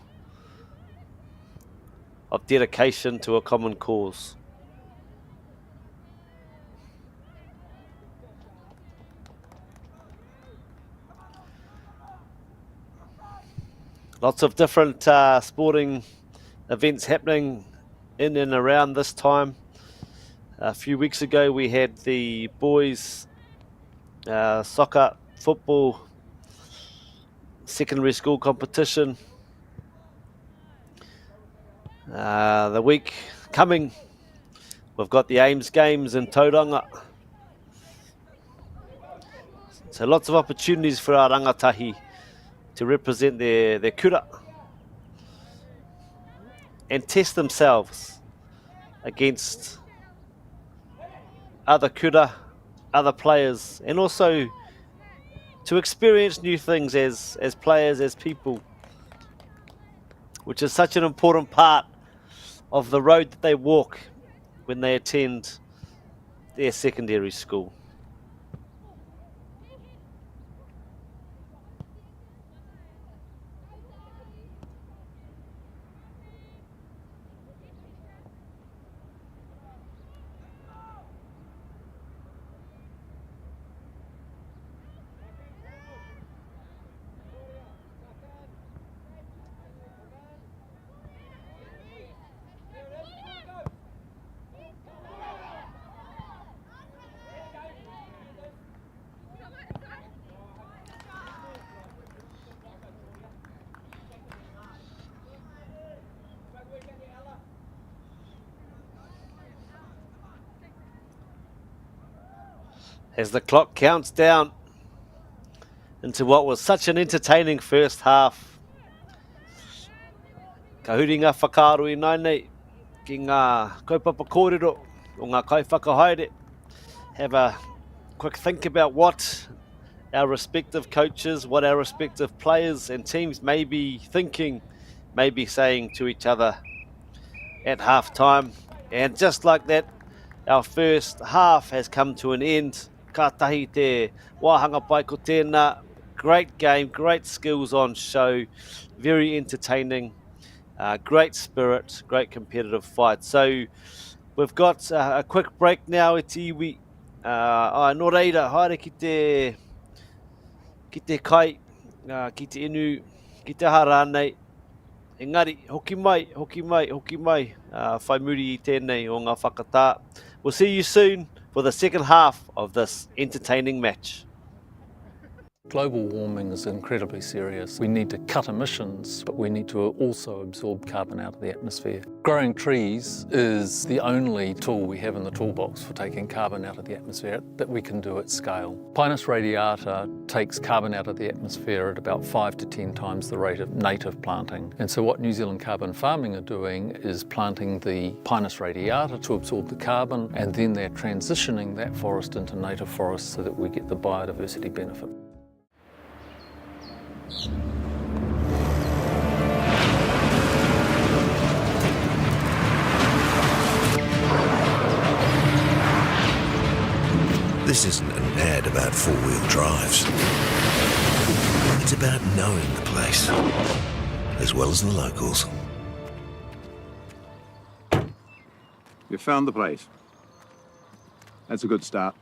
Speaker 8: of dedication to a common cause. Lots of different sporting events happening in and around this time. A few weeks ago we had the boys soccer, football, secondary school competition. The week coming, we've got the Ames Games in Tauranga. So lots of opportunities for our rangatahi to represent their kura and test themselves against other kura, other players, and also to experience new things as players, as people, which is such an important part of the road that they walk when they attend their secondary school. As the clock counts down into what was such an entertaining first half. Ka huri ngā whakaaro I nei ki ngā kaupapa kōrero o ngā kaiwhakahaere. Have a quick think about what our respective coaches, what our respective players and teams may be thinking, may be saying to each other at half time. And just like that, our first half has come to an end. Ka tahi te wāhanga pai ko tēnā. Great game, great skills on show, very entertaining, great spirit, great competitive fight. So we've got a quick break now e te iwi. Nō reira, haere ki te kai, ki te inu, ki te hara nei. Engari, hoki mai, whai muri I tēnei o ngā whakatā. We'll see you soon for the second half of this entertaining match.
Speaker 15: Global warming is incredibly serious. We need to cut emissions, but we need to also absorb carbon out of the atmosphere. Growing trees is the only tool we have in the toolbox for taking carbon out of the atmosphere that we can do at scale. Pinus radiata takes carbon out of the atmosphere at about 5 to 10 times the rate of native planting. And so what New Zealand Carbon Farming are doing is planting the Pinus radiata to absorb the carbon, and then they're transitioning that forest into native forest so that we get the biodiversity benefit.
Speaker 6: This isn't an ad about four-wheel drives. It's about knowing the place, as well as the locals.
Speaker 16: You found the place. That's a good start.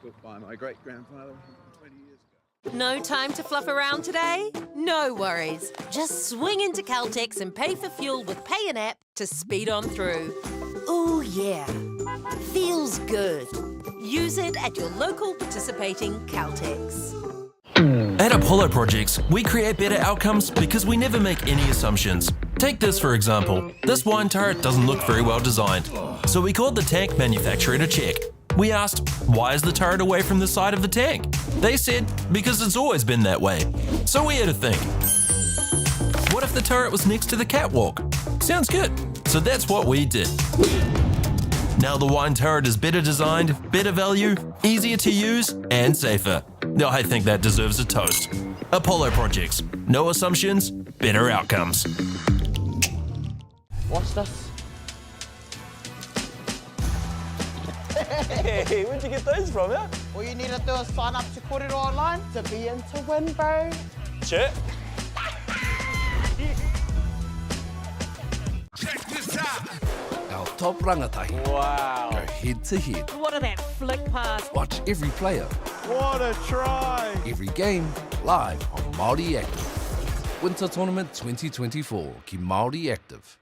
Speaker 16: Built by my great-grandfather 20 years ago.
Speaker 23: No time to fluff around today? No worries. Just swing into Caltex and pay for fuel with Pay an App to speed on through. Ooh, yeah. Feels good. Use it at your local participating Caltex.
Speaker 7: At Apollo Projects, we create better outcomes because we never make any assumptions. Take this for example. This wine turret doesn't look very well designed. So we called the tank manufacturer to check. We asked, why is the turret away from the side of the tank? They said, because it's always been that way. So we had to think. What if the turret was next to the catwalk? Sounds good. So that's what we did. Now the wine turret is better designed, better value, easier to use, and safer. Now I think that deserves a toast. Apollo Projects. No assumptions, better outcomes.
Speaker 17: What's this? Hey, where'd you get those from, yeah?
Speaker 18: All you need to do is sign up to Kōrero Online to be in to win, bro.
Speaker 17: Check.
Speaker 1: Check this out. Our top rangatahi.
Speaker 17: Wow.
Speaker 1: Go head to head.
Speaker 9: What a that flick pass.
Speaker 1: Watch every player.
Speaker 11: What a try.
Speaker 1: Every game live on Māori Active. Winter Tournament 2024 ki Māori Active.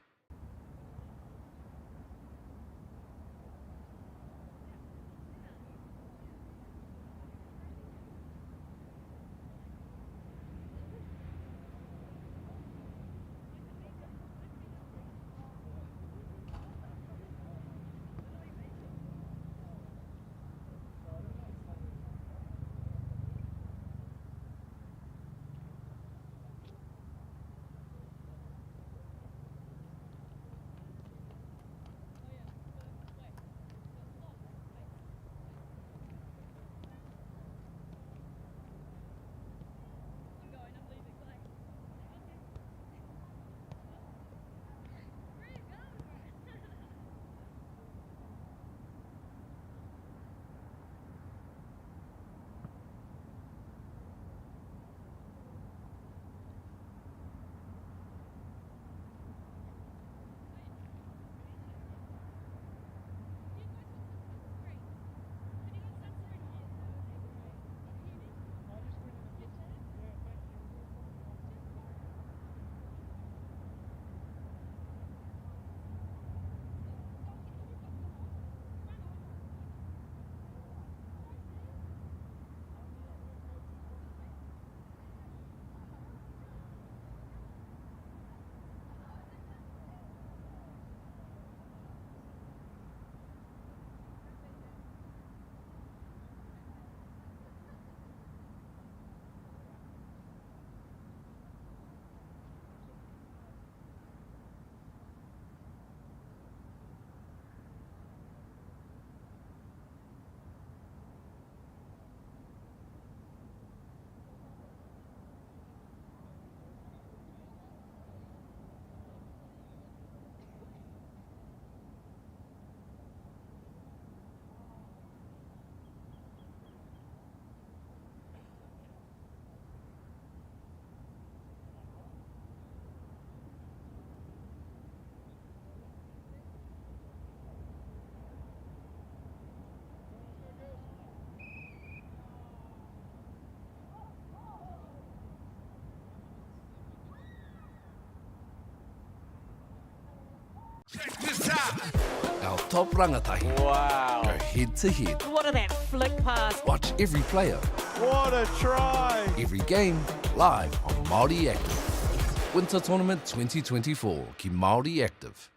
Speaker 1: Our top rangatahi.
Speaker 3: Wow.
Speaker 1: Go head to head.
Speaker 9: What a that flick pass.
Speaker 1: Watch every player,
Speaker 11: What a try!
Speaker 1: every game, live on Māori Active. Winter Tournament 2024 ki Māori Active.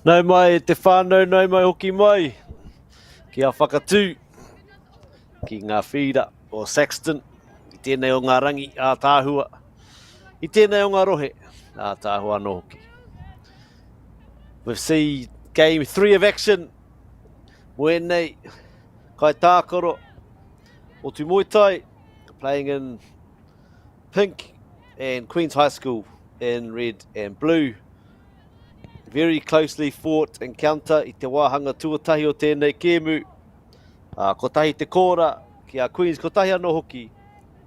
Speaker 8: Nau mai te whānau, nau mai hoki mai. Ki a whakatū. Ki ngā whira o Saxton. I tēnei o ngā rangi a tāhua. I tēnei o ngā rohe a tāhua no hoki. We've seen game 3 of action. Moenei, kai tākoro. Otumoetai playing in pink and Queen's High School in red and blue. Very closely fought encounter I te wāhanga tuatahi o tēnei kēmu. Kotahi te kōra ki a Queen's, kotahi anō hoki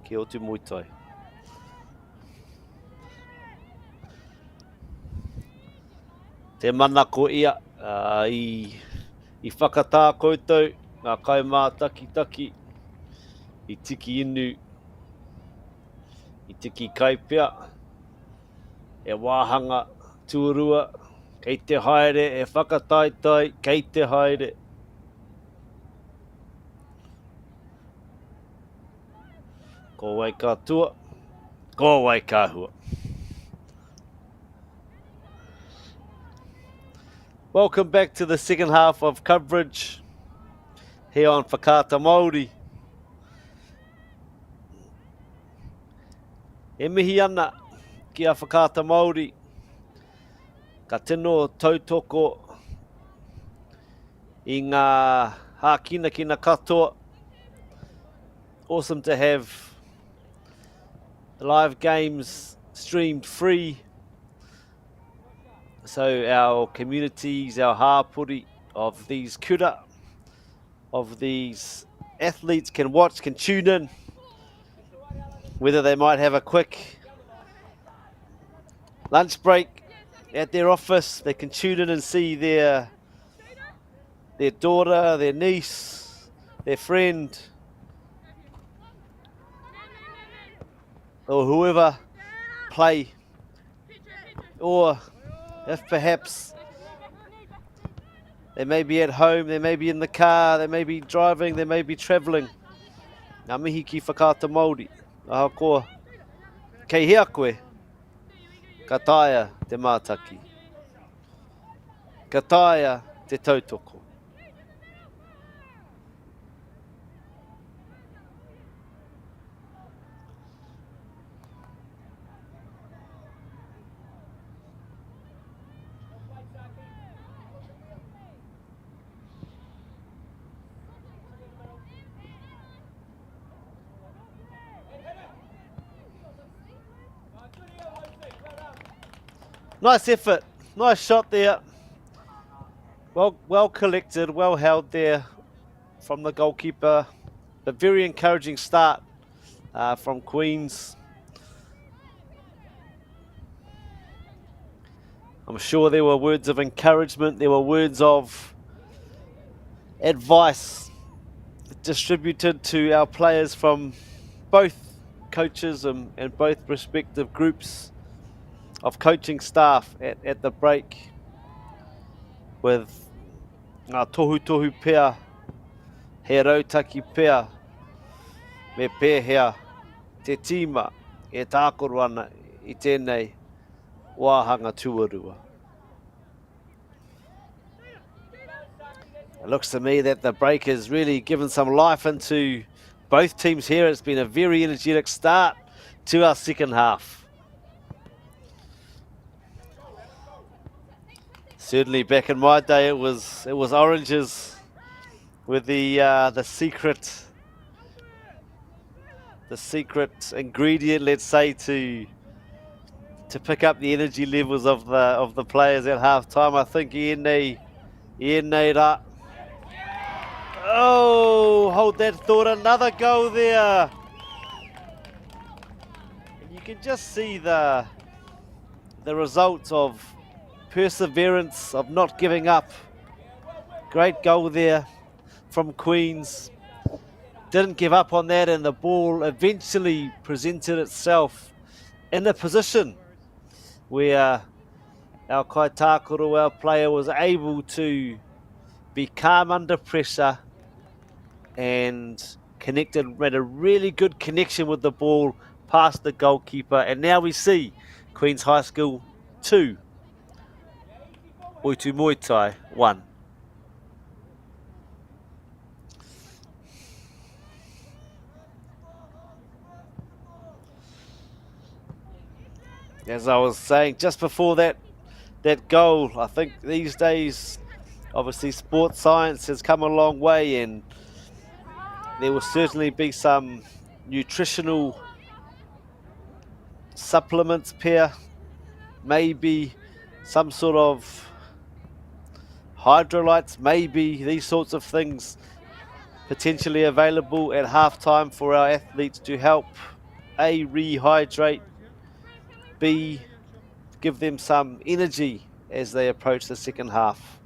Speaker 8: ki Otumoetai. Te mana ko ia i whakatā koutou ngā kaimā taki I tiki inu I tiki kaipea e wāhanga tuarua kei te haere e whakataitai kei te haere. Ko Waikato, ko Waikahua. Welcome back to the second half of coverage here on Whakaata Māori. E mihi ana ki a Whakaata Māori. Ka tino tautoko I ngā hākina kina katoa. Awesome to have live games streamed free. So our communities, our hāpuri of these kura, of these athletes can watch, can tune in. Whether they might have a quick lunch break at their office, they can tune in and see their daughter, their niece, their friend, or whoever play. Or if perhaps they may be at home, they may be in the car, they may be driving, they may be travelling. Ngā mihi ki Whakaata Māori. Aha koa, kei hea koe, ka taia te mātaki. Ka taia te tautoko. Nice effort, nice shot there. Well collected, well held there from the goalkeeper. A very encouraging start from Queens. I'm sure there were words of encouragement, there were words of advice distributed to our players from both coaches and both respective groups of coaching staff at the break, with ngā tohu pea, he rautaki pea, me pēhea te tīma e tākoro ana I tēnei wāhanga tuarua. It looks to me that the break has really given some life into both teams here. It's been a very energetic start to our second half. Certainly back in my day it was oranges with the secret ingredient, let's say, to pick up the energy levels of the players at half time. I think Ienei ra. Oh, hold that thought, another goal there. And you can just see the results of perseverance, of not giving up. Great goal there from Queens. Didn't give up on that, and the ball eventually presented itself in a position where our Kaitākoro, our player, was able to be calm under pressure and made a really good connection with the ball past the goalkeeper. And now we see Queens High School 2, Otumoetai 1. As I was saying just before that goal, I think these days, obviously sports science has come a long way, and there will certainly be some nutritional supplements, maybe some sort of hydrolytes, maybe these sorts of things potentially available at halftime for our athletes to help A, rehydrate, B, give them some energy as they approach the second half.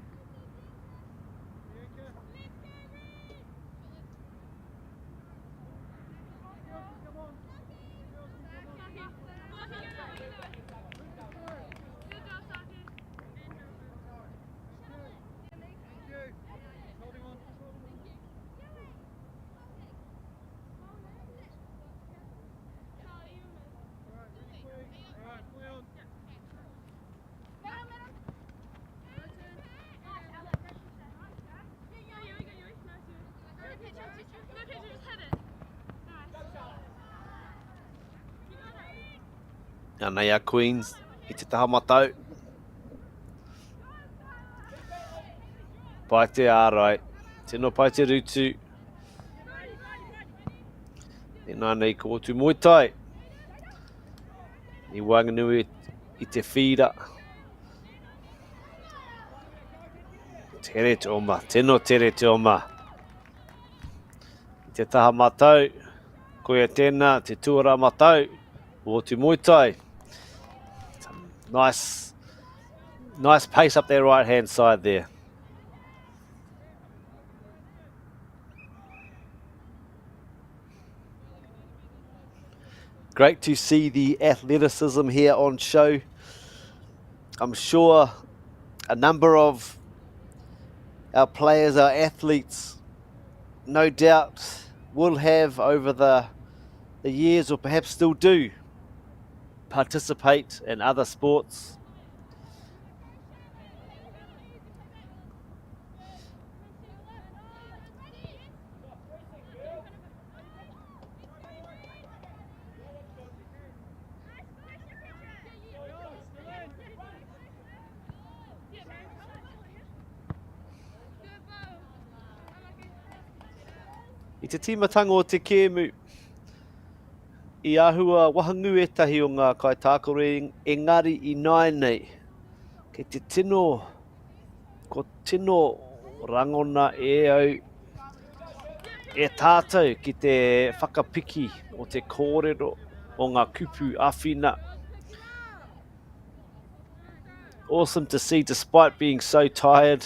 Speaker 8: Nei a Queens I te taha matau. Pai te ārai. Tēnā pai te rutu. Tēnā nei ko Otumoetai. I Wanganui I te whira. Tere te oma. Tēnā tere te oma. I te taha matau. Koia tēnā te tuara matau. Otumoetai. Nice pace up their right-hand side there. Great to see the athleticism here on show. I'm sure a number of our players, our athletes, no doubt will have over the years, or perhaps still do, participate in other sports. I te timatanga o te kēmu, I ahua wahangu etahi o ngā Kaitākoro, engari I nai nei. Kei te tino, ko tino rangona e au e tātou ki te whakapiki o te kōrero o ngā kupu āwhina. Awesome to see, despite being so tired,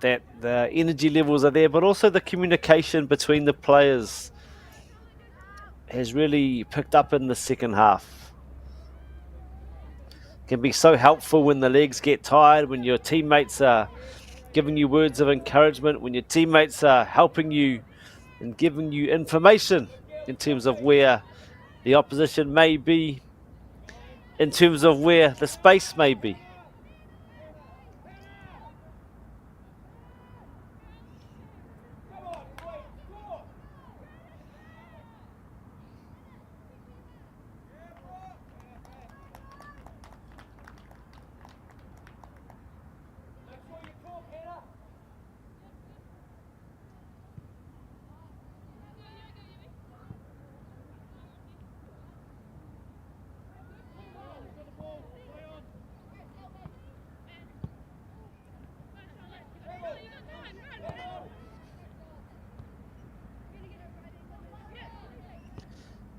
Speaker 8: that the energy levels are there, but also the communication between the players has really picked up in the second half. can be so helpful when the legs get tired, when your teammates are giving you words of encouragement, when your teammates are helping you and giving you information in terms of where the opposition may be, in terms of where the space may be.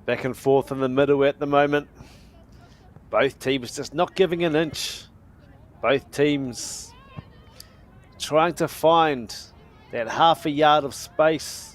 Speaker 8: Back and forth in the middle at the moment. Both teams just not giving an inch. Both teams trying to find that half a yard of space.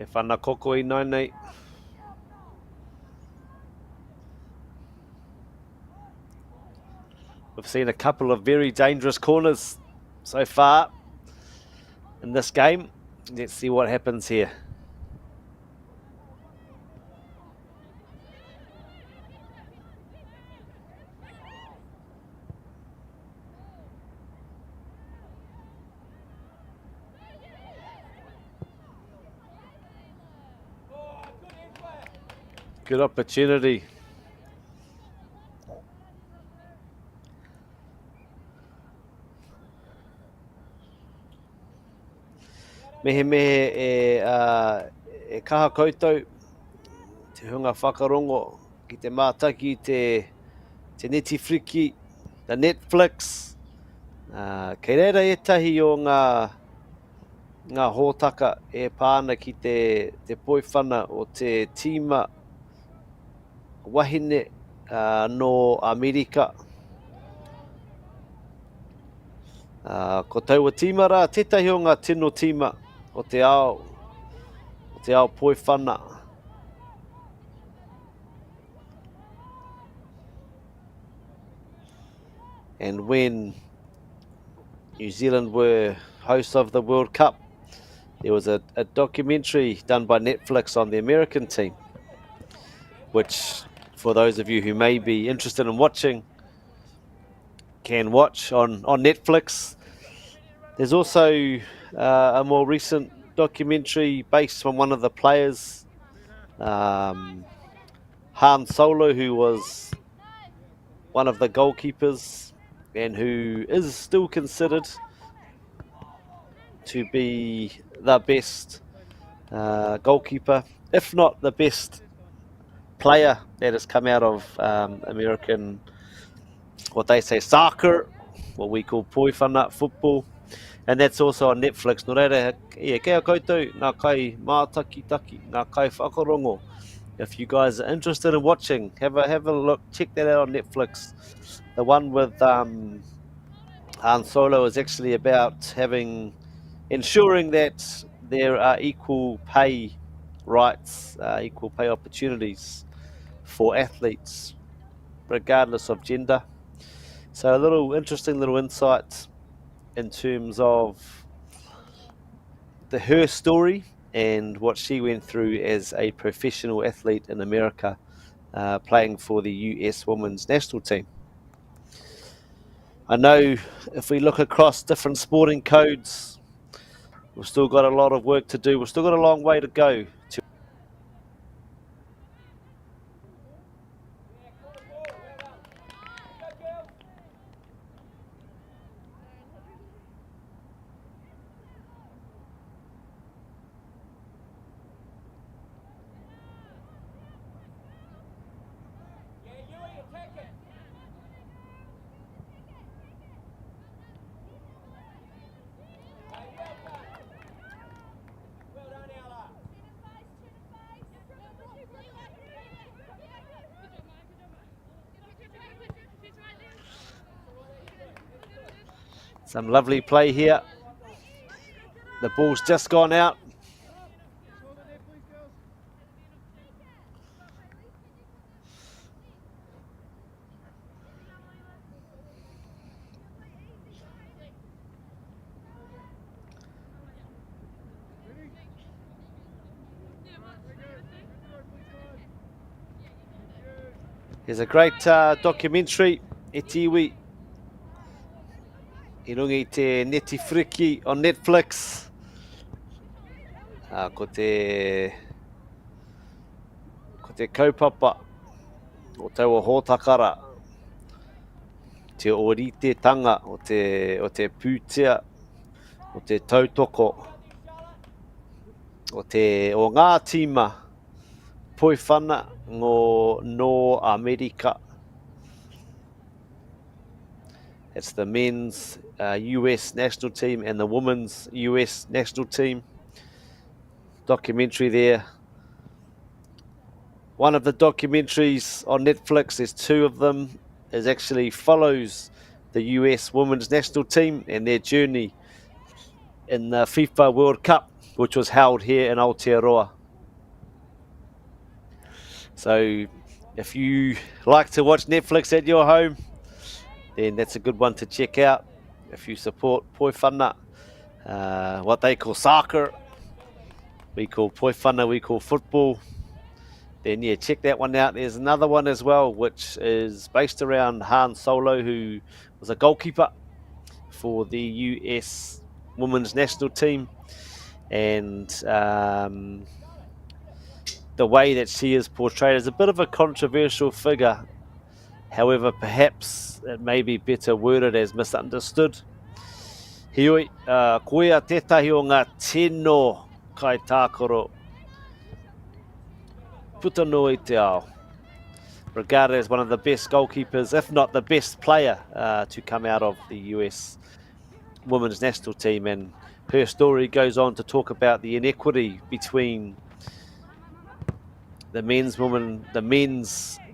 Speaker 8: E whana koko I nei. We've seen a couple of very dangerous corners so far in this game. Let's see what happens here. Good opportunity. Mehe e kaha koutou te hunga whakarongo ki te mātaki te Netflix, the Netflix. Kei reira etahi o ngā hōtaka e pāna ki te poiwhana o te tīma wahine no Amerika. Ko taua tīma rā, tētahi o ngā tino tīma o te ao poiwhana. And when New Zealand were hosts of the World Cup, there was a documentary done by Netflix on the American team, which, for those of you who may be interested in watching, can watch on Netflix. There's also a more recent documentary based on one of the players, Han Solo, who was one of the goalkeepers and who is still considered to be the best goalkeeper, if not the best player that has come out of American, what they say, soccer, what we call poiwhana football. And that's also on Netflix. Nō reira, kia koutou, ngā kai mātakitaki, ngā kai whakarongo. If you guys are interested in watching, have a look, check that out on Netflix. The one with Han Solo is actually about ensuring that there are equal pay rights, equal pay opportunities for athletes, regardless of gender. So a interesting little insight in terms of her story and what she went through as a professional athlete in America, playing for the US women's national team. I know if we look across different sporting codes, we've still got a lot of work to do. We've still got a long way to go. Some lovely play here. The ball's just gone out. There's a great documentary, e tiwi, I rungi te Neti Friki on Netflix. Ko te kaupapa o taua hōtakara, te orititanga o te pūtea, o te tautoko, o ngā tīma poiwhana no Amerika. It's the men's US national team and the women's US national team. Documentary there. One of the documentaries on Netflix, there's two of them, is actually follows the US women's national team and their journey in the FIFA World Cup, which was held here in Aotearoa. So if you like to watch Netflix at your home, then that's a good one to check out. If you support poiwhana, what they call soccer, we call poiwhana, we call football, then yeah, check that one out. There's another one as well, which is based around Han Solo, who was a goalkeeper for the US women's national team. And the way that she is portrayed as a bit of a controversial figure. However, perhaps it may be better worded as misunderstood. Hioi, koea tētahi o ngā tino kai tākoro. Puta no i te ao. Regarded as one of the best goalkeepers, if not the best player to come out of the US women's national team. And her story goes on to talk about the inequity between the men's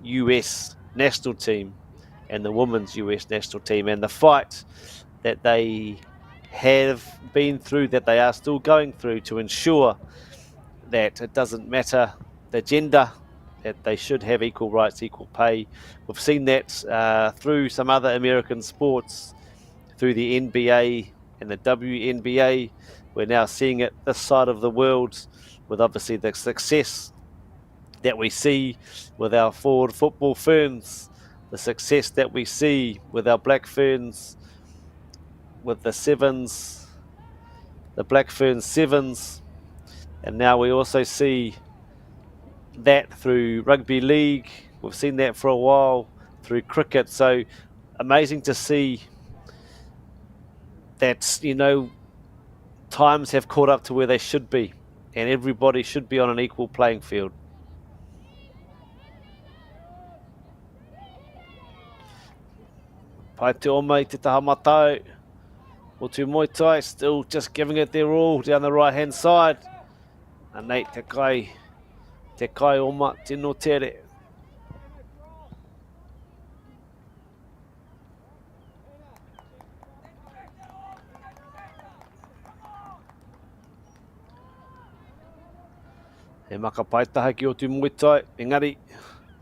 Speaker 8: US national team and the women's US national team, and the fight that they have been through, that they are still going through, to ensure that it doesn't matter the gender, that they should have equal rights, equal pay. We've seen that through some other American sports, through the NBA and the WNBA. We're now seeing it this side of the world with obviously the success that we see with our forward football ferns, the success that we see with our black ferns, with the sevens, the black fern sevens, and now we also see that through rugby league. We've seen that for a while through cricket. So amazing to see that, you know, times have caught up to where they should be, and everybody should be on an equal playing field. Pai te omei te taha matau. Otumoetai still just giving it their all down the right hand side. And Nate te kai oma tino tere. He maka paitaha ki Otumoetai, engari,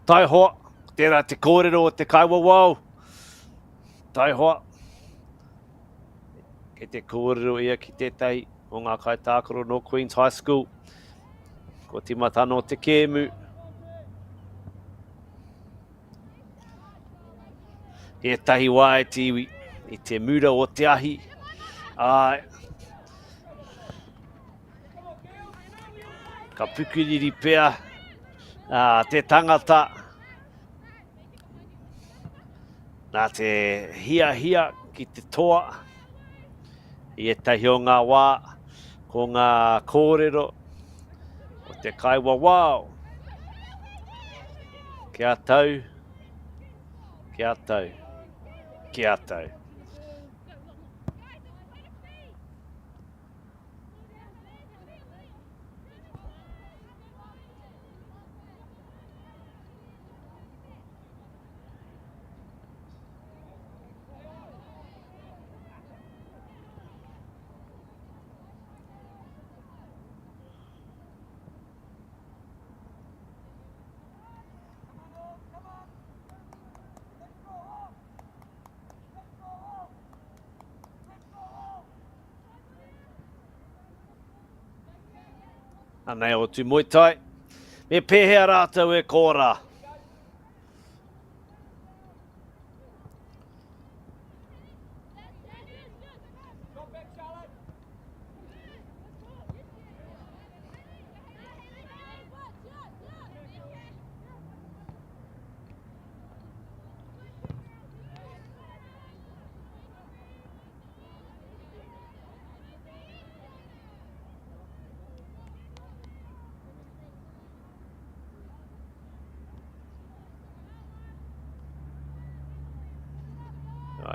Speaker 8: tai hoa, tērā te kōrero o te kai wawau. Tai hoa. Ke te kōrero ia ki tētai o ngā kai tākoro no Queen's High School. Ko te matano te kēmu. He tahi wā e tiwi, i te mura o te ahi. Ai. Ka pukuriri pēr, te tangata. Nā te hia ki te toa. I etahi o ngā wā, ko ngā kōrero, o te kai wawau. Kia tau, kia tau, kia tau. Anei Otumoetai. Me pēhea rātou e kōrā.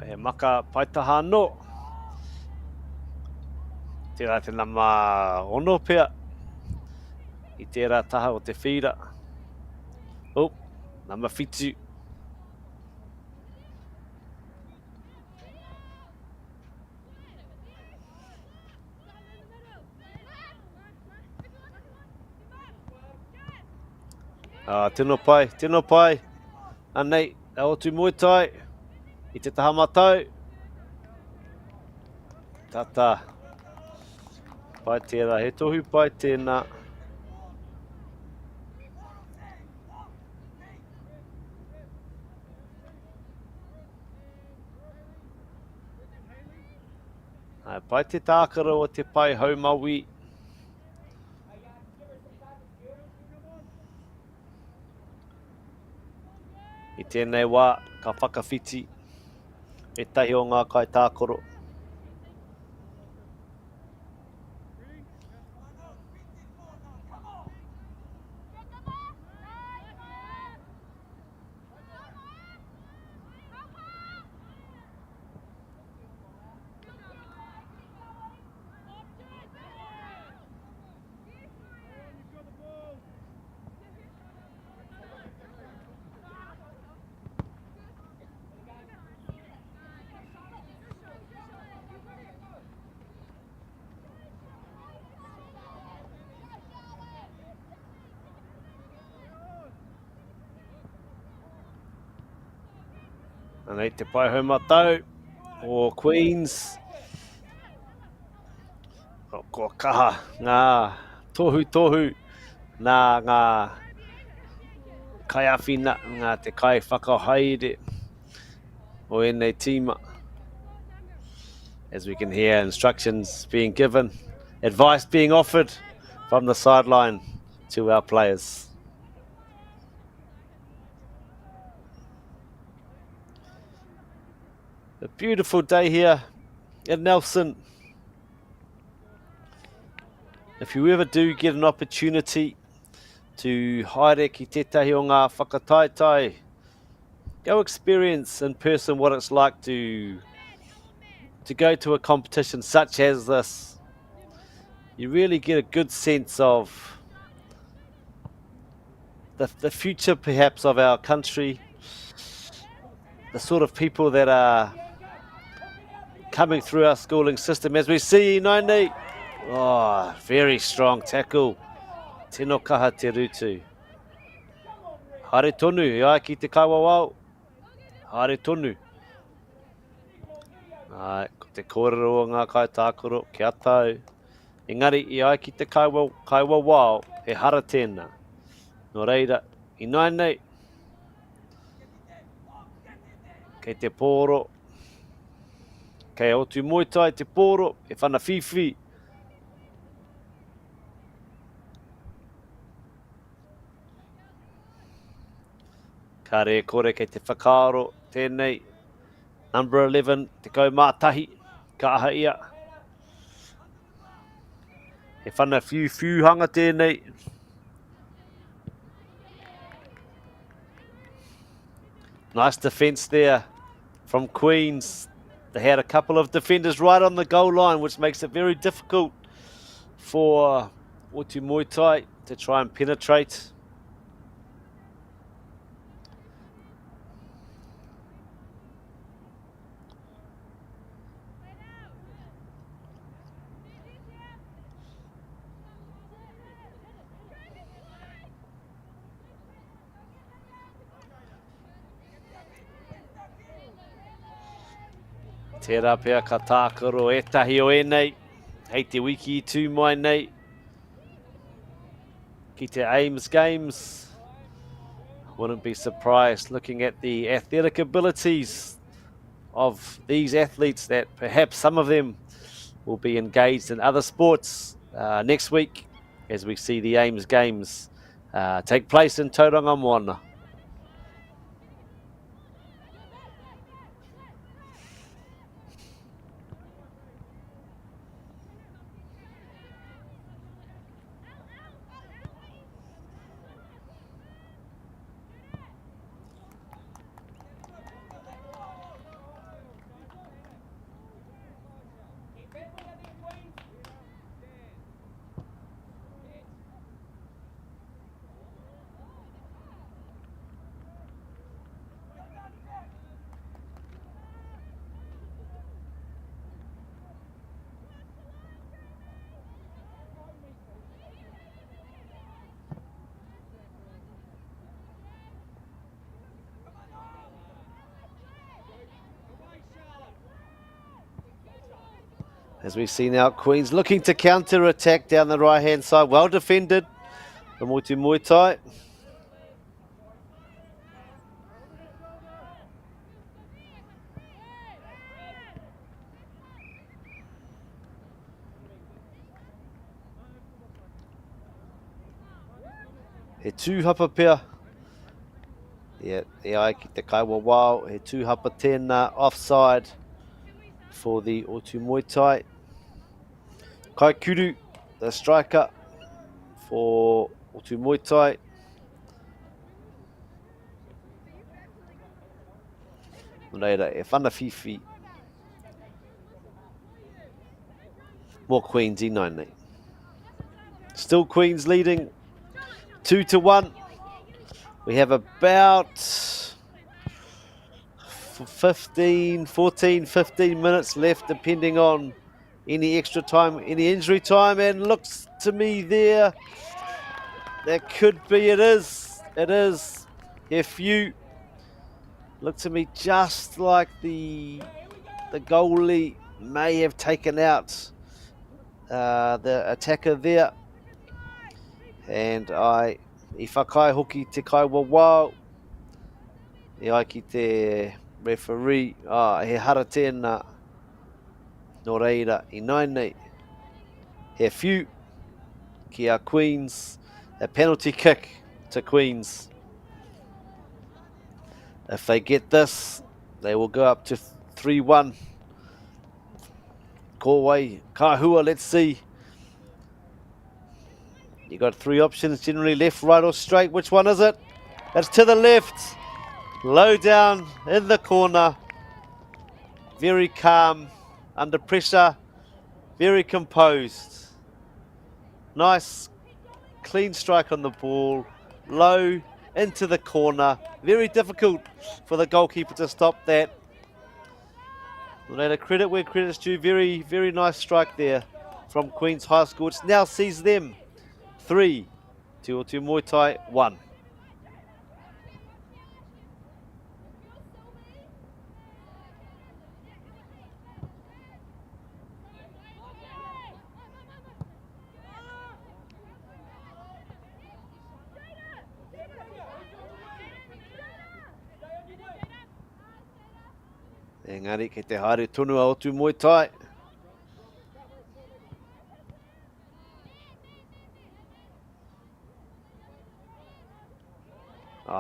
Speaker 8: He maka paitaha no. Tērā te nama ono pea. I tērā taha o te whira. Oh, nama whitu. Tino pai. Anei, a Otumoetai. I te taha matau. Tata. Pai tērā, he tohu pai tēnā. Pai te tākara o te pai haumawi. I tēnei wā, ka whakawhiti. E tahi o ngā kai tākoro. Anei te pai haumatau o Queens. Ko kaha ngā tohu nā ngā kaiawhina, ngā te kai whakahaere o ēnei tīma. As we can hear instructions being given, advice being offered from the sideline to our players. A beautiful day here in Nelson. If you ever do get an opportunity to haere ki tētahi o ngā whakataetai, go experience in person what it's like to go to a competition such as this. You really get a good sense of the future perhaps of our country, the sort of people that are coming through our schooling system. As we see, Naini, oh, very strong tackle. Tino kaha te rutu. Hare tonu, ia ki te kaua wau. Hare tonu. Ai, ko te kōrero o ngā kai tākoro, kia tau. Engari, ia ki te kaua wau, he hara tēnā. Nō reira, I Naini. Kei te pōro. Kei Otumoetai te pōro, e whana whiwhi. Ka re kore kei te whakaaro, tēnei. Number 11, te kaumātahi, ka aha ia. He whana whiwhanga tēnei. Nice defence there from Queens. They had a couple of defenders right on the goal line, which makes it very difficult for Otumoetai to try and penetrate. Tērā pēr ka tākaro etahi o enei, hei te wiki I tū mai nei. ki te Ames Games. Wouldn't be surprised looking at the athletic abilities of these athletes that perhaps some of them will be engaged in other sports next week as we see the Ames Games take place in Tauranga Moana. As we see now, Queens looking to counter-attack down the right-hand side. Well defended from Otumoetai. He tūhapa pea. Yeah, e ai ki te kaiwa wao. He tūhapa tēnā offside for the Otumoetai. Kai Kuru, the striker for Otumoetai. Reira, e whanawhiwhi. More Queens in 9. Still Queens leading 2-1. We have about 15 minutes left, depending on any extra time, any injury time, and looks to me there that could be, it is. If you look to me just like the goalie may have taken out the attacker there, and I whakai hoki te kaiwa wao e ai ki te referee he hara tēnā no reira I 9 he few ki a Queens, a penalty kick to Queens. If they get this, they will go up to 3-1. Kōwai, Kahua, let's see. You got 3 options, generally left, right or straight. Which one is it? It's to the left. Low down in the corner. Very calm, under pressure, very composed. Nice, clean strike on the ball. Low into the corner. Very difficult for the goalkeeper to stop that. Well, credit where credit's due. Very, very nice strike there from Queens High School, which now sees them 3 to Otumoetai 1. Engari, kei te haere tonu a Otumoetai.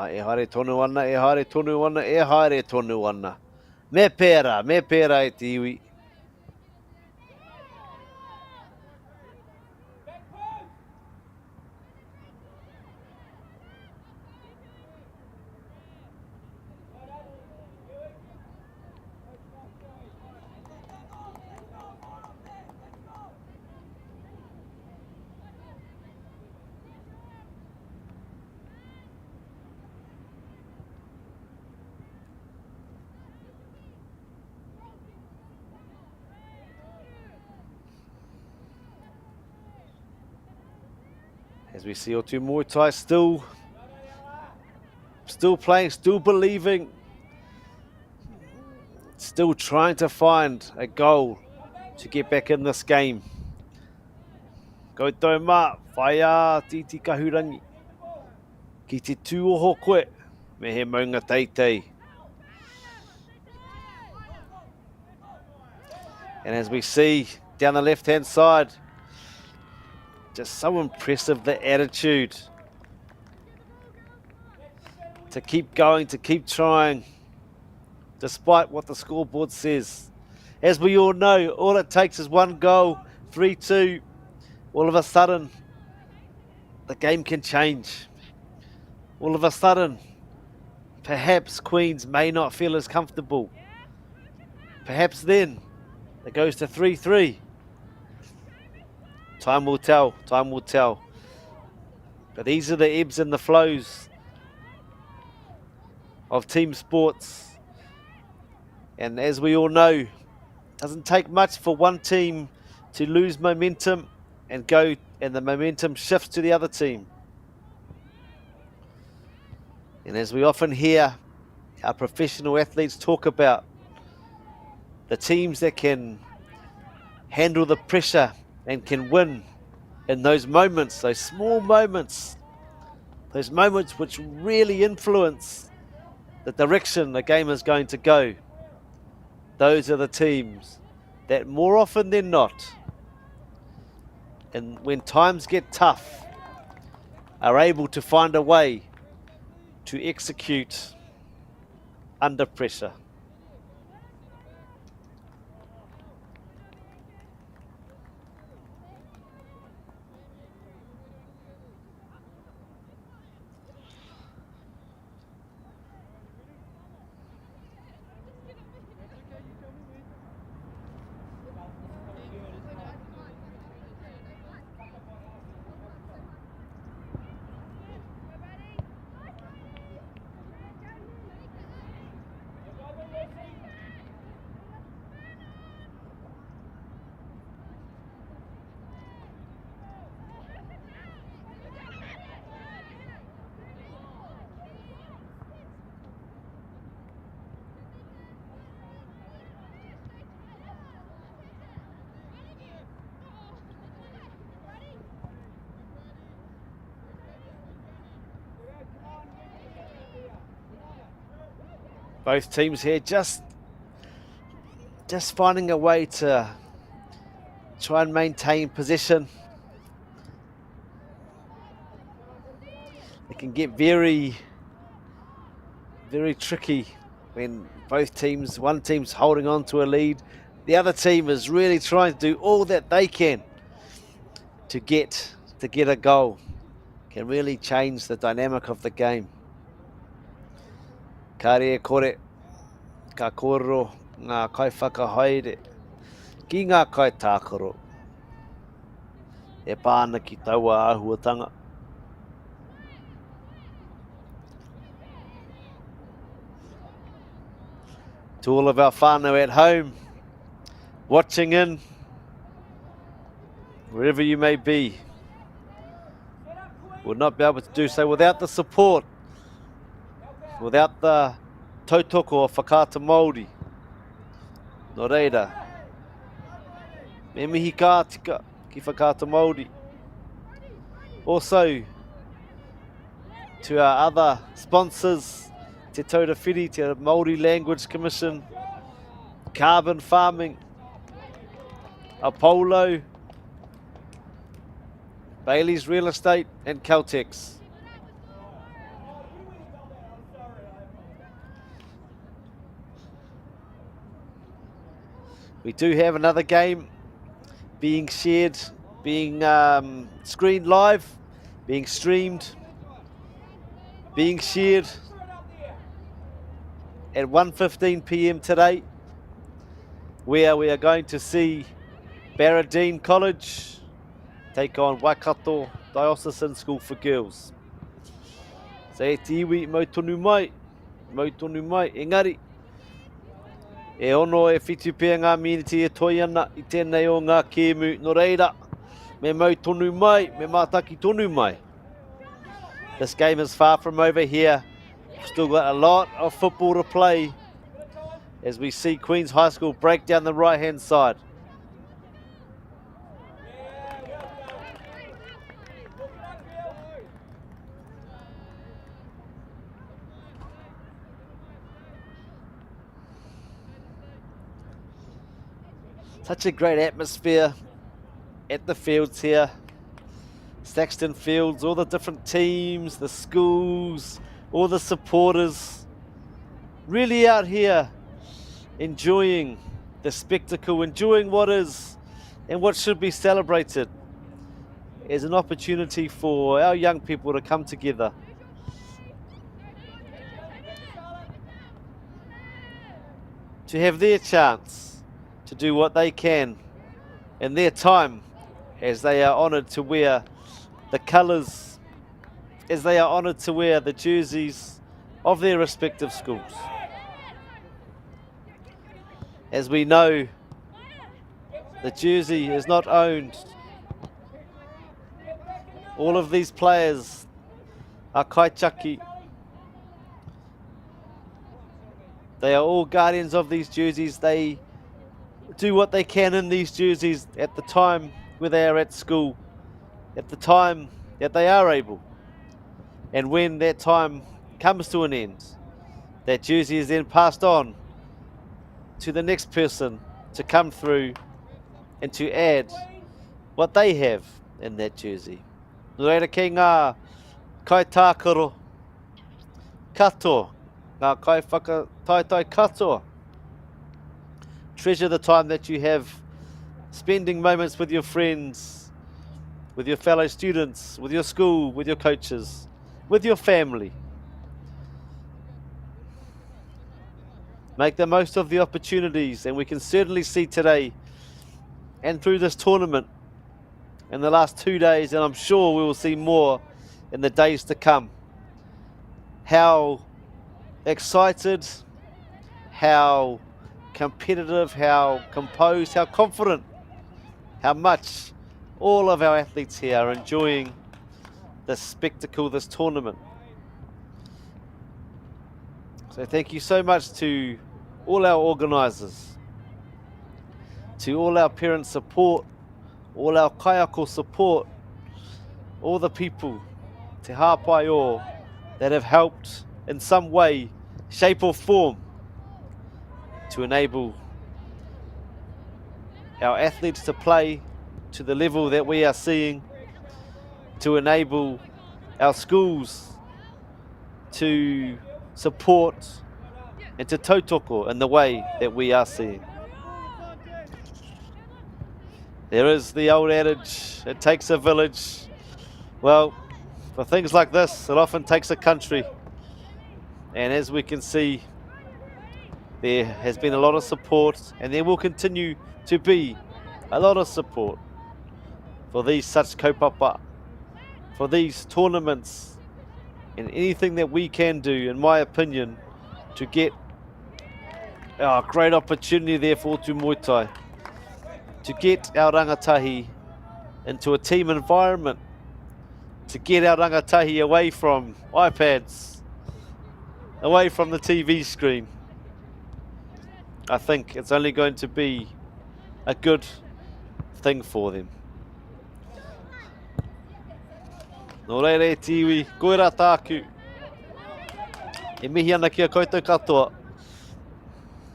Speaker 8: E haere tonu ana, e haere tonu ana, e haere tonu ana. Me pēra e te iwi. As we see Otumoetai still playing, still believing, still trying to find a goal to get back in this game. Koutou mā, whaia titi kahurangi. Ki te tūoho koe, me he maunga teitei. And as we see down the left-hand side, just so impressive, the attitude. To keep going, to keep trying, despite what the scoreboard says. As we all know, all it takes is one goal, 3-2. All of a sudden, the game can change. All of a sudden, perhaps Queens may not feel as comfortable. Perhaps then, it goes to 3-3. Time will tell, time will tell. But these are the ebbs and the flows of team sports. And as we all know, it doesn't take much for one team to lose momentum and the momentum shifts to the other team. And as we often hear our professional athletes talk about, the teams that can handle the pressure and can win in those moments, those small moments, those moments which really influence the direction the game is going to go. Those are the teams that more often than not, and when times get tough, are able to find a way to execute under pressure. Both teams here just finding a way to try and maintain possession. It can get very, very tricky when one team's holding on to a lead. The other team is really trying to do all that they can to get a goal. Can really change the dynamic of the game. Ka rea kore, ka koro ngā kaiwhakahaere, ki ngā kai tākaro, e pāna ki taua āhuatanga. To all of our whānau at home, watching in, wherever you may be, would not be able to do so without the support, without the tautoko o whakaata Māori. Nō reira, me mihi ka tika ki whakaata Māori. Also, to our other sponsors, Te Taura Whiri, Te Māori Language Commission, Carbon Farming, Apollo, Bailey's Real Estate and Caltex. We do have another game being shared, being screened live, being streamed, being shared at 1:15 p.m. today, where we are going to see Baradene College take on Waikato Diocesan School for Girls. So e te iwi mautonu mai, engari. E ono e whitupea ngā miniti e toi ana i tēnei o ngā kēmu no reira. Me mautonu mai, me mātaki tonu mai. This game is far from over here. We've still got a lot of football to play as we see Queen's High School break down the right-hand side. Such a great atmosphere at the fields here. Saxton fields, all the different teams, the schools, all the supporters. Really out here enjoying the spectacle, enjoying what is and what should be celebrated as an opportunity for our young people to come together. To have their chance to do what they can in their time as they are honoured to wear the colours, as they are honoured to wear the jerseys of their respective schools. As we know, the jersey is not owned. All of these players are kaitaki. They are all guardians of these jerseys. They do what they can in these jerseys at the time where they are at school, at the time that they are able. And when that time comes to an end, that jersey is then passed on to the next person to come through and to add what they have in that jersey. Nō reira ki ngā kaitākaro katoa, ngā kai whakataitai katoa. Treasure the time that you have spending moments with your friends, with your fellow students, with your school, with your coaches, with your family. Make the most of the opportunities, and we can certainly see today and through this tournament in the last 2 days, and I'm sure we will see more in the days to come, how excited, how competitive, how composed, how confident, how much all of our athletes here are enjoying this spectacle, this tournament. So thank you so much to all our organisers, to all our parent support, all our kaiako support, all the people, te hāpai o, that have helped in some way, shape or form to enable our athletes to play to the level that we are seeing, to enable our schools to support and to tautoko in the way that we are seeing. There is the old adage, it takes a village. Well, for things like this, it often takes a country. And as we can see, there has been a lot of support, and there will continue to be a lot of support for these such kaupapa, for these tournaments, and anything that we can do, in my opinion, to get a great opportunity there for Otumoetai, to get our rangatahi into a team environment, to get our rangatahi away from iPads, away from the TV screen. I think it's only going to be a good thing for them. Nō reire tiwi, koera tāku. E mihi ana kia koutou katoa.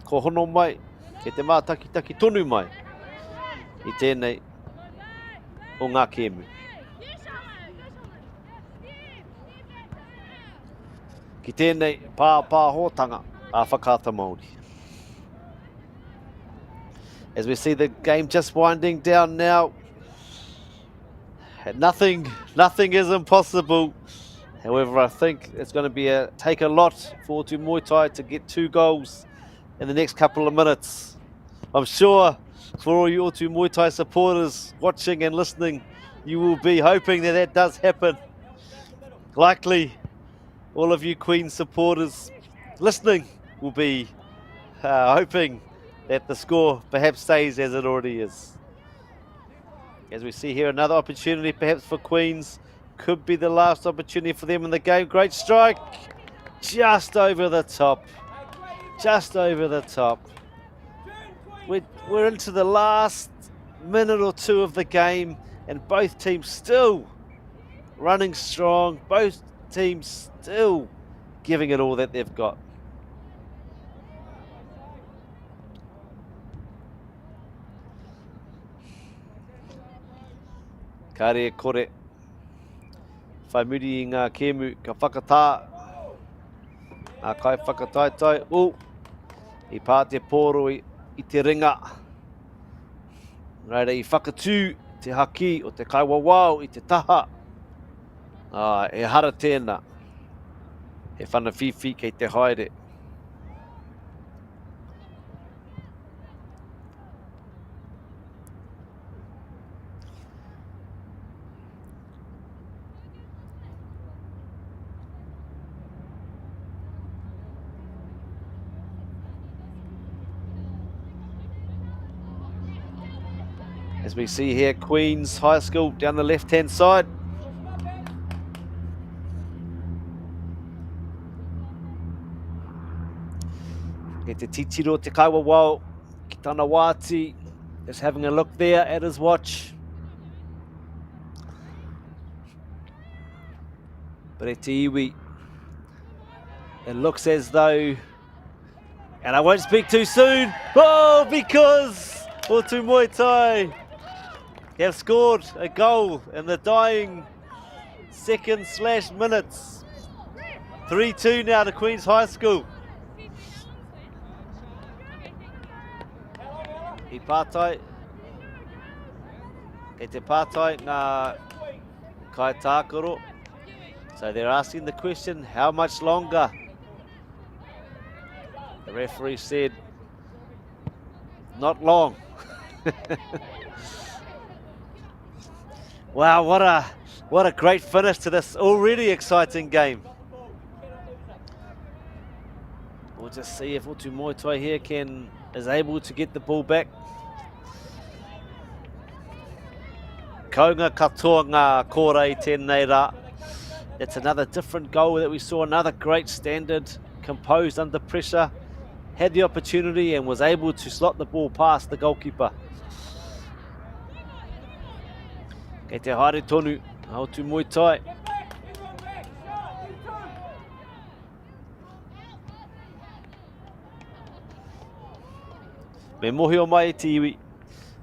Speaker 8: Ko hono mai, e te mātakitaki tonu mai, i tēnei o ngā kēmu. Ki tēnei pāhotanga a whakaata Māori. As we see the game just winding down now, nothing is impossible. However, I think it's going to take a lot for Otumoetai to get 2 goals in the next couple of minutes. I'm sure for all you Otumoetai supporters watching and listening, you will be hoping that that does happen. Likely, all of you Queen supporters listening will be hoping that the score perhaps stays as it already is. As we see here, another opportunity perhaps for Queens. Could be the last opportunity for them in the game. Great strike. Just over the top. Just over the top. We're into the last minute or 2 of the game, and both teams still running strong. Both teams still giving it all that they've got. Ka re kore. Whai muri I ngā kēmu ka whakatā. Ngā kai whakataitai. I pā te pōro I te ringa. Reira I whakatū te haki o te kaiwawao I te taha. E hara tēnā. He whanawhiwhi kei te haere. As we see here, Queen's High School down the left-hand side. Ke te titiro te kaiwawao, ki tana wāti, is having a look there at his watch. But e te iwi, it looks as though, and I won't speak too soon, because Otumoetai have scored a goal in the dying seconds/minutes. 3-2 now to Queen's High School. I pātai, e te pātai ngā kai tākaro. So they're asking the question, how much longer? The referee said, not long. Wow, what a great finish to this already exciting game. We'll just see if Otumoetai here is able to get the ball back. Kaunga katoa ngā kōra I tēnei rā. That's another different goal that we saw, another great standard, composed under pressure, had the opportunity and was able to slot the ball past the goalkeeper. Kei te haere tonu, Otumoetai. Me mohi o mai te iwi,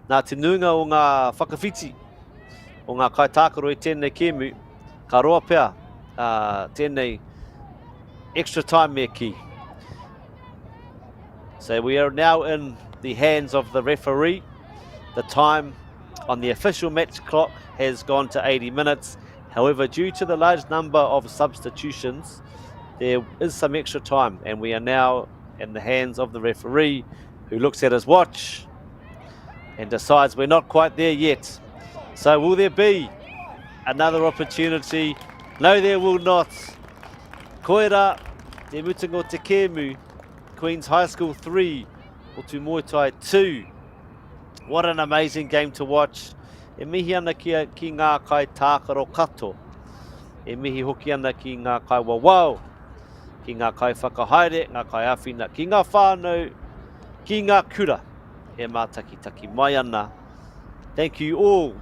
Speaker 8: nā te nuinga o ngā whakawhiti, o ngā kai tākaro I tēnei kēmu, ka roa pea tēnei extra time me ki. So we are now in the hands of the referee. The time on the official match clock has gone to 80 minutes. However, due to the large number of substitutions, there is some extra time, and we are now in the hands of the referee, who looks at his watch and decides we're not quite there yet. So will there be another opportunity? No, there will not. Koera, te mutunga o te kēmu, Queen's High School 3, Otumoetai 2. What an amazing game to watch. E mihi ana ki ngā kai tākaro kato. E mihi hoki ana ki ngā kai wawao, ki ngā kai whakahaere, ngā kai awhina, ki ngā whānau, ki ngā kura. E mātakitaki mai ana. Thank you all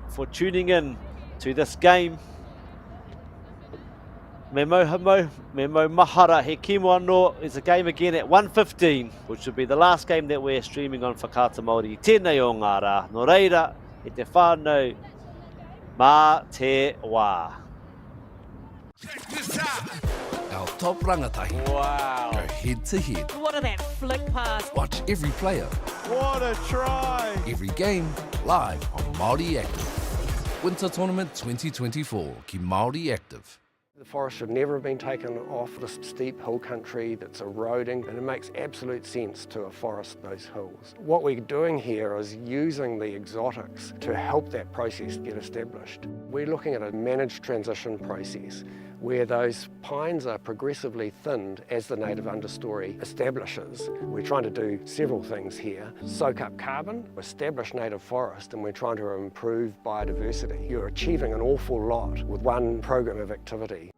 Speaker 8: for tuning in to this game. Me mau mahara he kimo anō is a game again at 1:15, which will be the last game that we're streaming on Whakaata Māori. Tēnei o ngā rā. Nō reira, he te whānau, mā te wā.
Speaker 1: Our top rangatahi.
Speaker 3: Wow.
Speaker 1: Go head to head.
Speaker 9: What a that flick pass.
Speaker 1: Watch every player.
Speaker 11: What a try.
Speaker 1: Every game live on Māori Active. Winter Tournament 2024 ki Māori Active.
Speaker 28: The forest should never have been taken off this steep hill country that's eroding, and it makes absolute sense to afforest those hills. What we're doing here is using the exotics to help that process get established. We're looking at a managed transition process where those pines are progressively thinned as the native understory establishes. We're trying to do several things here. Soak up carbon, establish native forest, and we're trying to improve biodiversity. You're achieving an awful lot with one program of activity.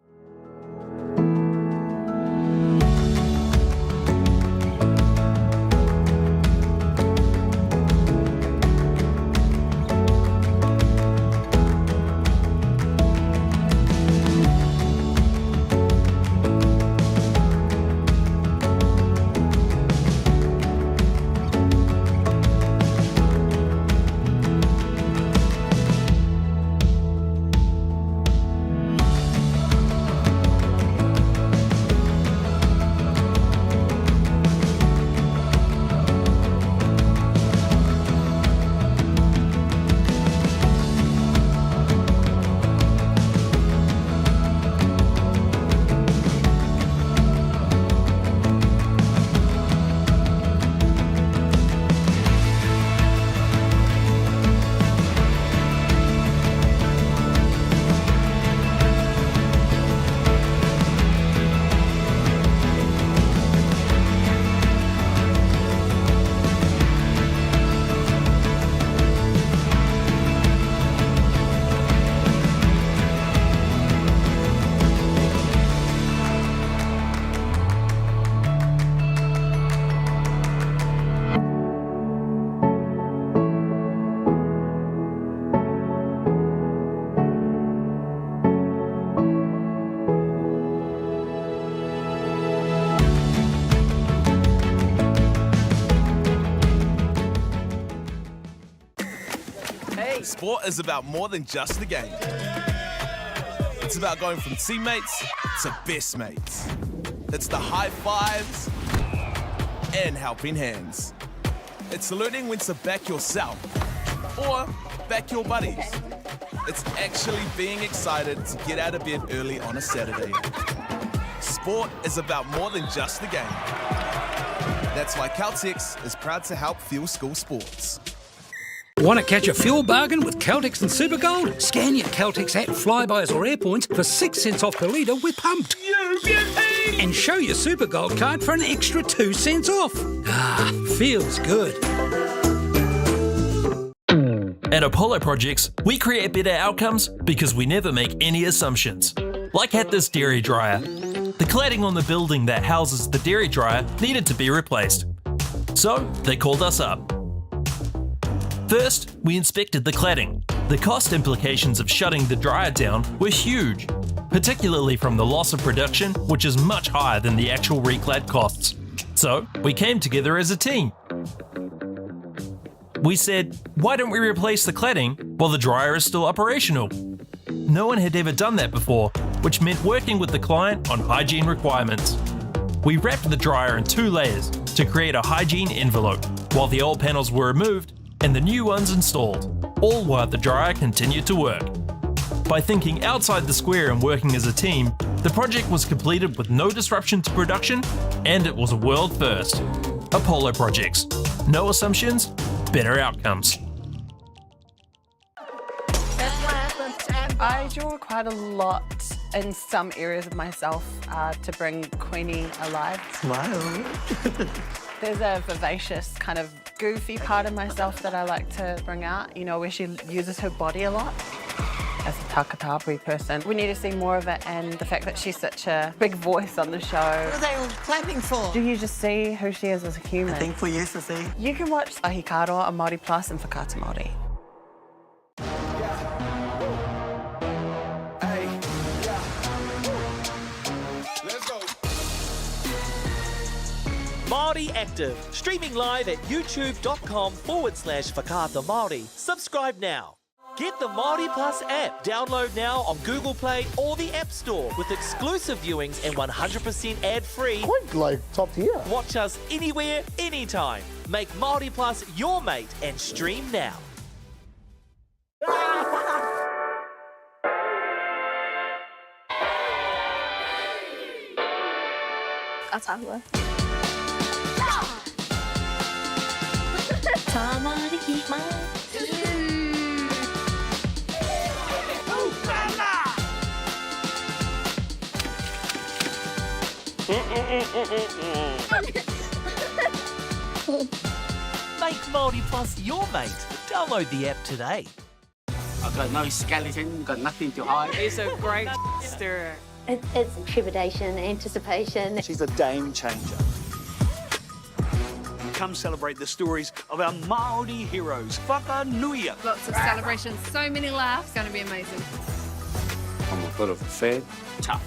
Speaker 2: Sport is about more than just the game. It's about going from teammates to best mates. It's the high fives and helping hands. It's learning when to back yourself or back your buddies. It's actually being excited to get out of bed early on a Saturday. Sport is about more than just the game. That's why Caltex is proud to help fuel school sports.
Speaker 4: Want to catch a fuel bargain with Caltex and Supergold? Scan your Caltex app, Flybuys or Airpoints for 6 cents off per litre with Pumped. And show your Supergold card for an extra 2 cents off. Ah, feels good.
Speaker 7: At Apollo Projects, we create better outcomes because we never make any assumptions. Like at this dairy dryer. The cladding on the building that houses the dairy dryer needed to be replaced. So they called us up. First, we inspected the cladding. The cost implications of shutting the dryer down were huge, particularly from the loss of production, which is much higher than the actual reclad costs. So we came together as a team. We said, why don't we replace the cladding while the dryer is still operational? No one had ever done that before, which meant working with the client on hygiene requirements. We wrapped the dryer in 2 layers to create a hygiene envelope, while the old panels were removed and the new ones installed, all while the dryer continued to work. By thinking outside the square and working as a team, the project was completed with no disruption to production, and it was a world first. Apollo Projects. No assumptions, better outcomes.
Speaker 5: I draw quite a lot in some areas of myself to bring Queenie alive.
Speaker 12: Smile.
Speaker 5: There's a vivacious, kind of goofy part of myself that I like to bring out, you know, where she uses her body a lot. As a Takatapui person, we need to see more of it, and the fact that she's such a big voice on the show.
Speaker 12: What are they all clapping for?
Speaker 5: Do you just see who she is as a human?
Speaker 12: I think for you to see.
Speaker 5: You can watch Ahikaroa on Māori Plus and Whakaata Māori.
Speaker 3: Māori Active, streaming live at youtube.com/Whakaata Māori. Subscribe now. Get the Māori Plus app. Download now on Google Play or the App Store with exclusive viewings and 100% ad-free.
Speaker 22: Quite like top tier.
Speaker 3: Watch us anywhere, anytime. Make Māori Plus your mate and stream now.
Speaker 19: Atahua.
Speaker 3: Make Māori Plus your mate. Download the app today.
Speaker 12: I've got no skeleton, got nothing to hide.
Speaker 5: It's a great stirrer.
Speaker 20: It's trepidation, anticipation.
Speaker 12: She's a game changer. Come celebrate the stories of our Māori heroes. Whakanuia.
Speaker 13: Lots of celebrations, so many laughs. It's going to be amazing.
Speaker 12: I'm a bit of a fan. Tough.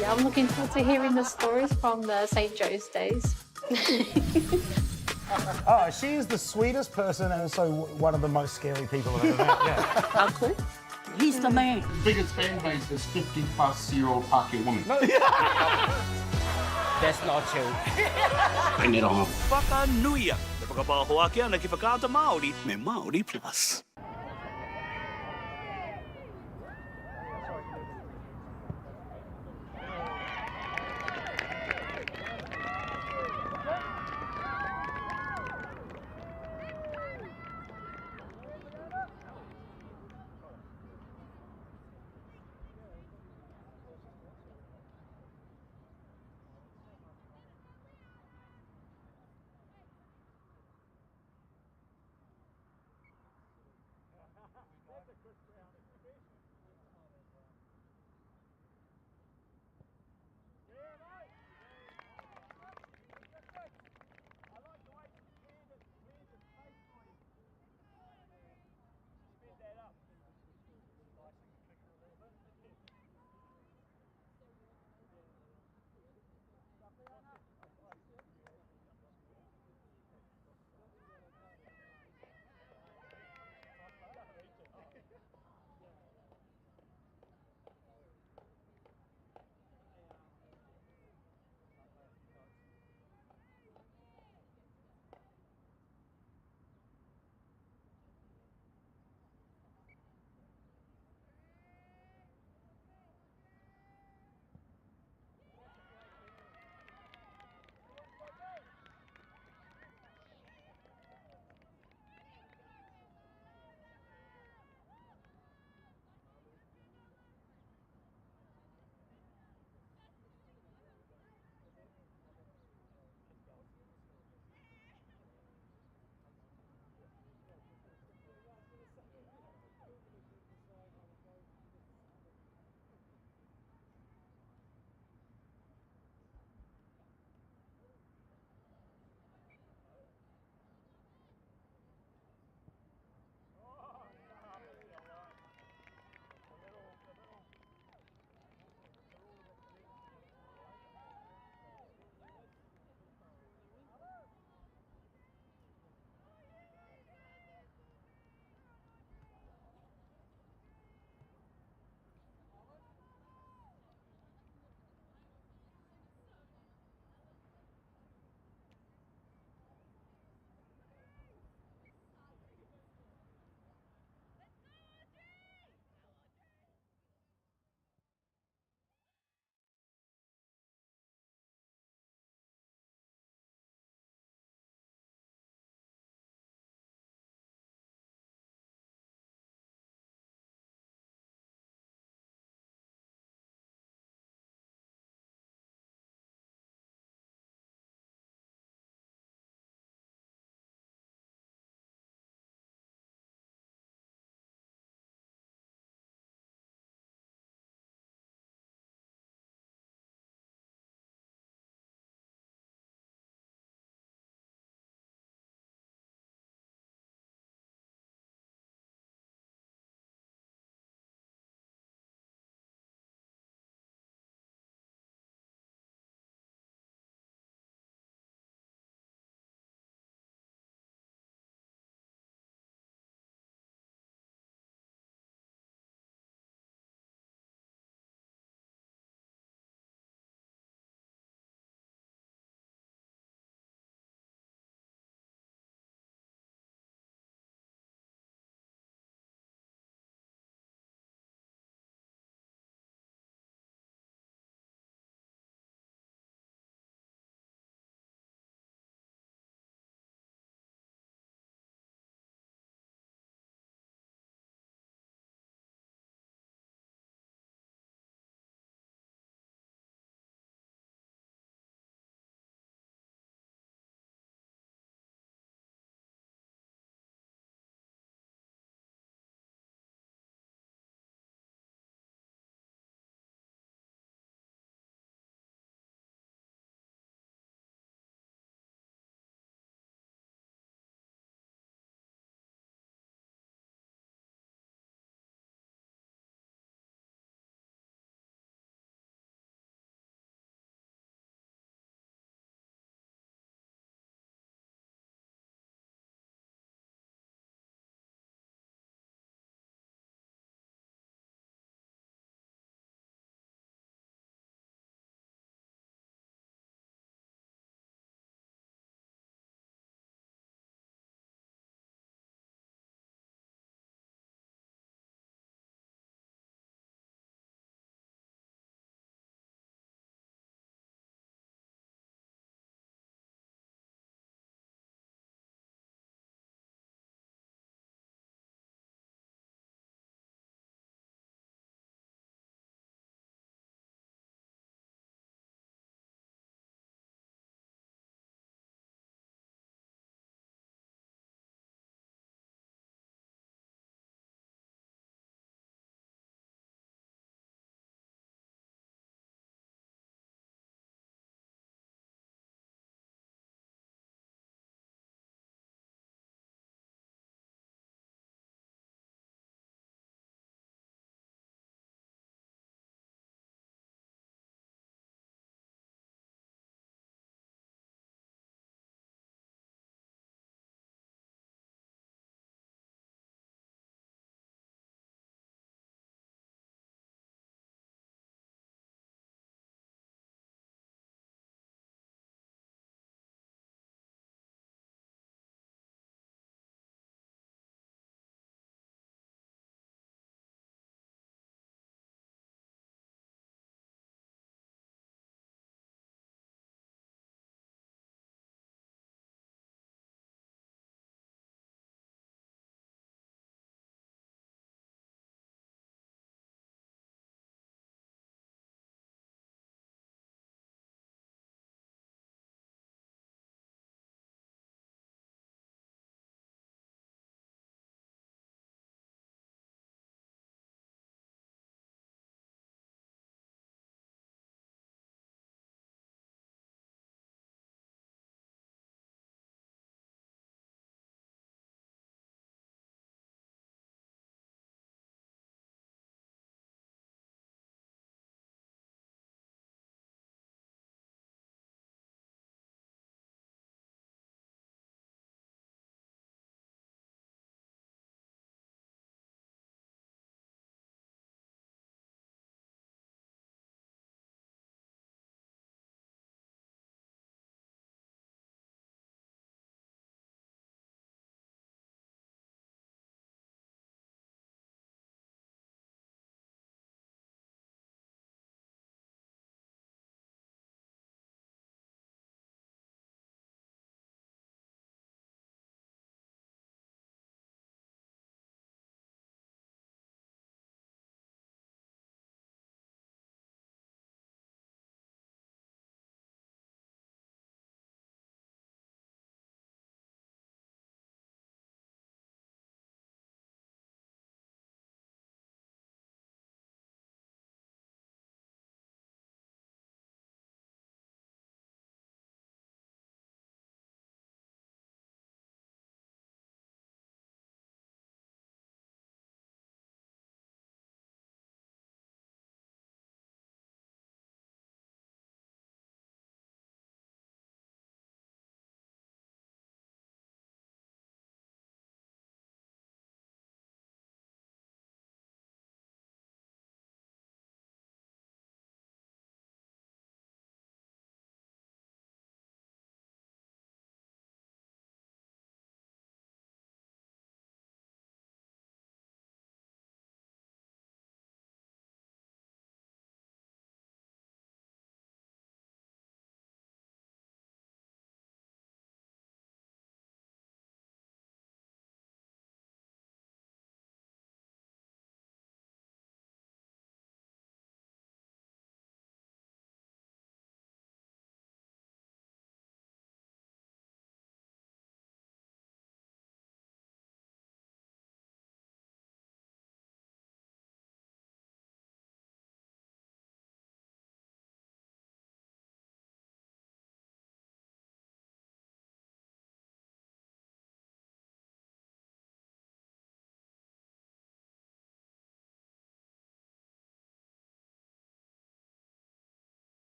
Speaker 20: Yeah, I'm looking forward to hearing the stories from the St. Joe's days.
Speaker 22: Oh, she is the sweetest person and also one of the most scary people I've ever met. Yeah.
Speaker 20: Uncle? He's the man.
Speaker 22: The biggest fan base is 50-plus-year-old Pākehā woman. No.
Speaker 12: That's not true. Bring it on. Whakanuia. Te whakapahoa kia ana ki Whakaata Māori me Māori Plus.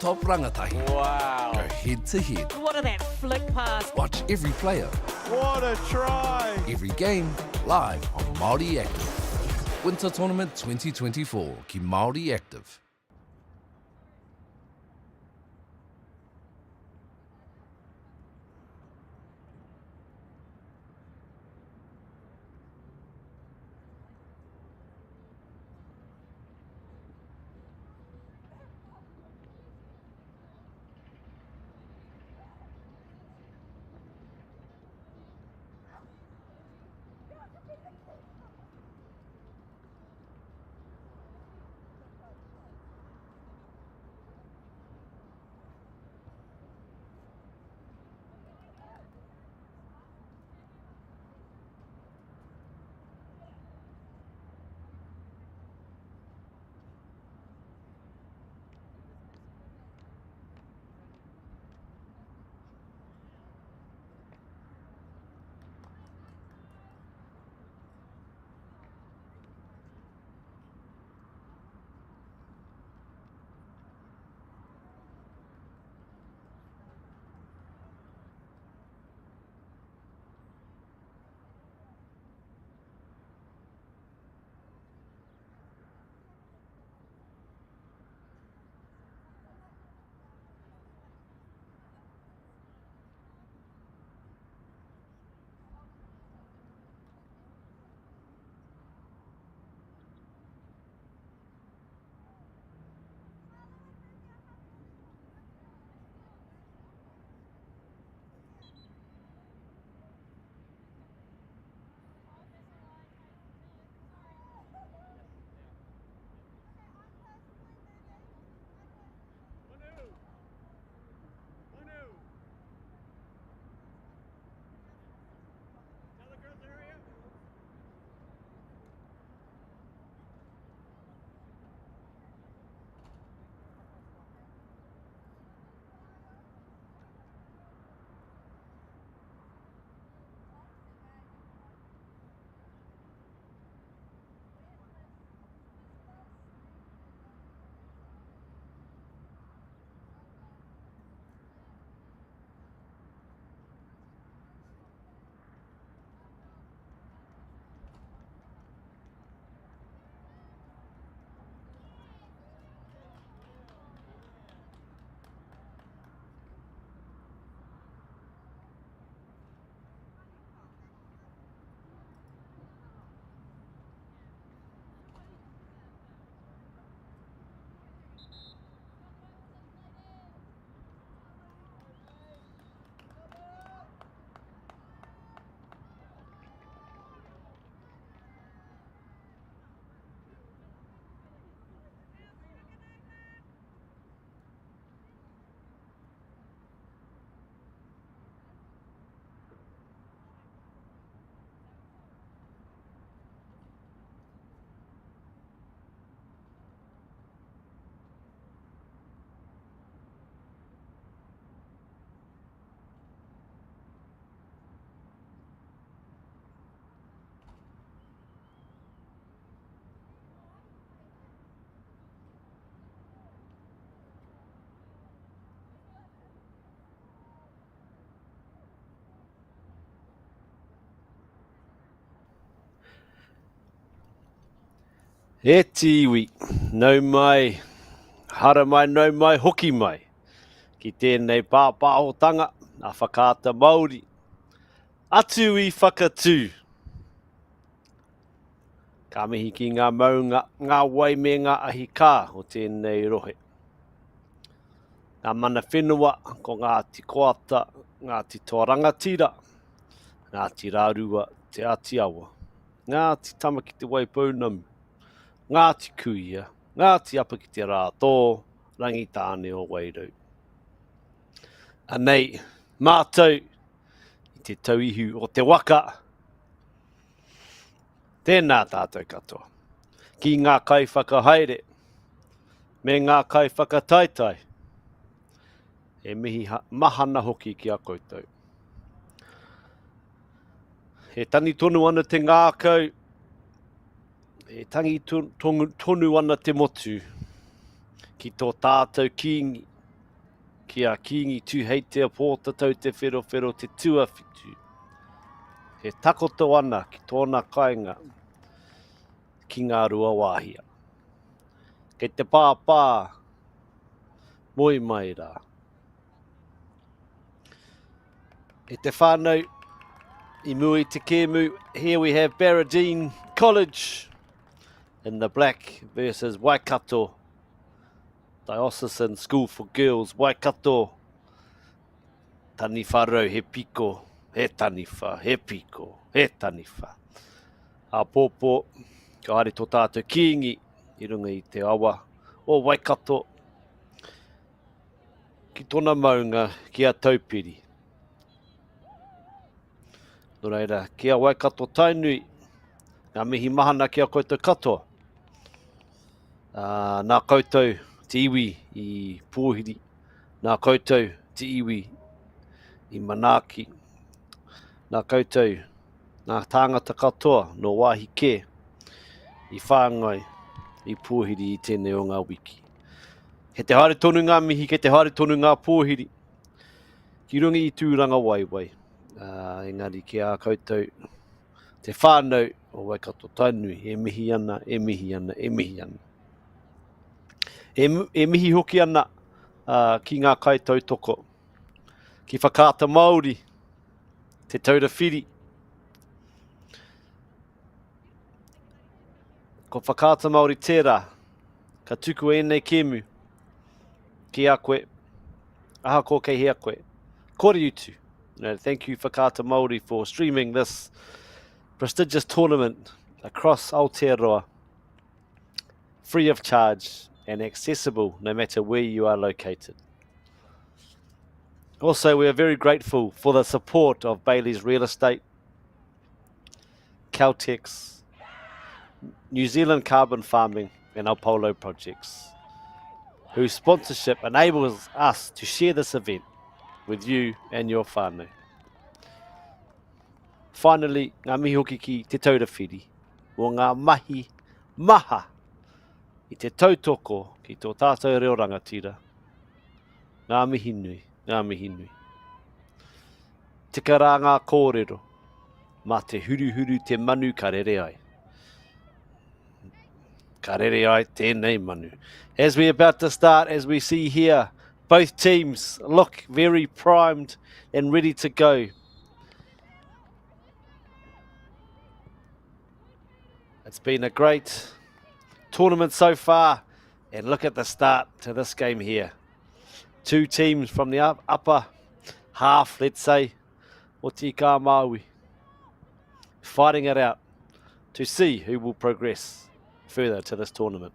Speaker 1: top rangatahi.
Speaker 3: Wow.
Speaker 1: Go head to head.
Speaker 9: What are that flick pass?
Speaker 1: Watch every player,
Speaker 11: What a try!
Speaker 1: every game, live on Māori Active. Winter Tournament 2024 ki Māori Active.
Speaker 8: E tiwi, nau mai, hara mai, nau mai, hoki mai. Ki tēnei pāpāhotanga, a whakaata Māori. Atu I whakatū. Ka mihi ki ngā maunga, ngā wai me ngā ahi kā o tēnei rohe. Ngā mana whenua, ko ngā ti koata, ngā ti tōrangatira, ngā ti rārua te atiawa, ngā ti tama ki te waipounamu, ngā ti kuia, ngā ti apa ki te rātō, rangi tāne o wairau. Anei, mātou, I te tauihu o te waka, tēnā tātou katoa. Ki ngā kai whakahaere, me ngā kai whakataitai, e mihi mahana hoki ki a koutou. He tani tonu ana te ngākau, e tangi tonu ana te motu, ki tō tātou kingi, Kia kingi tu hei te pōta tau te whero te tua whitu. He takoto ana ki tōna kainga ki ngā rua wāhia. Kei te pāpā, moi mai rā. E te whānau, I mui te kēmu, here we have Baradene College in the black versus Waikato Diocesan School for Girls. Waikato, tani wharau, he piko, he taniwha, he piko, he taniwha. A pōpō, ka haere tō tātou kiingi, I runga I te awa o Waikato, ki tōna maunga, ki a taupiri. Nō reira, kia Waikato tainui, ngā mihi mahana kia koutou katoa. Nā koutou te iwi I pōhiri, nā koutou te iwi I manaaki, nā koutou, nā tāngata katoa no wāhi kē, I whāngai, I pōhiri I tēnei o ngā wiki. He te haere tonu ngā mihi, ke te haere tonu ngā pōhiri, ki rungi I tūranga waiwai. Engari ki a koutou te whānau o Waikato tainui, e mihi ana, e mihi ana, e mihi ana. E mihi hoki ana ki ngā kai tautoko, ki whakaata Māori, te taura whiri. Ko whakaata Māori tērā, ka tuku e nei kēmu, ki a koe, aha ko kei hea koe, kore utu. Thank you Whakaata Māori for streaming this prestigious tournament across Aotearoa, free of charge and accessible no matter where you are located. Also, we are very grateful for the support of Bailey's Real Estate, Caltex, New Zealand Carbon Farming and Apollo Projects, whose sponsorship enables us to share this event with you and your whānau. Finally, ngā mihi hoki ki te taura whiri, o ngā mahi maha I te tautoko ki tō tātou reo rangatira. Ngā mihi nui, ngā mihi nui. Tika rā ngā kōrero, mā te huru te manu ka rere ai. Ka rere ai tēnei manu. As we're about to start, as we see here, both teams look very primed and ready to go. It's been a great tournament so far, and look at the start to this game here. Two teams from the upper half, let's say, o Tika Maui, fighting it out to see who will progress further to this tournament.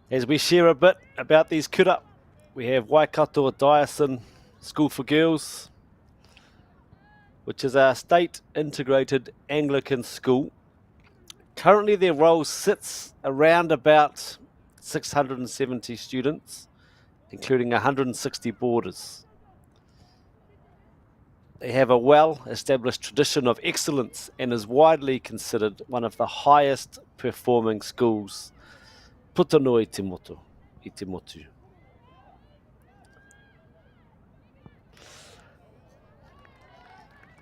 Speaker 8: As we share a bit about these kura, we have Waikato Diocesan School for Girls, which is a state integrated Anglican school. Currently their roll sits around about 670 students, including 160 boarders. They have a well-established tradition of excellence and is widely considered one of the highest performing schools Putano I te motu.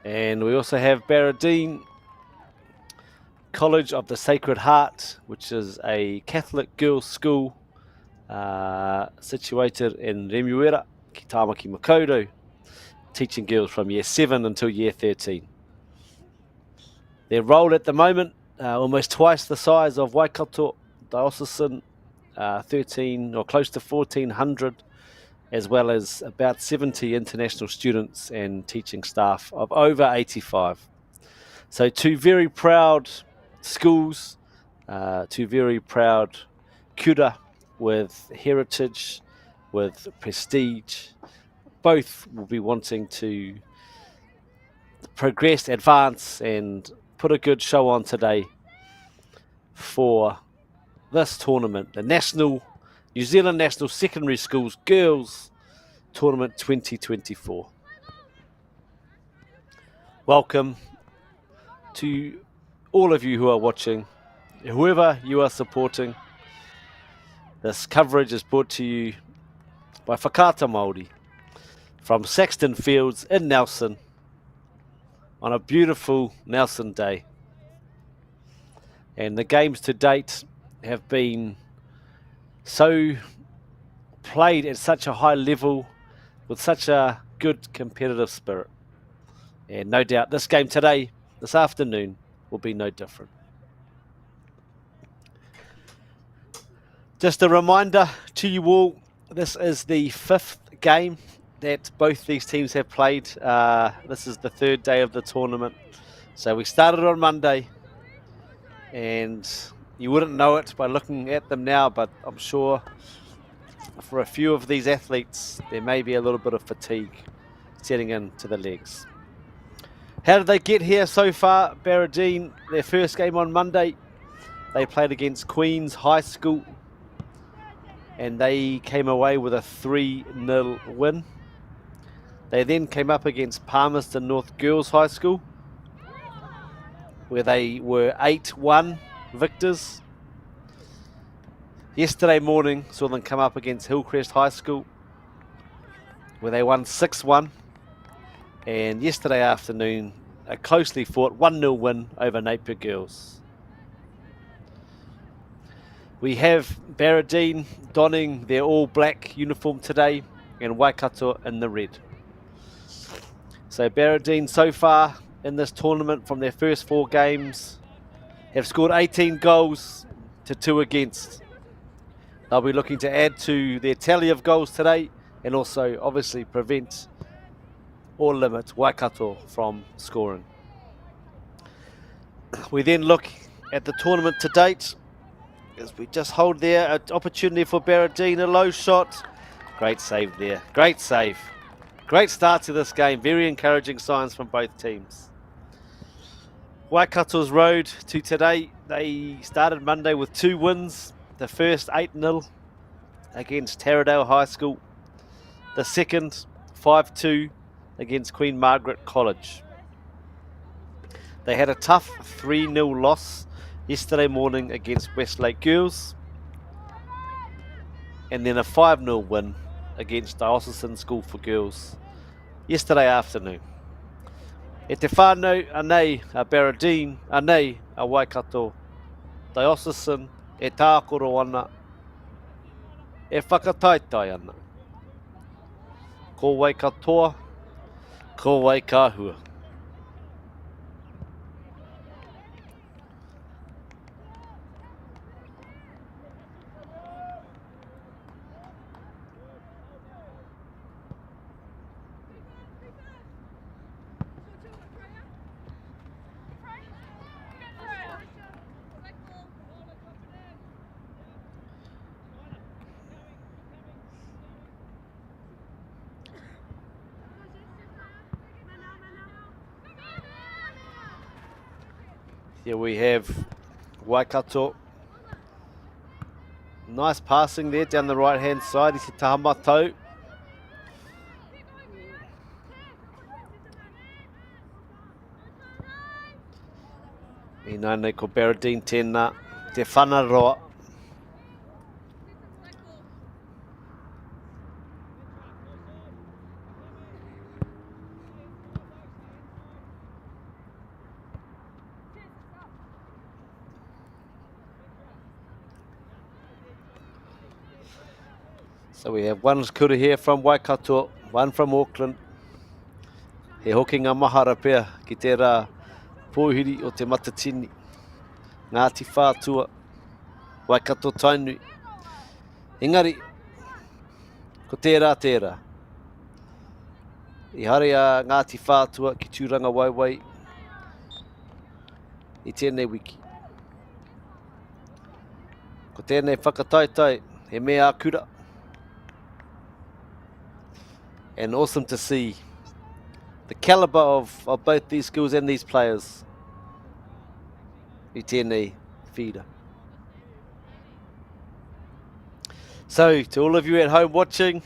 Speaker 8: And we also have Baradene College of the Sacred Heart, which is a Catholic girls' school situated in Remuera, ki Tāmaki Makaurau, teaching girls from year 7 until year 13. Their roll at the moment, almost twice the size of Waikato Diocesan 13 or close to 1,400, as well as about 70 international students and teaching staff of over 85. So 2 very proud schools, 2 very proud kura with heritage, with prestige. Both will be wanting to progress, advance, and put a good show on today for this tournament, the New Zealand National Secondary Schools Girls Tournament 2024. Welcome to all of you who are watching, whoever you are supporting. This coverage is brought to you by Whakaata Māori from Saxton Fields in Nelson on a beautiful Nelson day. And the games to date have been so played at such a high level with such a good competitive spirit. And no doubt this game today, this afternoon, will be no different. Just a reminder to you all, this is the 5th game that both these teams have played. This is the 3rd day of the tournament. So we started on Monday, and you wouldn't know it by looking at them now, but I'm sure for a few of these athletes, there may be a little bit of fatigue setting into the legs. How did they get here so far? Baradene, their first game on Monday, they played against Queen's High School, and they came away with a 3-0 win. They then came up against Palmerston North Girls High School, where they were 8-1 victors. Yesterday morning saw them come up against Hillcrest High School, where they won 6-1. And yesterday afternoon, a closely fought 1-0 win over Napier Girls. We have Baradene donning their all-black uniform today and Waikato in the red. So Baradene so far in this tournament from their first 4 games have scored 18 goals to 2 against. They'll be looking to add to their tally of goals today and also obviously prevent or limit Waikato from scoring. We then look at the tournament to date as we just hold there, an opportunity for Baradene, a low shot. Great save there, great save. Great start to this game, very encouraging signs from both teams. Waikato's road to today, they started Monday with 2 wins. The first 8-0 against Taradale High School. The second 5-2 against Queen Margaret College. They had a tough 3-0 loss yesterday morning against Westlake Girls, and then a 5-0 win against Diocean School for Girls yesterday afternoon. E te whānau anei a Baradene, anei a Waikato, Diocesan e tākoro ana, e whakataitai ana. Ko Waikatoa, ko Waikahua. Here we have Waikato. Nice passing there down the right hand side. I te tahamatau. I nei ko Baradene tēnā, te whanaroa. So we have one kura here from Waikato, one from Auckland. He hoki ngā mahara pia ki te rā pōhiri o te matatini. Ngāti whātua, Waikato tainui. Engari, ko tērā. I hare a Ngāti Whātua ki tūranga waiwai I tēnei wiki. Ko tēnei whakataitai, he mea akura. And awesome to see the calibre of both these schools and these players. I tēnei whira. So, to all of you at home watching,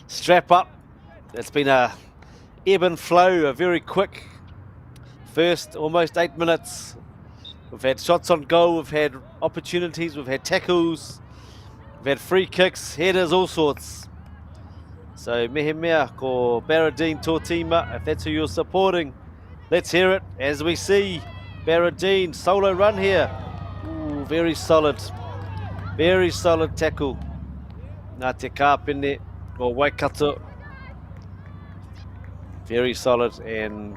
Speaker 8: strap up. It's been a ebb and flow, a very quick first almost 8 minutes. We've had shots on goal, we've had opportunities, we've had tackles, we've had free kicks, headers, all sorts. So mehe mea ko Baradene tō tīma, if that's who you're supporting, let's hear it as we see Baradene solo run here. Ooh, very solid tackle. Nā te kāpene o Waikato. Very solid, and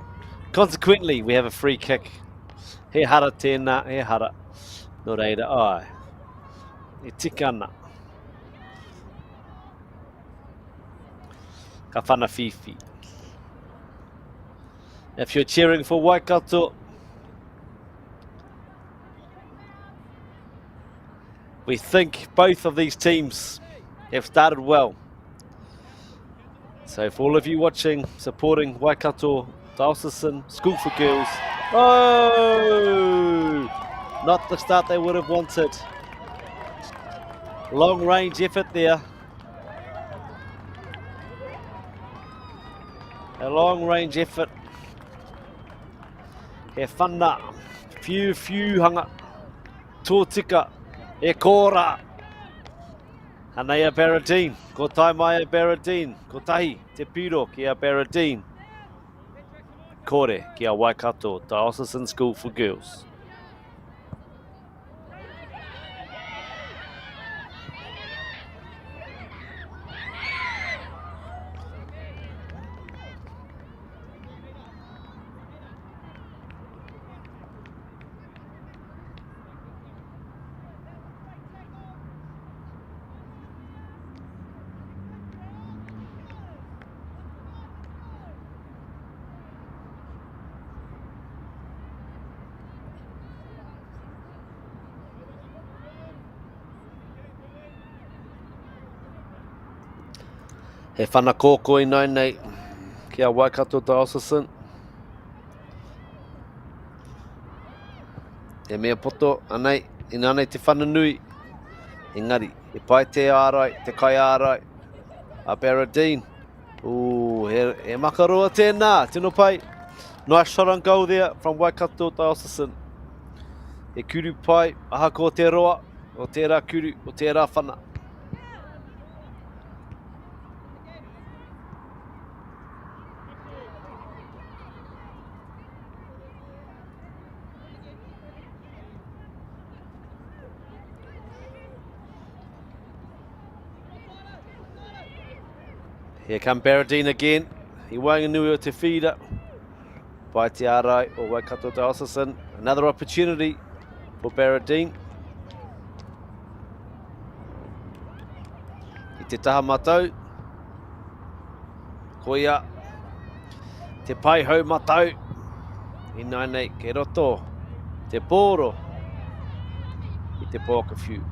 Speaker 8: consequently we have a free kick. He hara tēnā, he hara. No reira, ai. E tika ana. Ka whana whiwhi. If you're cheering for Waikato, we think both of these teams have started well. So for all of you watching, supporting Waikato Diocesan School for Girls, oh, not the start they would have wanted. Long range effort there. A long range effort. He whana, few hanga, tōtika, e kōra. Anea Baradene, ko tai mai a Baradene, ko tahi te piro ki a Baradene. Kore ki a Waikato Diocesan School for Girls. He whana kōkoi nei ki a Waikato Diocesan. He mea poto anei, ina nei te whana nui. Engari, he pai te ārai, te kai ārai. A Baradene. Ooh, he makaroa tēnā, tino pai. Nice shot on goal there from Waikato Diocesan. He kuru pai, aha ko te roa, o tērā kuru, o tērā whana. Here come Baradene again. He wainganui o te whira. Pai te ārai o Waikato Diocesan. Another opportunity for Baradene. I te taha matau. Ko ia. Te pai hau matau. I nai nei ke roto. Te pōro. I te pōka whiu.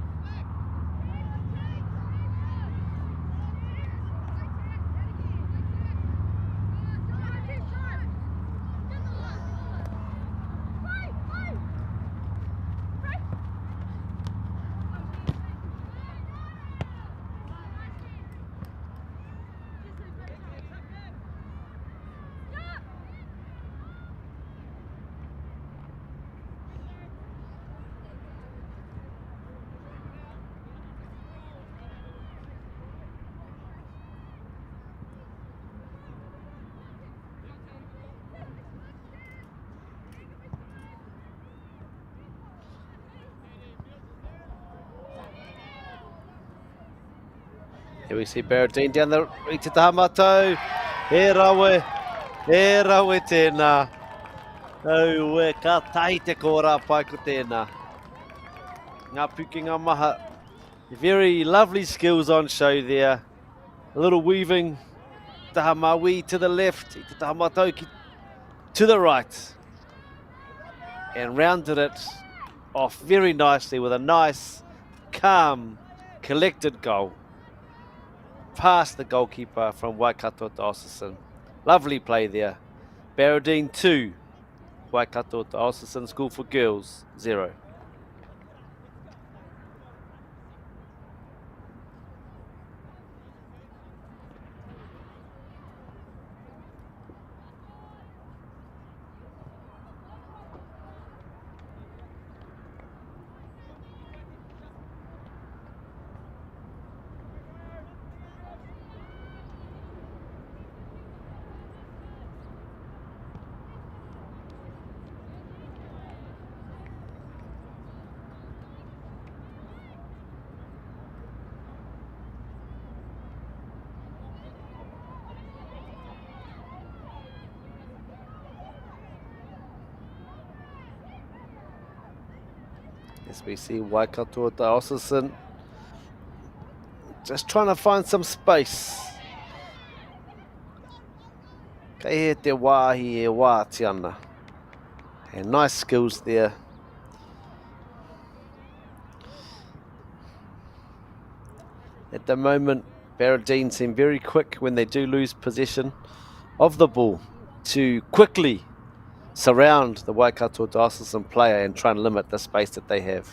Speaker 8: Here we see Baradene down the right to Tahamatau. He rawe tēnā. Au e ka tai te kōrā pai ko tēnā. Ngā pukinga maha Very lovely skills on show there. A little weaving. Tahamawi to the left. Tahamatoki to the right. And rounded it off very nicely with a nice, calm, collected goal. Past the goalkeeper from Waikato Diocesan. Lovely play there. Baradene 2. Waikato Diocesan School for Girls 0. As we see Waikato Diocesan just trying to find some space. Kei he te wāhi e wā tiana. And nice skills there. At the moment, Baradene seem very quick when they do lose possession of the ball to quickly surround the Waikato Diocesan player and try and limit the space that they have.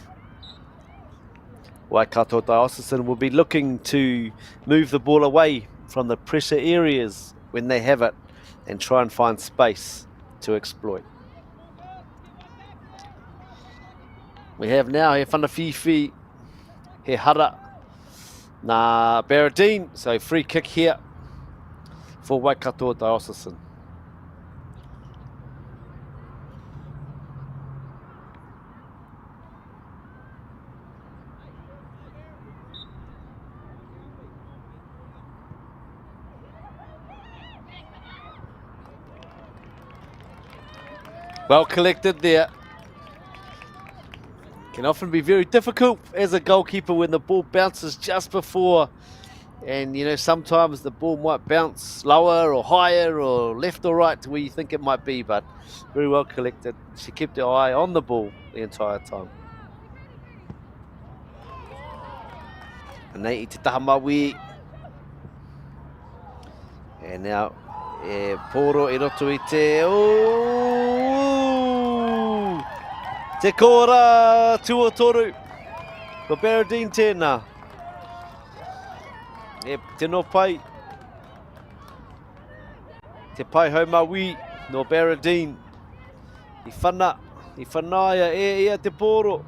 Speaker 8: Waikato Diocesan will be looking to move the ball away from the pressure areas when they have it and try and find space to exploit. We have now he whanawhiwhi, he hara na Baradene, so free kick here for Waikato Diocesan. Well collected there. Can often be very difficult as a goalkeeper when the ball bounces just before, and you know, sometimes the ball might bounce lower or higher or left or right to where you think it might be, but very well collected. She kept her eye on the ball the entire time. Nei I te tahamawi. And now Poro I roto I te te kora tuotoru ko Baradene tēnā. Te no pai. Te pai haumawi no Baradene. I whanaia ia te poro.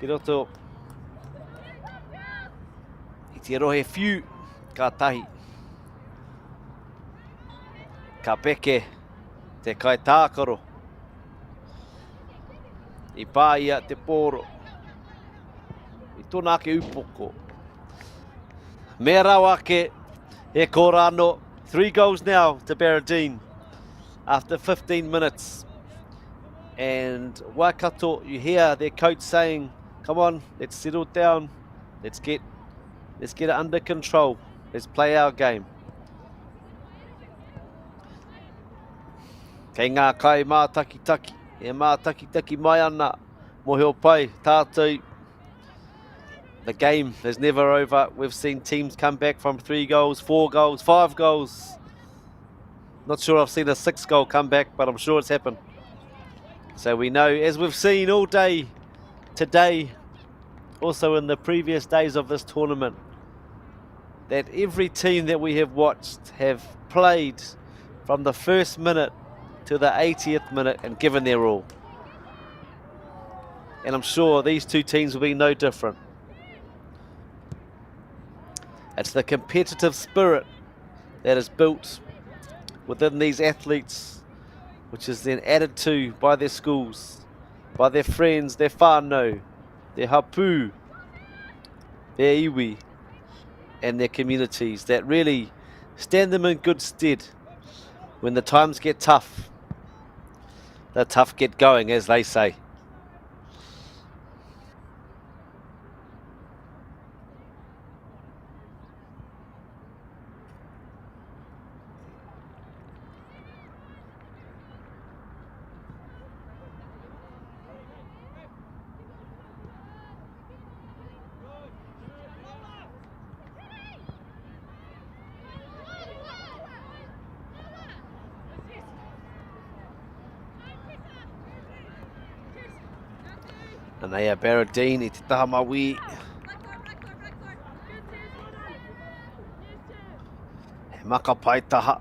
Speaker 8: Ki roto I te rohe whiu ka tahi. Ka peke te kai tākaro. I pā ia te poro. I tōna ke upoko. Me rau ake e korano. 3 goals now to Baradene after 15 minutes. And Waikato, you hear their coach saying, come on, let's settle down. Let's get it under control. Let's play our game. Kei ngā kai mā taki-taki. E mā taki-taki mai ana. Moheo pai, tātou. The game is never over. We've seen teams come back from 3 goals, 4 goals, 5 goals. Not sure I've seen a 6-goal comeback, but I'm sure it's happened. So we know, as we've seen all day today, also in the previous days of this tournament, that every team that we have watched have played from the first minute to the 80th minute and given their all. And I'm sure these two teams will be no different. It's the competitive spirit that is built within these athletes, which is then added to by their schools, by their friends, their whānau, their hapu, their iwi, and their communities that really stand them in good stead when the times get tough. The tough get going, as they say. And they are Baradene I te taha maui. He maka pai taha.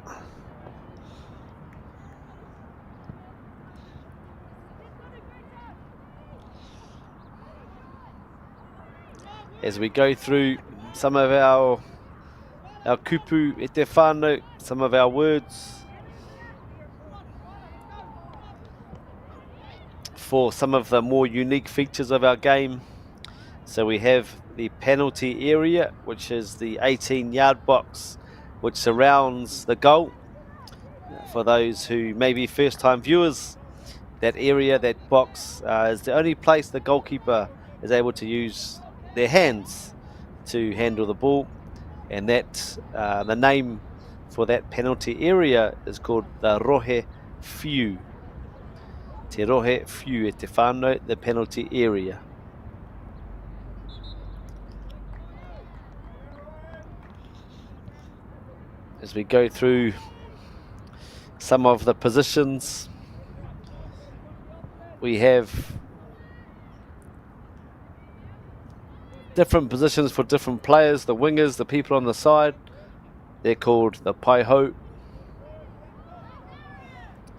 Speaker 8: As we go through some of our kupu e te whānau, some of our words for some of the more unique features of our game. So we have the penalty area, which is the 18-yard box which surrounds the goal. For those who may be first-time viewers, that area, that box, is the only place the goalkeeper is able to use their hands to handle the ball. And that the name for that penalty area is called the rohe whiu. Te rohe whiu e te whānau, the penalty area. As we go through some of the positions, we have different positions for different players. The wingers, the people on the side, they're called the paiho.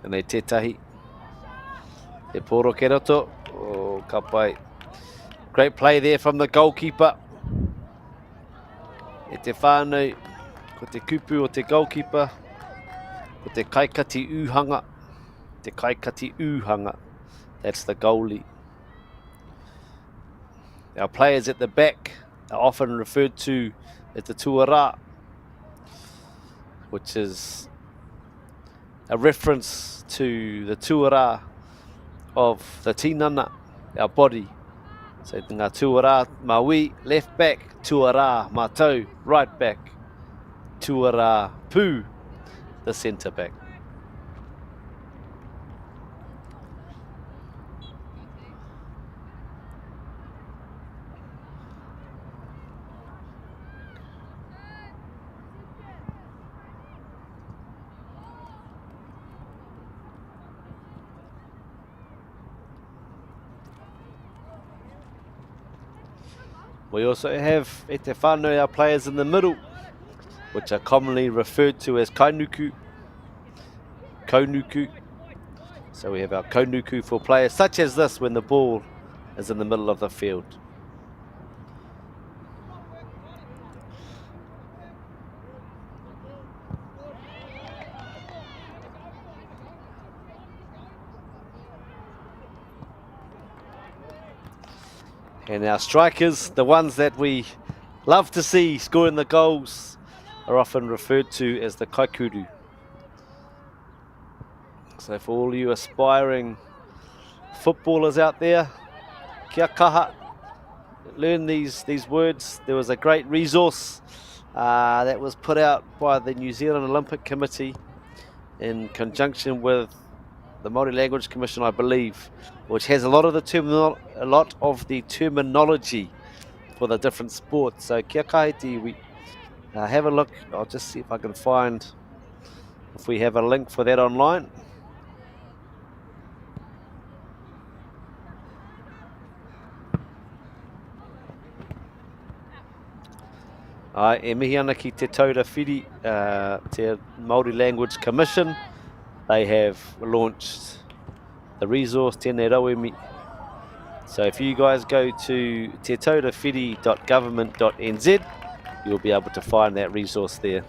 Speaker 8: And they tetahi. Te poro ke roto. Oh, ka pai. Great play there from the goalkeeper. E te whānau, ko te kupu o te goalkeeper, ko te kaikati uhanga. Te kaikati uhanga. That's the goalie. Our players at the back are often referred to as the tuara, which is a reference to the tuara of the tinana, our body. So ngā tuara maui, left back, tuara mātou, right back, tuara pū, the centre back. We also have e te whānau, our players in the middle, which are commonly referred to as kaunuku. Kaunuku. So we have our kaunuku for players such as this when the ball is in the middle of the field. And our strikers, the ones that we love to see scoring the goals, are often referred to as the kaikuru. So for all you aspiring footballers out there, kia kaha, learn these words. There was a great resource that was put out by the New Zealand Olympic Committee in conjunction with the Māori Language Commission, I believe, which has a lot of the terminology for the different sports. So kia kaha te iwi. Have a look. I'll just see if I can find if we have a link for that online. E mihi ana ki te taura whiri, te Māori Language Commission. They have launched the resource tēnei rauemi. So if you guys go to te taurawhiri.government.nz, you'll be able to find that resource there.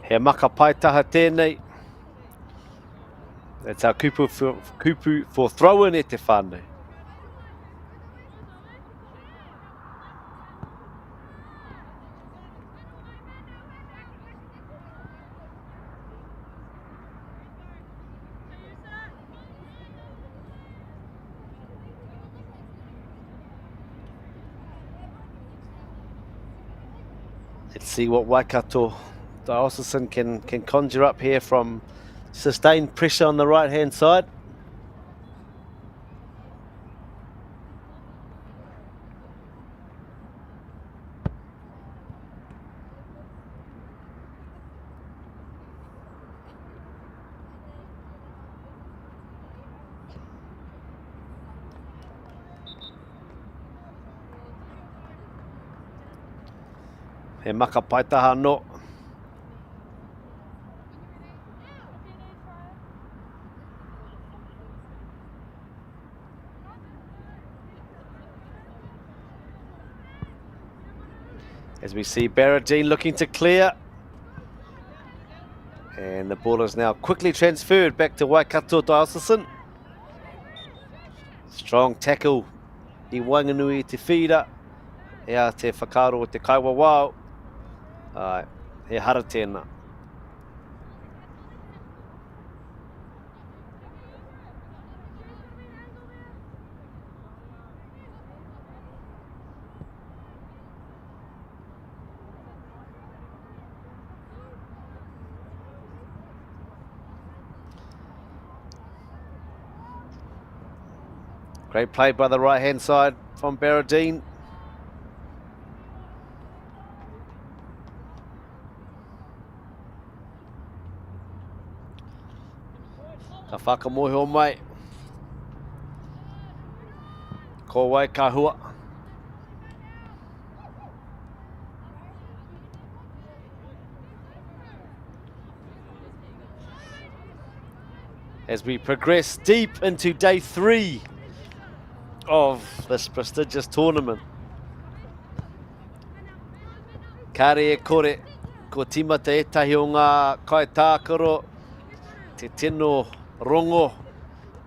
Speaker 8: He maka paitaha tēnei. That's our kupu for throw-in e te whānau. Let's see what Waikato Diocesan can conjure up here from sustained pressure on the right-hand side. He maka paitaha no. As we see Baradene looking to clear. And the ball is now quickly transferred back to Waikato Diocesan. Strong tackle I Wanganui te whira. Ea te whakaro o te kaiwa wao. He hara tēnā. Great play by the right-hand side from Baradene. Ka whakamohio mai. Ko wai ka hua. As we progress deep into day 3 of this prestigious tournament. Kare e kore, ko timata etahi o ngā kaitākaro, te tino rongo,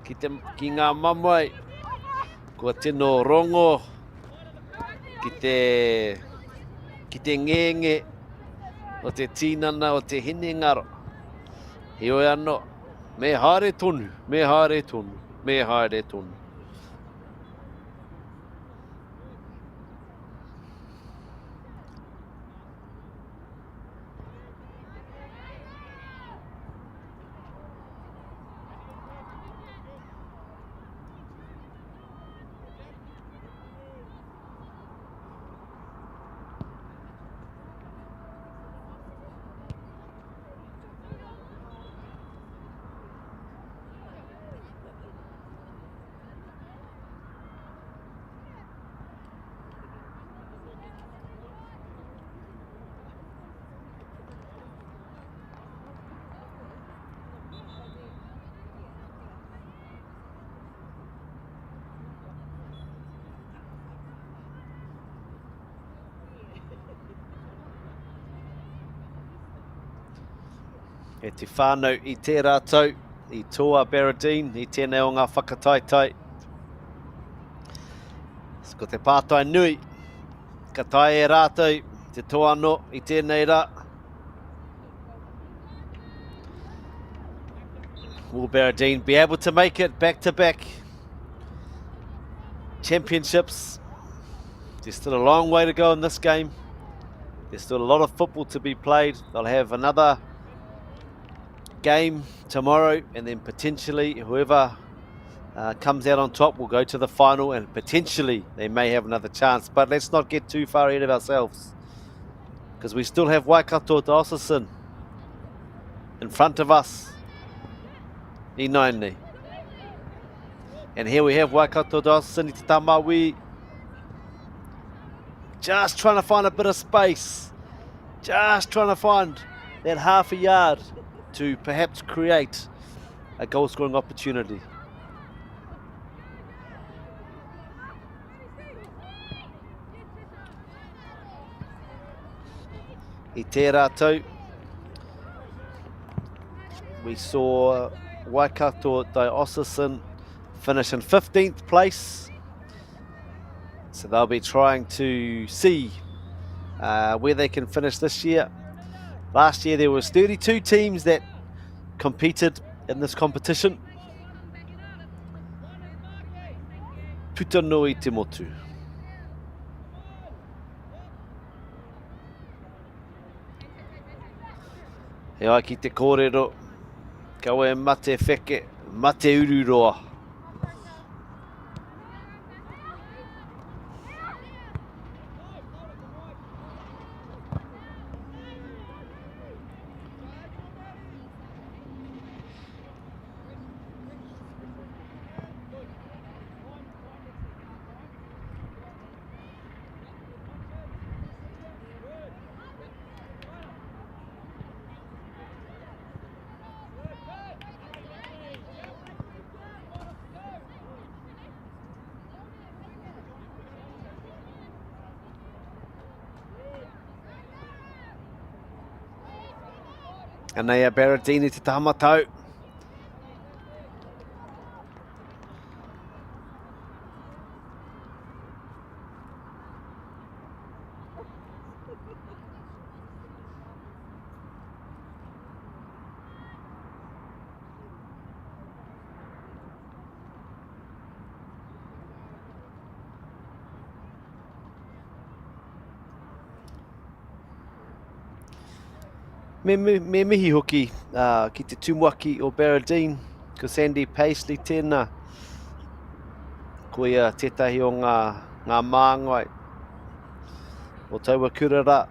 Speaker 8: ki ngā mamai, ko tino rongo, ki te ngenge, o te tinana, o te hine ngaro. Heo e ano, me haere tonu, me haere tonu, me haere tonu. E te whānau I te rātou, I toa Baradene, I tēnei o ngā whakataitai. Ko te pātai nui, ka tai e rātou, te toa no I tēnei rā. Will Baradene be able to make it back-to-back championships? There's still a long way to go in this game. There's still a lot of football to be played. They'll have another game tomorrow, and then potentially whoever comes out on top will go to the final, and potentially they may have another chance. But let's not get too far ahead of ourselves, because we still have Waikato Diocesan in front of us. I Naini. And here we have Waikato Diocesan I te tamawi, just trying to find a bit of space, just trying to find that half a yard to perhaps create a goal-scoring opportunity. I te rātou, We saw Waikato Diocesan finish in 15th place. So they'll be trying to see where they can finish this year. Last year there was 32 teams that competed in this competition. Tutanui te motu. He ai ki te kōrero, kaua e mate wheke, mate ururoa. And nei a Baradene te tamatau. Me mihi hoki ki te tumuaki o Baradene, ko Sandy Paisley tēnā. Ko ia tētahi o ngā māngai o taua kurara.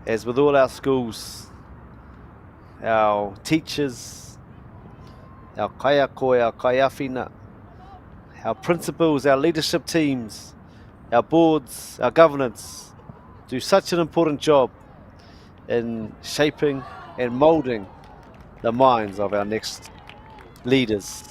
Speaker 8: As with all our schools, our teachers, our kaiako, our kaiawhina, our principals, our leadership teams, our boards, our governance, do such an important job in shaping and moulding the minds of our next leaders.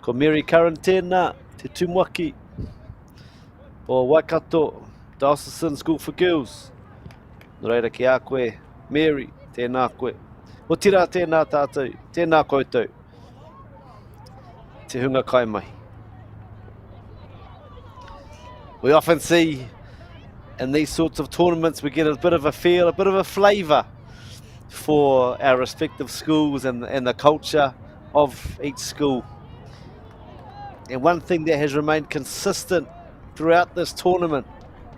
Speaker 8: Ko Mary Curran tēnā, te tumuaki o Waikato Diocesan School for Girls. Nō reira ki a koe, Mary, tēnā koe. O tira tēnā tātou, tēnā koutou. Te hunga kai mai. We often see in these sorts of tournaments, we get a bit of a feel, a bit of a flavour for our respective schools and the culture of each school. And one thing that has remained consistent throughout this tournament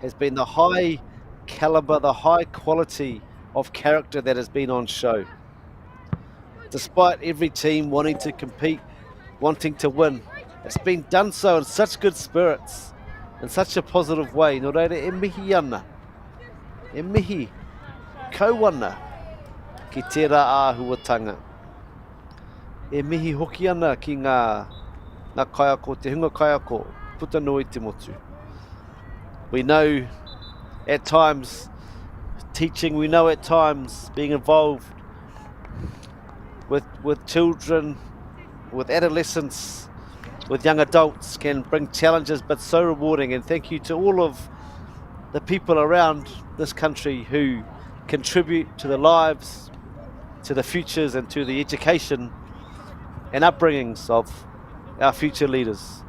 Speaker 8: has been the high caliber, the high quality of character that has been on show. Despite every team wanting to compete, wanting to win, it's been done so in such good spirits, in such a positive way. Nō reira, e mihi ana, e mihi kauana ki tērā āhuatanga. E mihi hoki ana ki ngā kaiako, te hunga kaiako, puta nui te motu. We know at times teaching, we know at times being involved with children, with adolescents, with young adults can bring challenges, but so rewarding. And thank you to all of the people around this country who contribute to the lives, to the futures, and to the education and upbringings of our future leaders.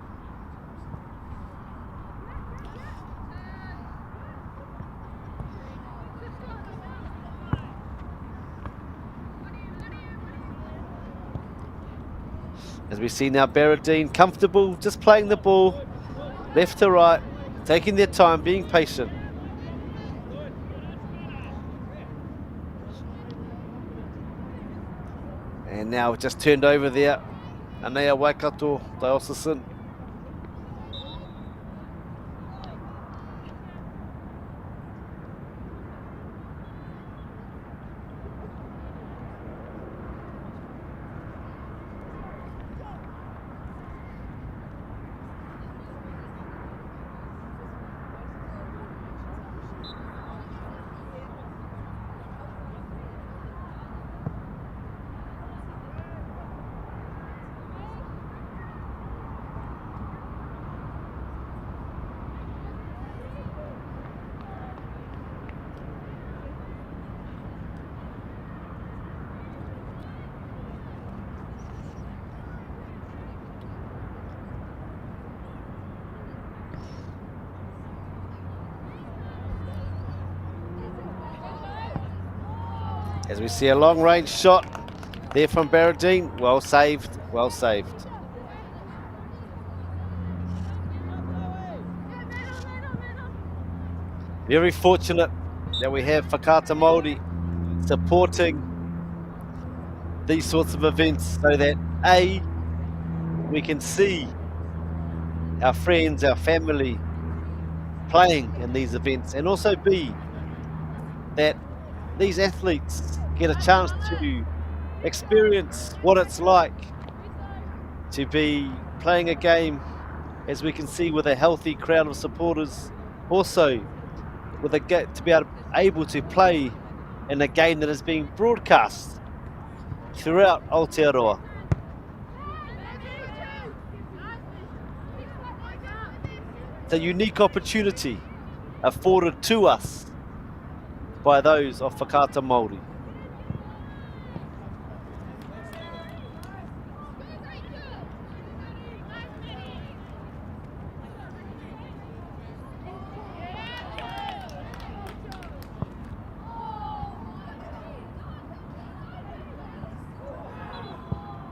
Speaker 8: As we see now Baradene comfortable, just playing the ball, left to right, taking their time, being patient. And now it just turned over there. Anea Waikato Diocesan. As we see a long range shot there from Baradene. Well saved, well saved. Very fortunate that we have Waikato Māori supporting these sorts of events so that A, we can see our friends, our family playing in these events, and also B, that these athletes get a chance to experience what it's like to be playing a game, as we can see, with a healthy crowd of supporters, also with to be able to play in a game that is being broadcast throughout Aotearoa. It's a unique opportunity afforded to us by those of Waikato Māori.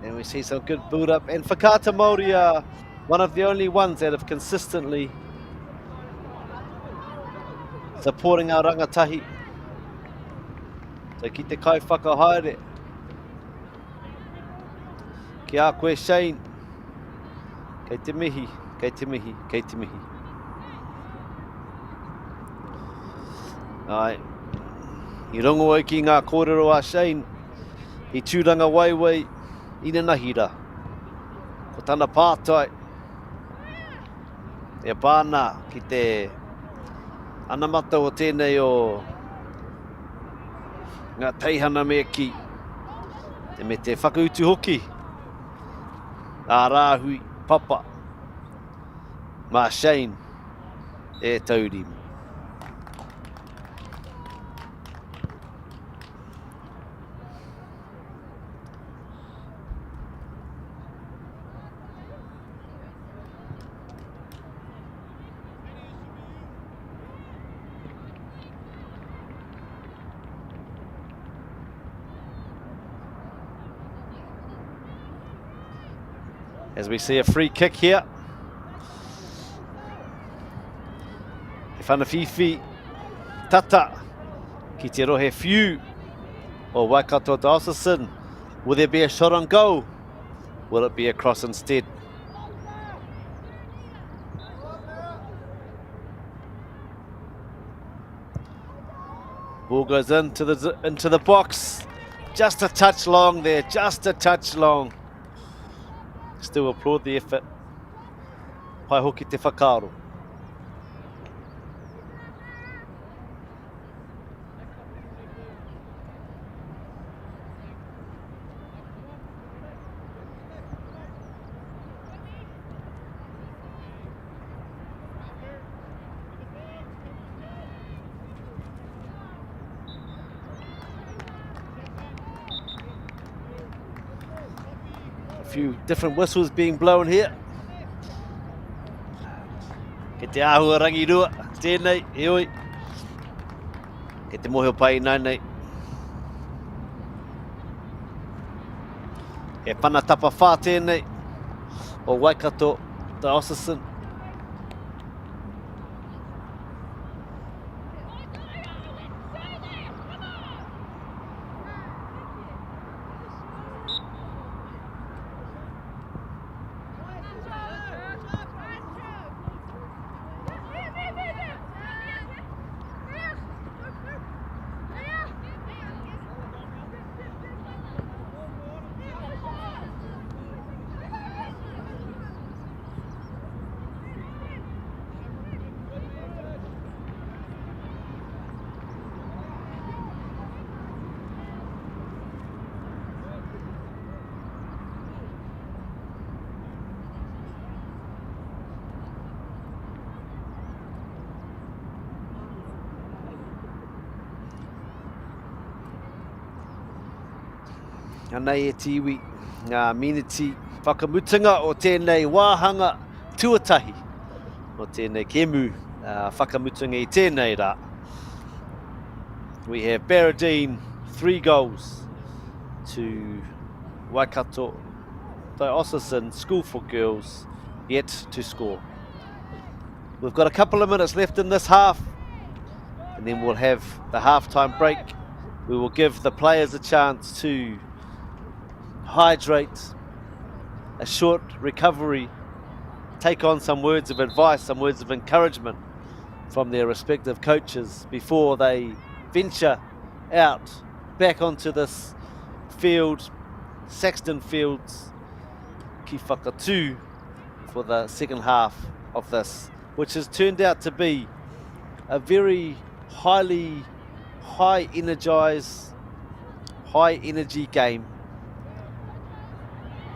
Speaker 8: And we see some good build up, and Waikato Māori are one of the only ones that have consistently supporting our rangatahi. So ki te kai whakahaere. Ki a koe Shane. Kei te mihi, kei te mihi, kei te mihi. Ai. I rongo ai ki ngā kōrero a Shane. I tūranga waiwai i na nahira. Ko tana pātai. E pāna ki te anamata o tēnei o ngā teihana mea ki. E me te whakautu hoki. Ā rāhui papa. Mā Shane e taurimu. As we see a free kick here. E whanawhiwhi tata ki te rohe whiu o Waikato Diocesan. Will there be a shot on goal? Will it be a cross instead? Ball goes into the box. Just a touch long there, just a touch long. Still applaud the effort. Pai hoki te whakaaro. Few different whistles being blown here. Ke te āhua rangirua, tēnei, e oi. Ke te mohe o pai nei. E pana tapa whā tēnei o Waikato Diocesan. Anei e tiwi ngā miniti whakamutunga o tēnei wāhanga tuatahi. O tēnei kemu whakamutunga I tēnei rā. We have Baradene 3 goals to Waikato Diocesan School for Girls yet to score. We've got a couple of minutes left in this half, and then we'll have the halftime break. We will give the players a chance to hydrate, a short recovery, take on some words of advice, some words of encouragement from their respective coaches before they venture out back onto this field, Saxton Fields, ki whakatū, for the second half of this, which has turned out to be a very high energy game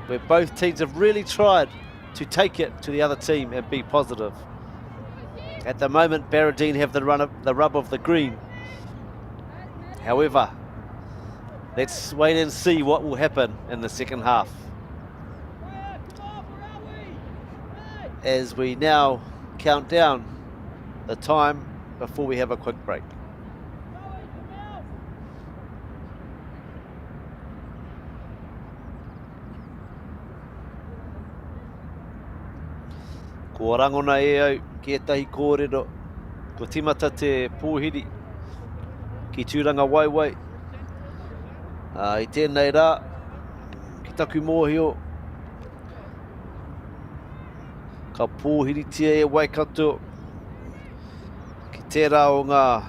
Speaker 8: where both teams have really tried to take it to the other team and be positive. At the moment, Baradene have the rub of the green. However, let's wait and see what will happen in the second half, as we now count down the time before we have a quick break. Ko rangona e au ki etahi kōrero, ko timata te pōhiri ki tūranga waiwai. I tēnei rā, ki taku mōhio, ka pōhiri tia e Waikato, ki tērā o ngā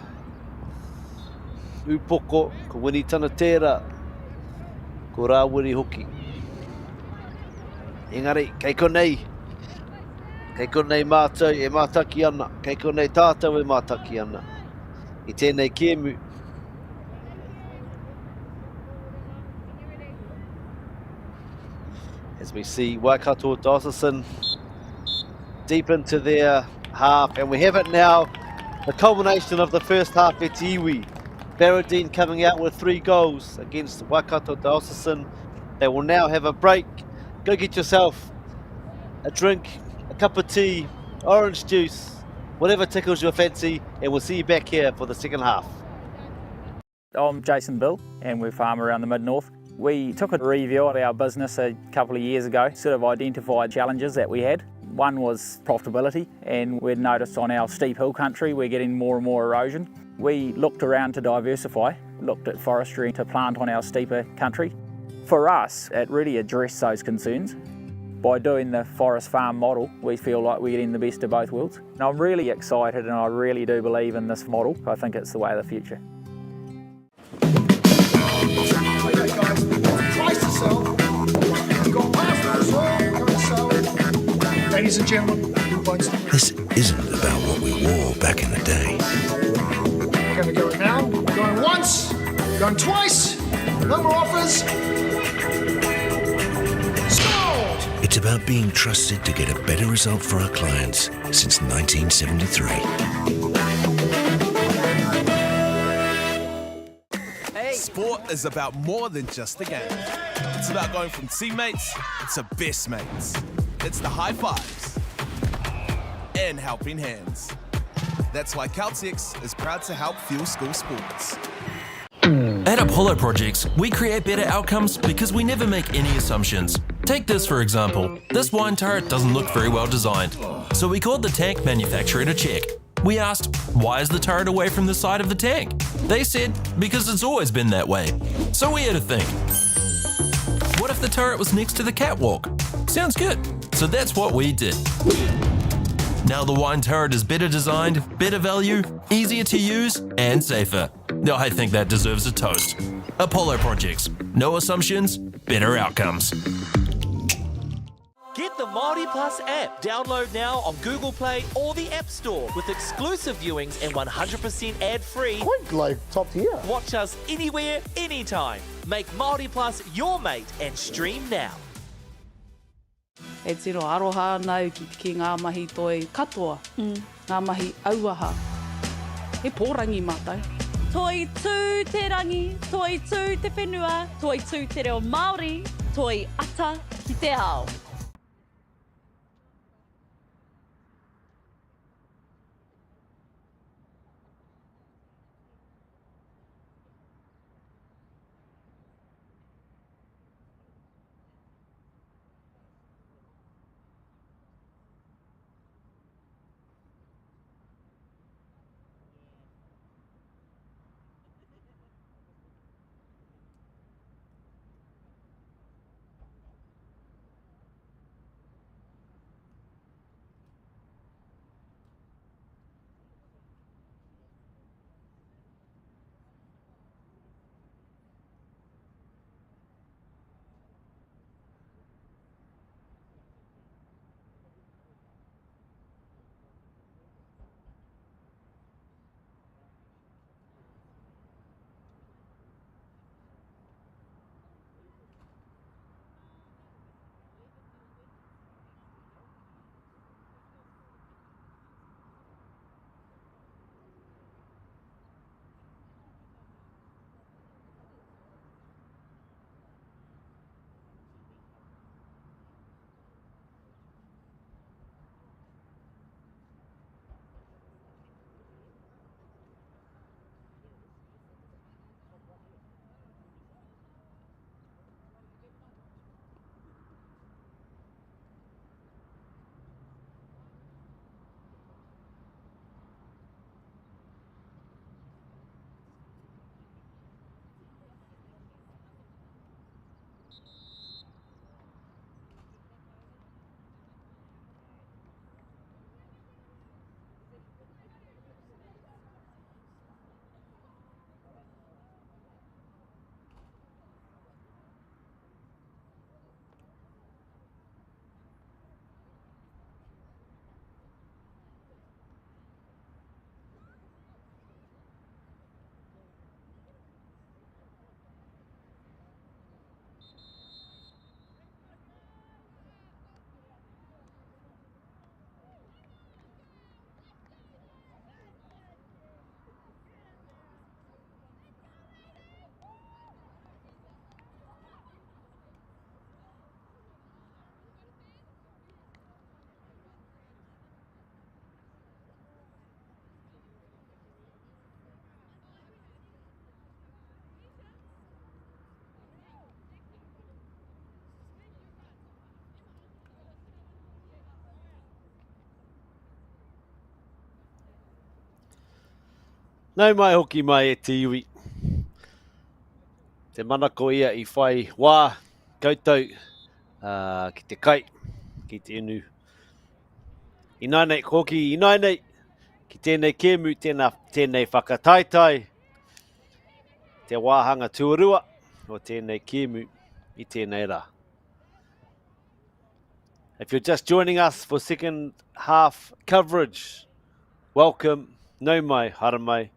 Speaker 8: upoko, ko winitana tērā, ko rāwiri hoki. Engari, kei konei mātou e mātaki ana, kei konei tātou e mātaki ana. I tēnei kēmu. As we see Waikato Diocesan deep into their half, and we have it now, the culmination of the first half at Iwi. Baradene coming out with 3 goals against Waikato Diocesan. They will now have a break. Go get yourself a drink, a cup of tea, orange juice, whatever tickles your fancy, and we'll see you back here for the second half.
Speaker 10: I'm Jason Bill, and we farm around the mid-north. We took a review at our business a couple of years ago, sort of identified challenges that we had. One was profitability, and we'd noticed on our steep hill country we're getting more and more erosion. We looked around to diversify, looked at forestry to plant on our steeper country. For us, it really addressed those concerns. By doing the forest farm model, we feel like we're getting the best of both worlds. And I'm really excited, and I really do believe in this model. I think it's the way of the future.
Speaker 22: Ladies and gentlemen,
Speaker 6: this isn't about what we wore back in the day.
Speaker 22: we're going to go now. Going once, going twice, no more offers. Sold!
Speaker 6: It's about being trusted to get a better result for our clients since 1973.
Speaker 2: Sport is about more than just a game. It's about going from teammates to best mates. It's the high fives and helping hands. That's why Caltex is proud to help fuel school sports.
Speaker 7: At Apollo Projects, we create better outcomes because we never make any assumptions. Take this for example. This wine turret doesn't look very well designed. So we called the tank manufacturer to check. We asked, why is the turret away from the side of the tank? They said, because it's always been that way. So we had to think. What if the turret was next to the catwalk? Sounds good. So that's what we did. Now the wine turret is better designed, better value, easier to use, and safer. Now I think that deserves a toast. Apollo Projects. No assumptions, better outcomes.
Speaker 3: Get the Māori Plus app. Download now on Google Play or the App Store with exclusive viewings and 100% ad-free.
Speaker 22: Quite like top tier.
Speaker 3: Watch us anywhere, anytime. Make Māori Plus your mate and stream now.
Speaker 14: E tiro aroha nau ki ngā mahi toi katoa, ngā mahi auaha. He pōrangi mātou.
Speaker 9: Toi tū te rangi, toi tū te whenua, toi tū te reo Māori, toi ata ki te ao.
Speaker 8: Nau mai hoki mai e te iwi. Te manako ia I whai wā koutou ki te kai, ki te inu. Ināi nei hoki, ināi nei ki tēnei kēmu, tēnei whakataitai, te wāhanga tuarua o tēnei kēmu I tēnei rā. If you're just joining us for second half coverage, welcome, nau mai, hara mai.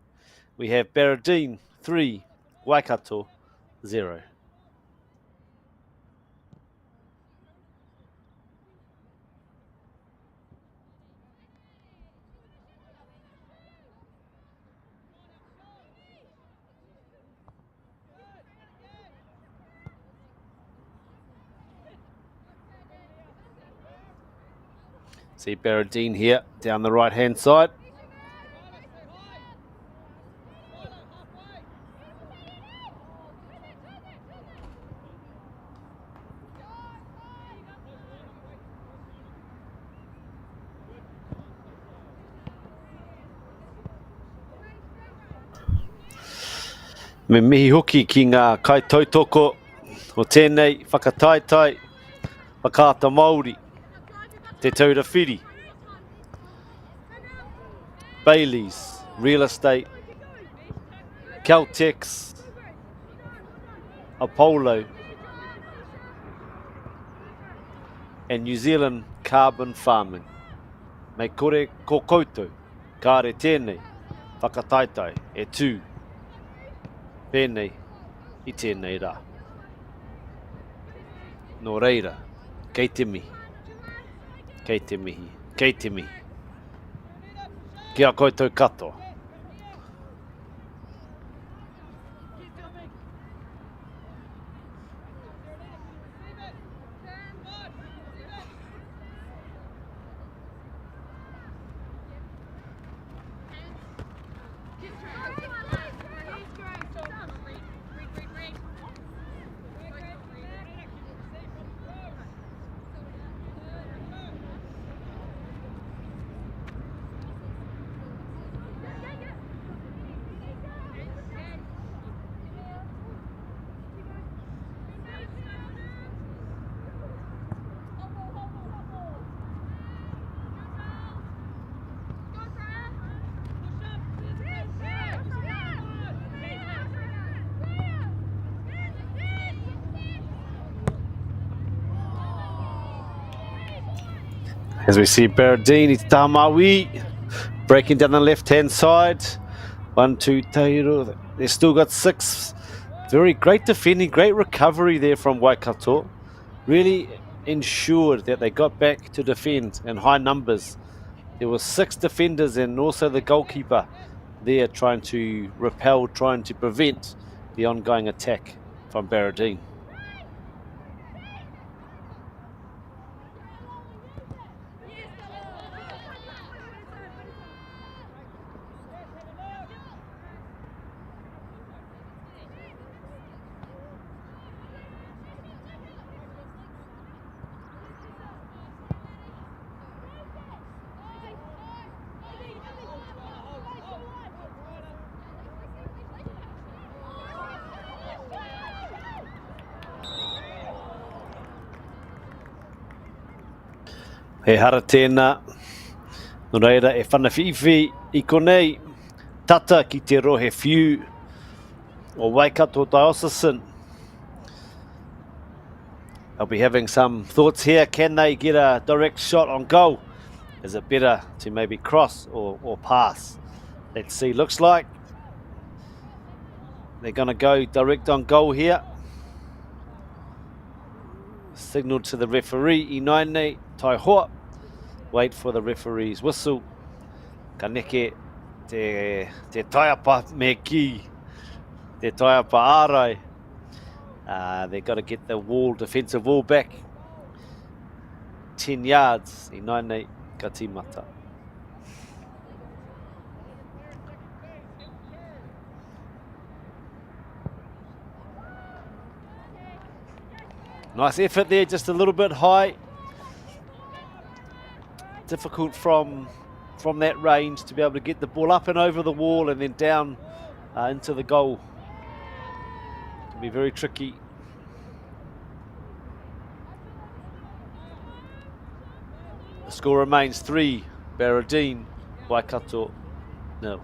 Speaker 8: We have Baradene 3, Waikato 0. See Baradene here, down the right-hand side. Me mihi hoki ki ngā kaitautoko o tēnei whakataitai, whakaata Māori, te taura whiri, Bailey's, Real Estate, Caltex, Apollo, and New Zealand Carbon Farming. Mei kore ko koutou, kāre tēnei, whakataitai e tū, pēnei I tēnei rā. Nō reira, kei te mihi, kei te mihi, kei te mihi. Kia koutou katoa. As we see Baradene, it's Tamawi breaking down the left-hand side. 1, 2, Tairo. They've still got 6. Very great defending, great recovery there from Waikato. Really ensured that they got back to defend in high numbers. There were 6 defenders and also the goalkeeper there trying to repel, trying to prevent the ongoing attack from Baradene. He hara tēnā, no reira e whanawhiwhi I konei tata ki te rohe whiu o Waikato Diocesan. They'll be having some thoughts here. Can they get a direct shot on goal? Is it better to maybe cross or pass? Let's see. Looks like they're going to go direct on goal here. Signal to the referee, Inaine Tai Hoa. Wait for the referee's whistle. Ka neke te taiapa me ki, te taiapa ārai. They've got to get the wall, defensive wall back 10 yards. Inaine ka tīmata. Nice effort there, just a little bit high. Difficult from from that range to be able to get the ball up and over the wall and then down into the goal. It can be very tricky. The score remains 3, Baradene, Waikato 0.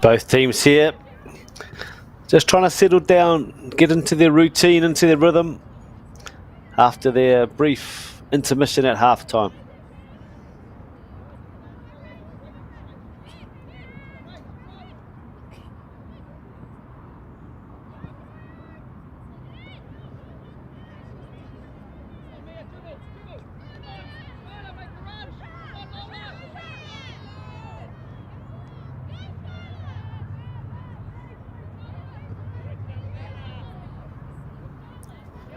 Speaker 8: Both teams here just trying to settle down, get into their routine, into their rhythm after their brief intermission at half-time.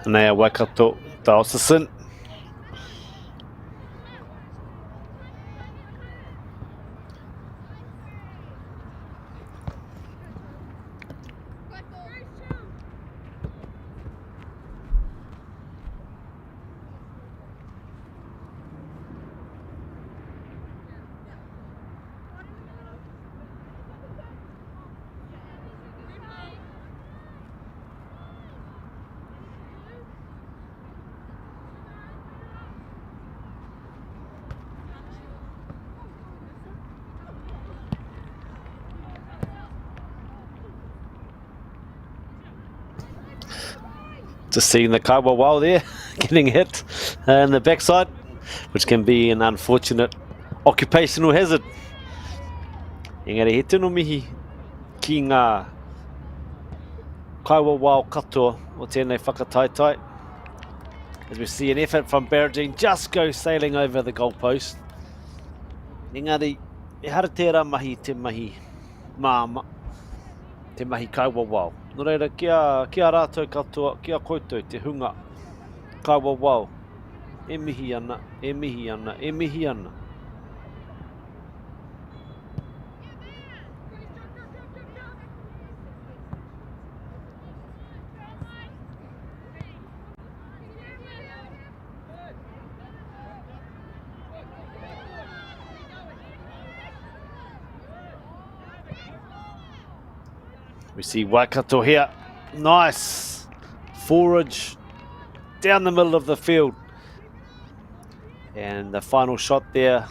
Speaker 8: Nea Waikato Diocean. Just seeing the Kawa Wow there getting hit in the backside, which can be an unfortunate occupational hazard. Engari he tino mihi ki ngā Kawa Wow katoa o tēnei whakataitai. As we see an effort from Baradene just go sailing over the goalpost. Engari, e hara tērā mahi te mahi māma, te mahi Kawa Wow. Nō reira, kia rātou katoa, kia koutou te hunga Kawa Wow. E mihi ana, e mihi ana, e mihi ana. We see Waikato here, nice forage down the middle of the field. And the final shot there,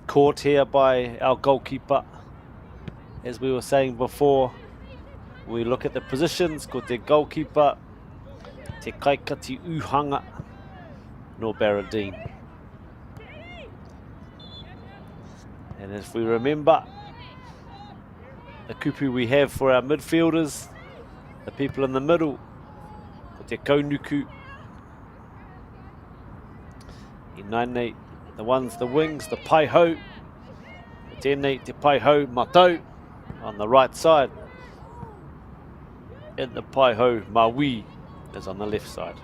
Speaker 8: caught here by our goalkeeper. As we were saying before, we look at the positions, ko te goalkeeper, te kaikati uhanga, no Baradene. And if we remember, the kupu we have for our midfielders, the people in the middle, ko te kaunuku. Inainei, the ones, the wings, the paiho. Tēnei te paiho matau on the right side. And the paiho maui is on the left side.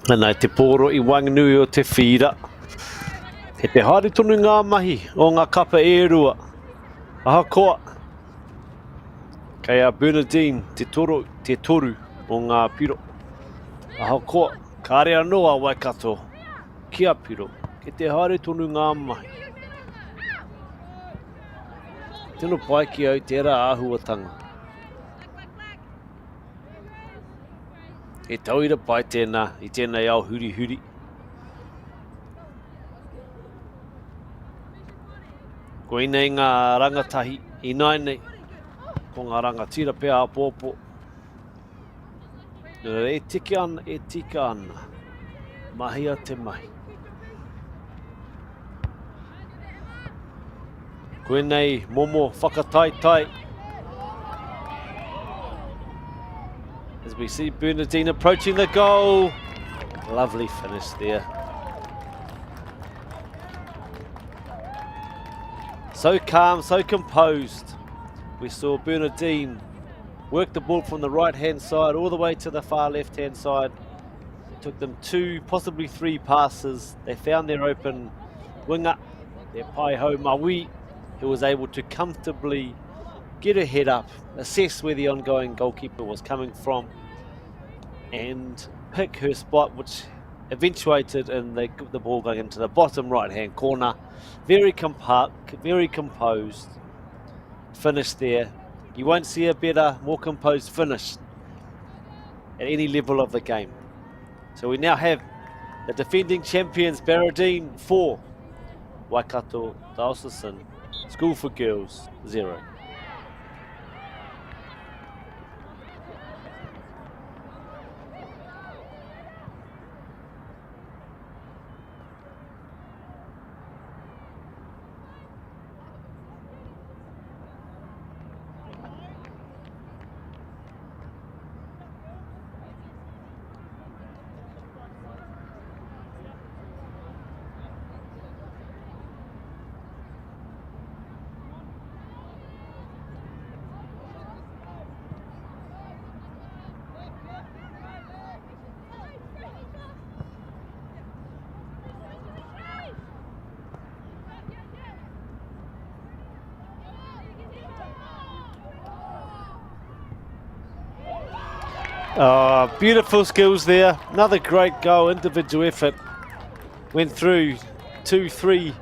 Speaker 8: Ana te pōro I wanganui o te whira. He te haere tonu ngā mahi o ngā kapa e rua. Aha koa. Kei a Bernadine te toru o ngā piro. Aha koa. Kāre anoa Waikato. Kia piro. Ke te haere tonu ngā mahi. Tino pai ki au tērā āhuatanga. E tauira pai tēnā I tēnei au huri huri. Ko inei ngā rangatahi I nai nei. Ko ngā rangatira pēā pōpō. Nō e tika ana. Mahi a te mahi. Koe nei momo whakataitai. As we see Bernadine approaching the goal. Lovely finish there. So calm, so composed. We saw Bernadine work the ball from the right-hand side all the way to the far left-hand side. It took them 2, possibly 3 passes. They found their open winger, their Paiho Maui, who was able to comfortably get her head up, assess where the ongoing goalkeeper was coming from, and pick her spot, which eventuated in the ball going into the bottom right-hand corner. Very composed finish there. You won't see a better, more composed finish at any level of the game. So we now have the defending champions Baradene 4, Waikato Diocesan School for Girls 0. Beautiful skills there. Another great goal, individual effort. Went through 2-3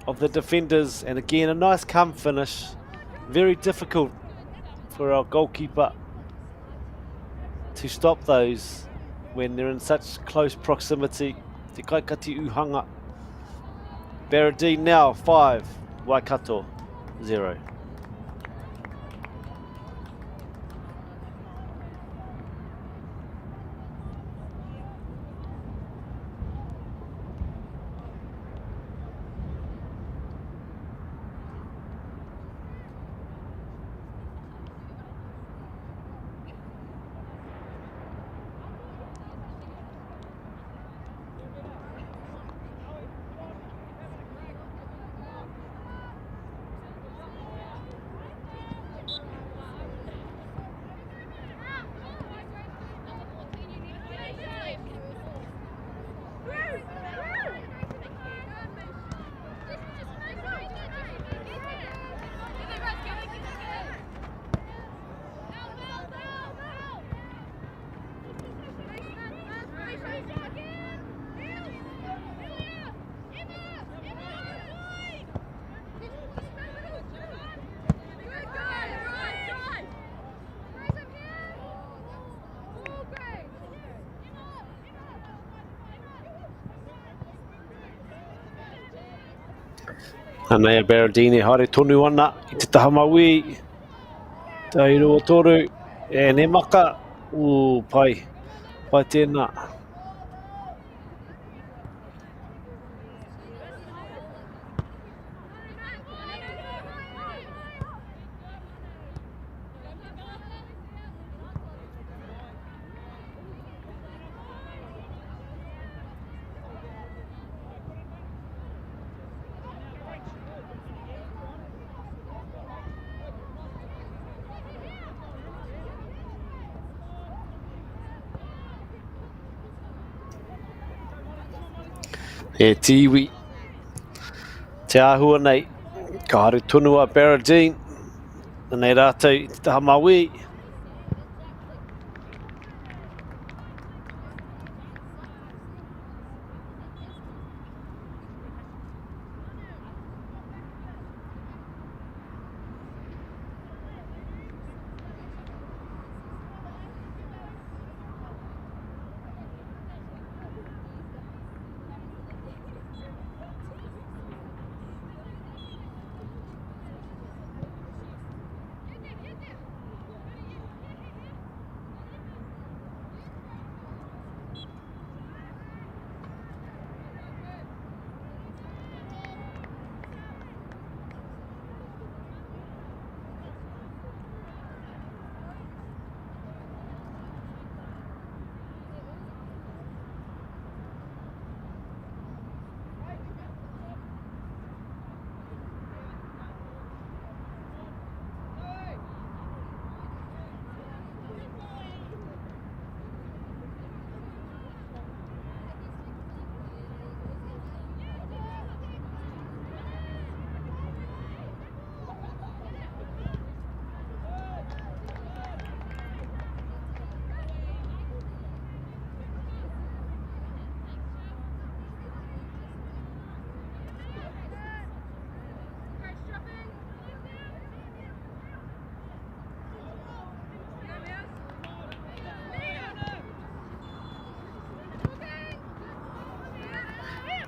Speaker 8: of the defenders, and again a nice calm finish. Very difficult for our goalkeeper to stop those when they're in such close proximity. Te kaikati uhanga. Baradene now 5, Waikato 0. Anei a Baradene haere tonu ana I te taha maui. Tairo o toru. E ne maka. Pai tēnā. E tiwi. Te ahua nei. Ka haru tonu a Baradene. Nei rātou i te taha maui.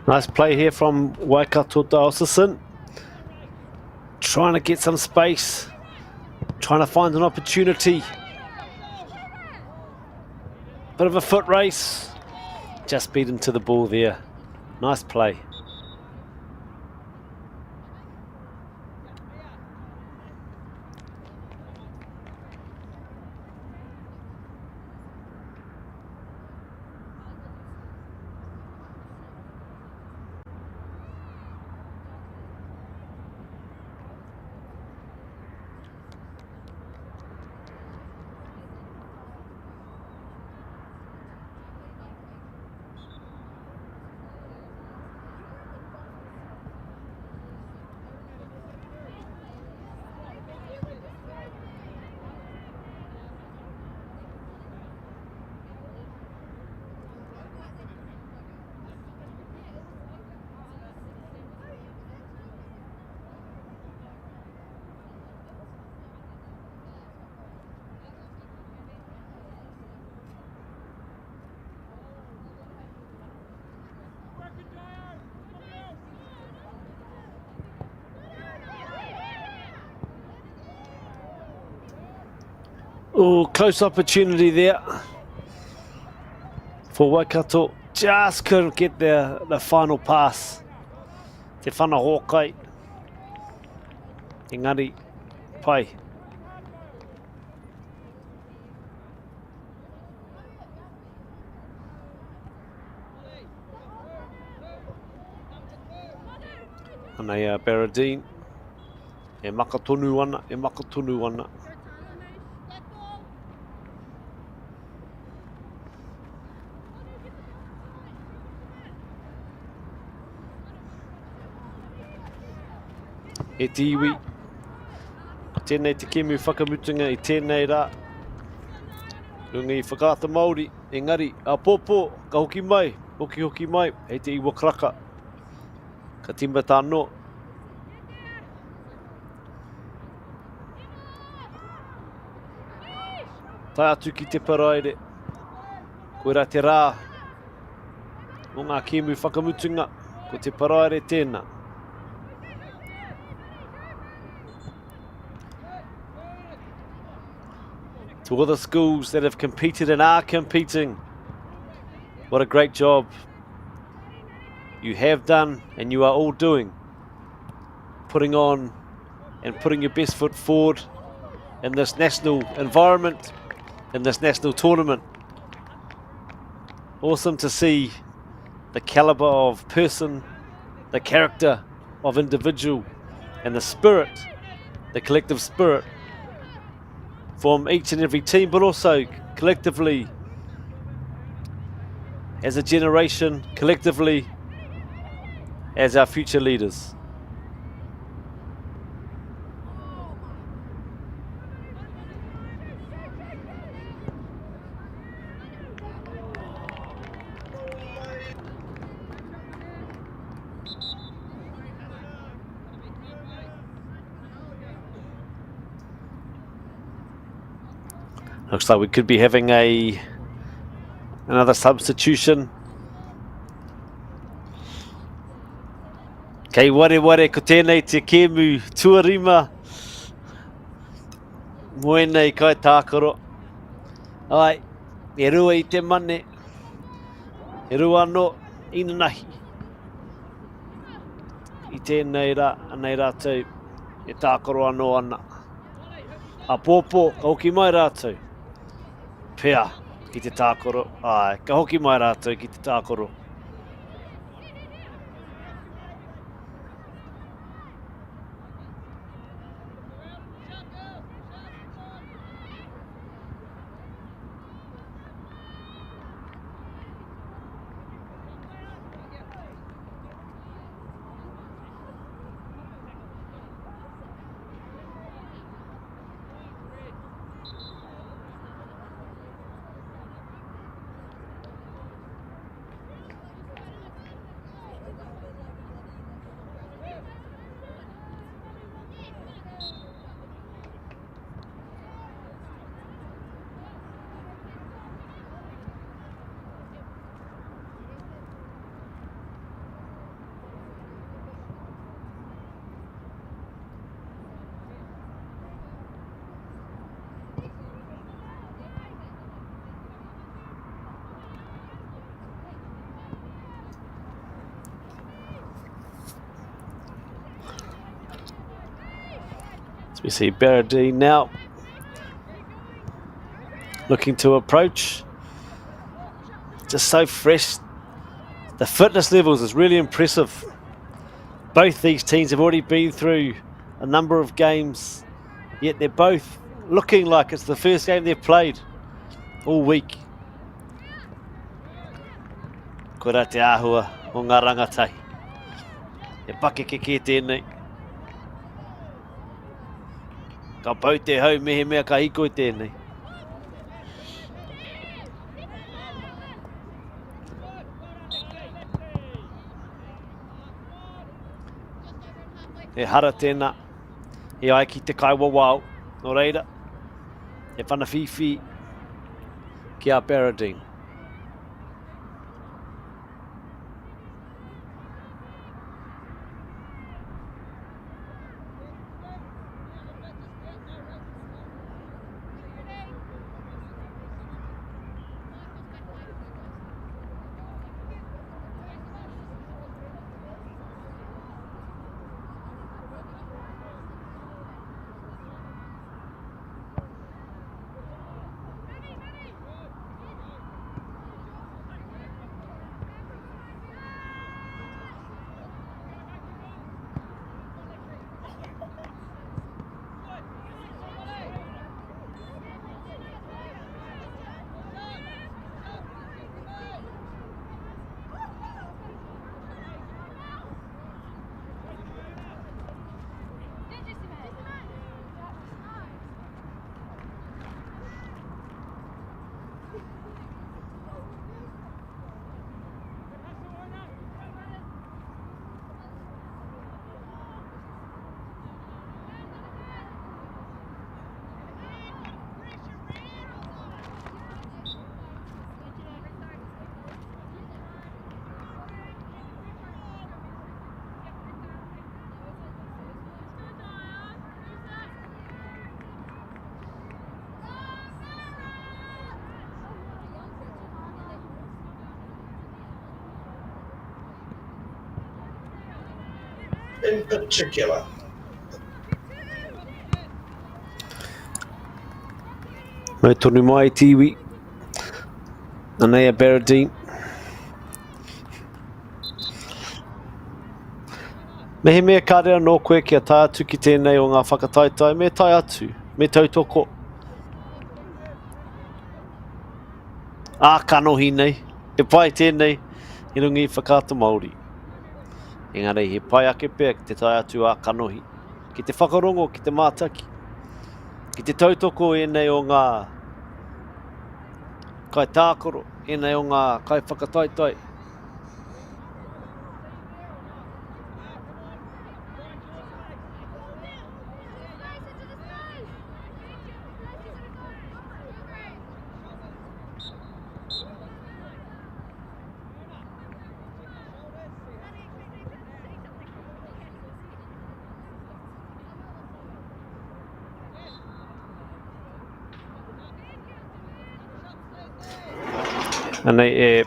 Speaker 8: Nice play here from Waikato Diocean. Trying to get some space. Trying to find an opportunity. Bit of a foot race. Just beat into the ball there. Nice play. Oh, close opportunity there for Waikato. Just couldn't get the final pass. Te whana hōkai. Engari, pai. Anei Baradene. E makatonu ana, e makatonu ana. E te iwi. Tēnei te kemu whakamutunga I tēnei rā. Runga I whakaata Māori. Engari, a pōpō, ka hoki mai, hoki mai, hei te iwa kraka. Ka tima tāno. Tai atu ki te paraire. Koe rā te rā. O ngā kemu whakamutunga, ko te paraire tēnā. To other schools that have competed and are competing, what a great job you have done and you are all doing, putting on and putting your best foot forward in this national environment, in this national tournament. Awesome to see the caliber of person, the character of individual, and the spirit, the collective spirit from each and every team, but also collectively as a generation, collectively as our future leaders. Looks like we could be having another substitution. Kei ware ko tēnei te kēmu tuarima. Moenei kai tākoro. Ai, e rua I te mane. E rua anō ina nahi. I tēnei rā, anei rātou, e tākoro anō ana. A pōpō, ka hoki mai rātou. Pea, ki te tākoro. Ai, ka hoki mai rātou ki te tākoro. We see Baradene now looking to approach. Just so fresh. The fitness levels is really impressive. Both these teams have already been through a number of games, yet they're both looking like it's the first game they've played all week. Ko rā te āhua o ngā rangatai. E pake ke tēnei. Ka pau te hau mehe mea ka hiko I tēnei. E hara tēnā, e ai ki te kaiwa wau, no reira, e whanawhiwhi ki a Baradene.
Speaker 22: In particular.
Speaker 8: Mai tonu mai tiwi. Anei a Baradene. Mehe mea kārea no koe kia tai atu ki tēnei o ngā whakataitai, me tai atu, me tautoko. Kanohi nei, e pai tēnei, I rungi whakata Māori. Engari, he pai ake pēr ki te tai atu a kanohi. Ki te whakarongo, ki te mātaki. Ki te tautoko nei o ngā kai tākoro, nei o ngā kai whakataitai. Anei e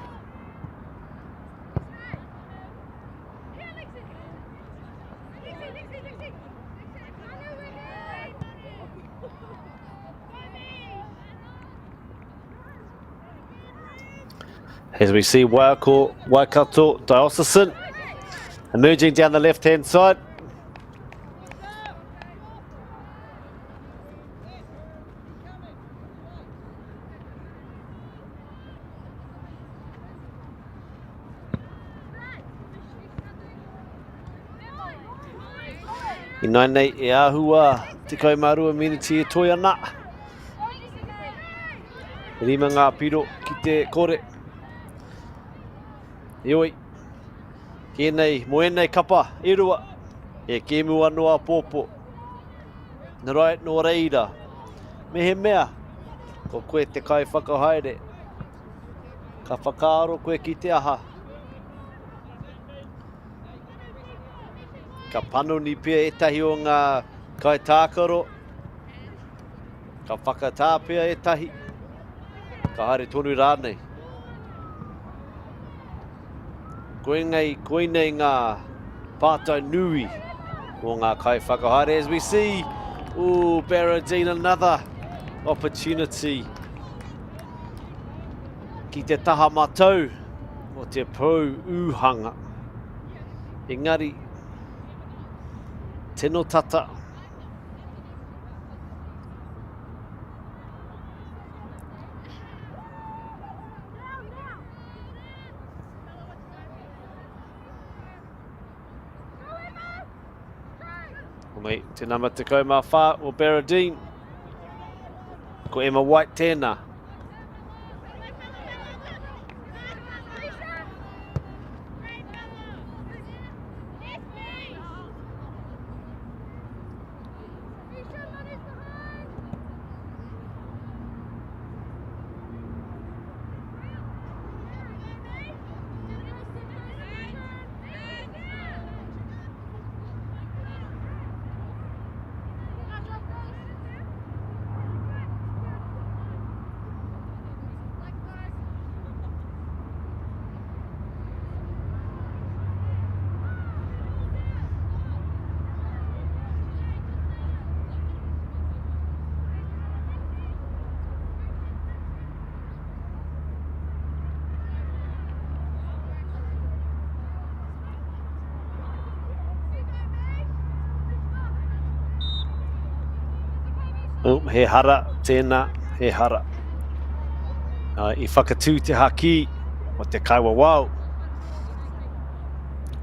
Speaker 8: as we see Waikato Diocean emerging down the left-hand side. I nai nei e ahua te kaumarua miniti e toi ana. Rima ngā piro ki te kore. Ioi, ki nei, mo enei kapa, e rua, e ke mua noa pōpō. Nā rai, no reira, me he mea, ko koe te kai whakahaere. Ka whakaaro koe ki te aha. Ka panoni pia etahi o ngā kai tākaro. Ka whakatā pia etahi. Ka haere tonu rānei. Koe nei ngā pātai nui o ngā kai whakahaere. As we see, Baradene, another opportunity ki te taha mātou o te pou uhanga. Engari, tino tata. Mei, te nama te kau mā whā o Baradene. Ko Emma White tēnā. He hara tēnā, he hara. I whakatū te haki o te kaiwa wau.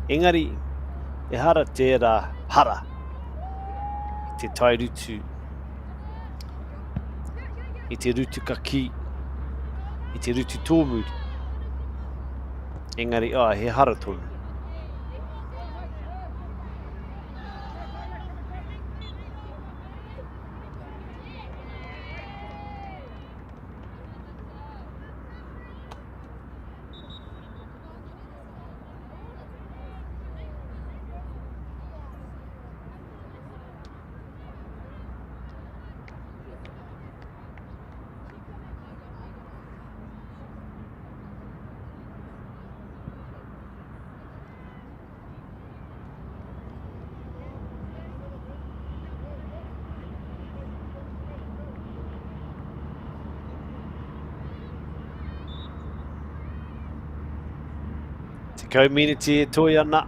Speaker 8: Engari, he hara tērā hara. I te tai rutu. I te rutu kaki. I te rutu tōmuri. Engari, he hara tonu. Community e toi ana.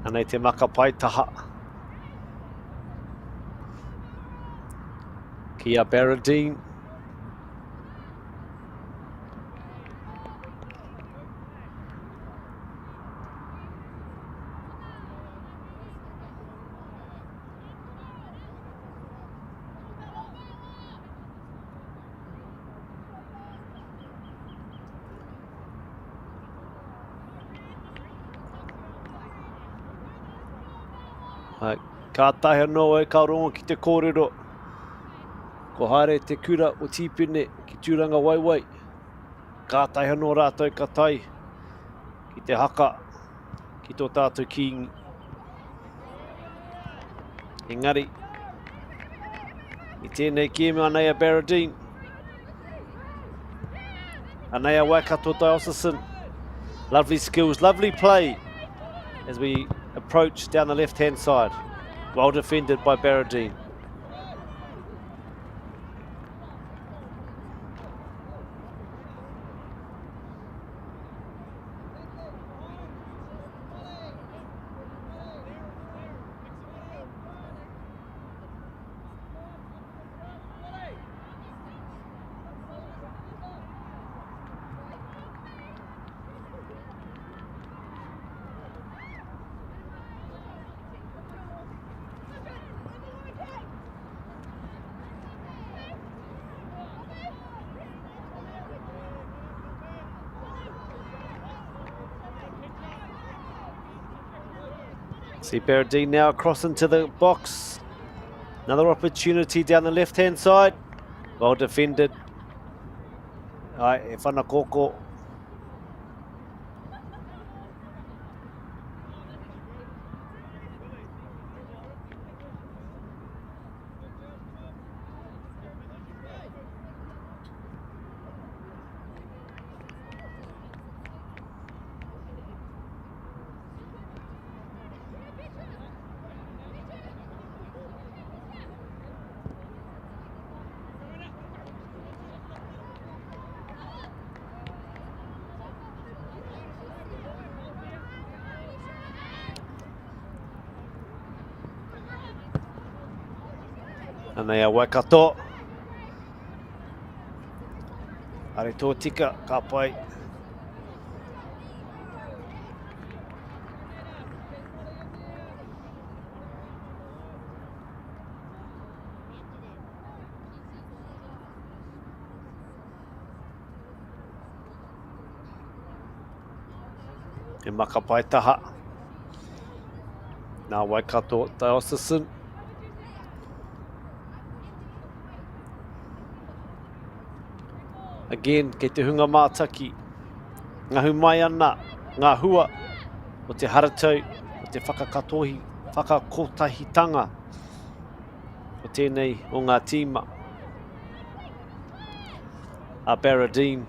Speaker 8: Anei te maka paitaha. Kia Baradene. Ai, ka tahi no e ka rongo ki te kōrero. Ko haere te kura o tīpene ki tūranga waiwai. Ka tahi no rātou ka tai ki te haka ki tō tātou kiingi. Engari, i tēnei game anei a Baradene. Anei a Waikato Diocean. Lovely skills, lovely play as we approach down the left-hand side. Well defended by Baradene. See Baradene now across into the box. Another opportunity down the left-hand side. Well defended. Ai, e whanakoko. And they are Waikato. Are tō tika, ka pai. E maka pai taha. Nā Waikato Diocesan. Again, kei te hunga mātaki, ngā humai ana, ngā hua o te haratau, o te whakakatohi, whakakotahitanga o tēnei o ngā tīma. A Baradene.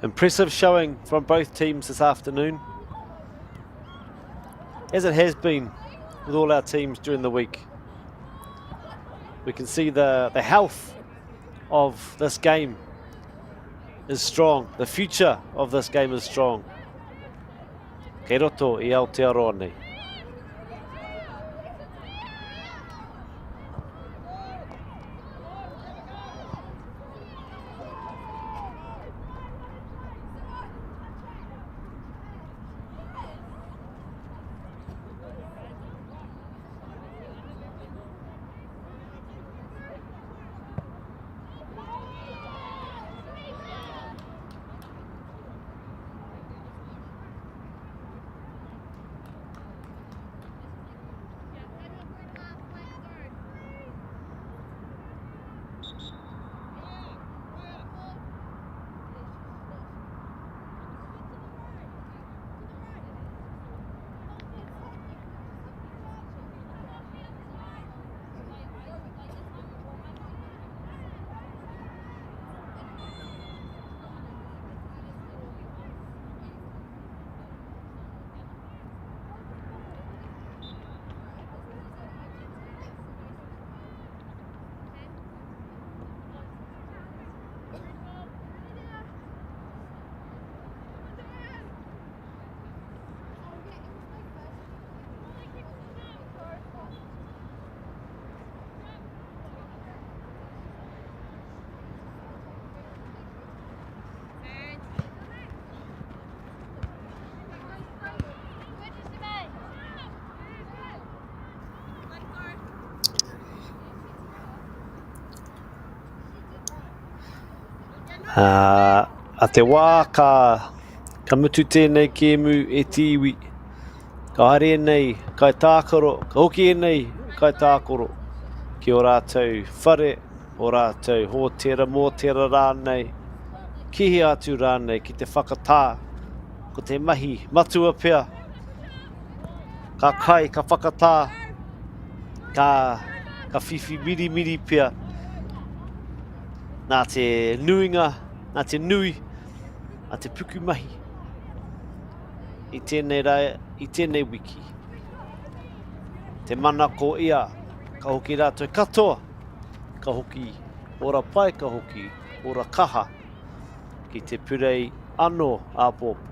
Speaker 8: Impressive showing from both teams this afternoon, as it has been with all our teams during the week. We can see the health of this game is strong. The future of this game is strong. Kei roto I Aotearoa nei. A te wā ka mutu tēnei kēmu e tiwi. Ka haere nei, kai tākoro, ka hoki e nei, kai tākoro. Ki o rātou whare, o rātou hōtera, mōtera rānei. Kihi atu rānei ki te whakatā, ko te mahi matua pea. Ka kai, ka whakatā, ka whiwhi miri miri pea. Nā te nuinga, nā te nui, nā te puku mahi. I tēnei rai, I tēnei wiki. Te mana ko ia, ka hoki rātou katoa, ka hoki ora pai, ka hoki ora kaha, ki te purei anō a pōpō.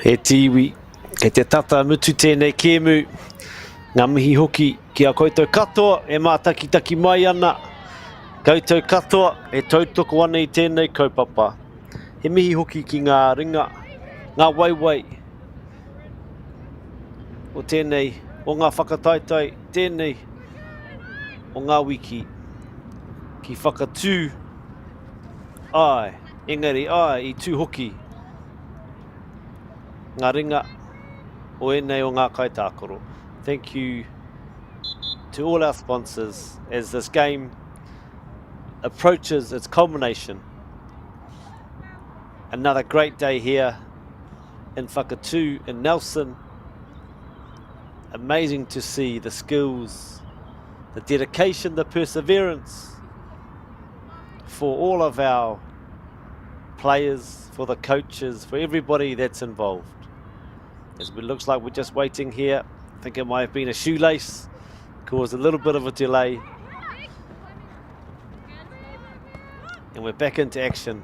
Speaker 8: He tiwi, kei te tata mutu tēnei kēmu, ngā mihi hoki ki a koutou katoa, e mātakitaki mai ana. Koutou katoa, e tautoko ana I tēnei kaupapa. He mihi hoki ki ngā ringa, ngā waiwai, o tēnei, o ngā whakataitai, tēnei, o ngā wiki, ki whakatū, ai, engari ai, I tū hoki, ngā ringa o ēnei o ngā kaitākoro. Thank you to all our sponsors as this game approaches its culmination. Another great day here in Whakatū in Nelson. Amazing to see the skills, the dedication, the perseverance for all of our players, for the coaches, for everybody that's involved. As it looks like we're just waiting here. I think it might have been a shoelace, caused a little bit of a delay. And we're back into action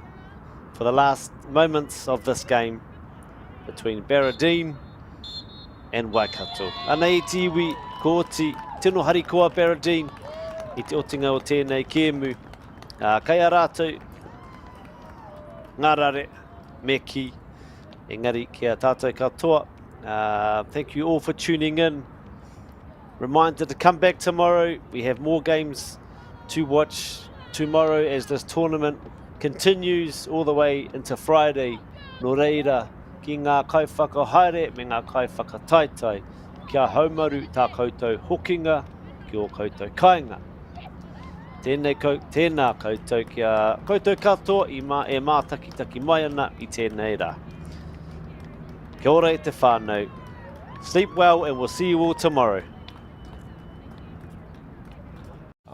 Speaker 8: for the last moments of this game between Baradene and Waikato. Anei tiwi, ko oti, tino harikoa Baradene, I te otinga o tēnei kēmu. Kai a rātou, ngā rare, me ki, engari ki a tātou katoa. Thank you all for tuning in. Reminder to come back tomorrow. We have more games to watch tomorrow as this tournament continues all the way into Friday. Nō reira, ki ngā kaiwhakahaere me ngā kaiwhakataitai. Kia haumaru tā koutou hokinga, ki o koutou kāinga. Tēnā koutou kia koutou katoa e mātakitaki mai ana I tēnei rā. Kia ora e te whānau. Sleep well and we'll see you all tomorrow.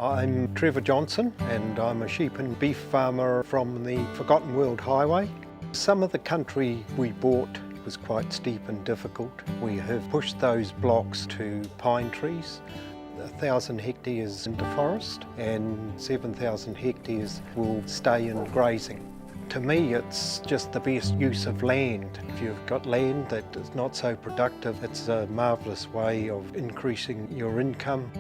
Speaker 15: I'm Trevor Johnson and I'm a sheep and beef farmer from the Forgotten World Highway. Some of the country we bought was quite steep and difficult. We have pushed those blocks to pine trees. 1,000 hectares into forest and 7,000 hectares will stay in grazing. To me, it's just the best use of land. If you've got land that is not so productive, it's a marvellous way of increasing your income.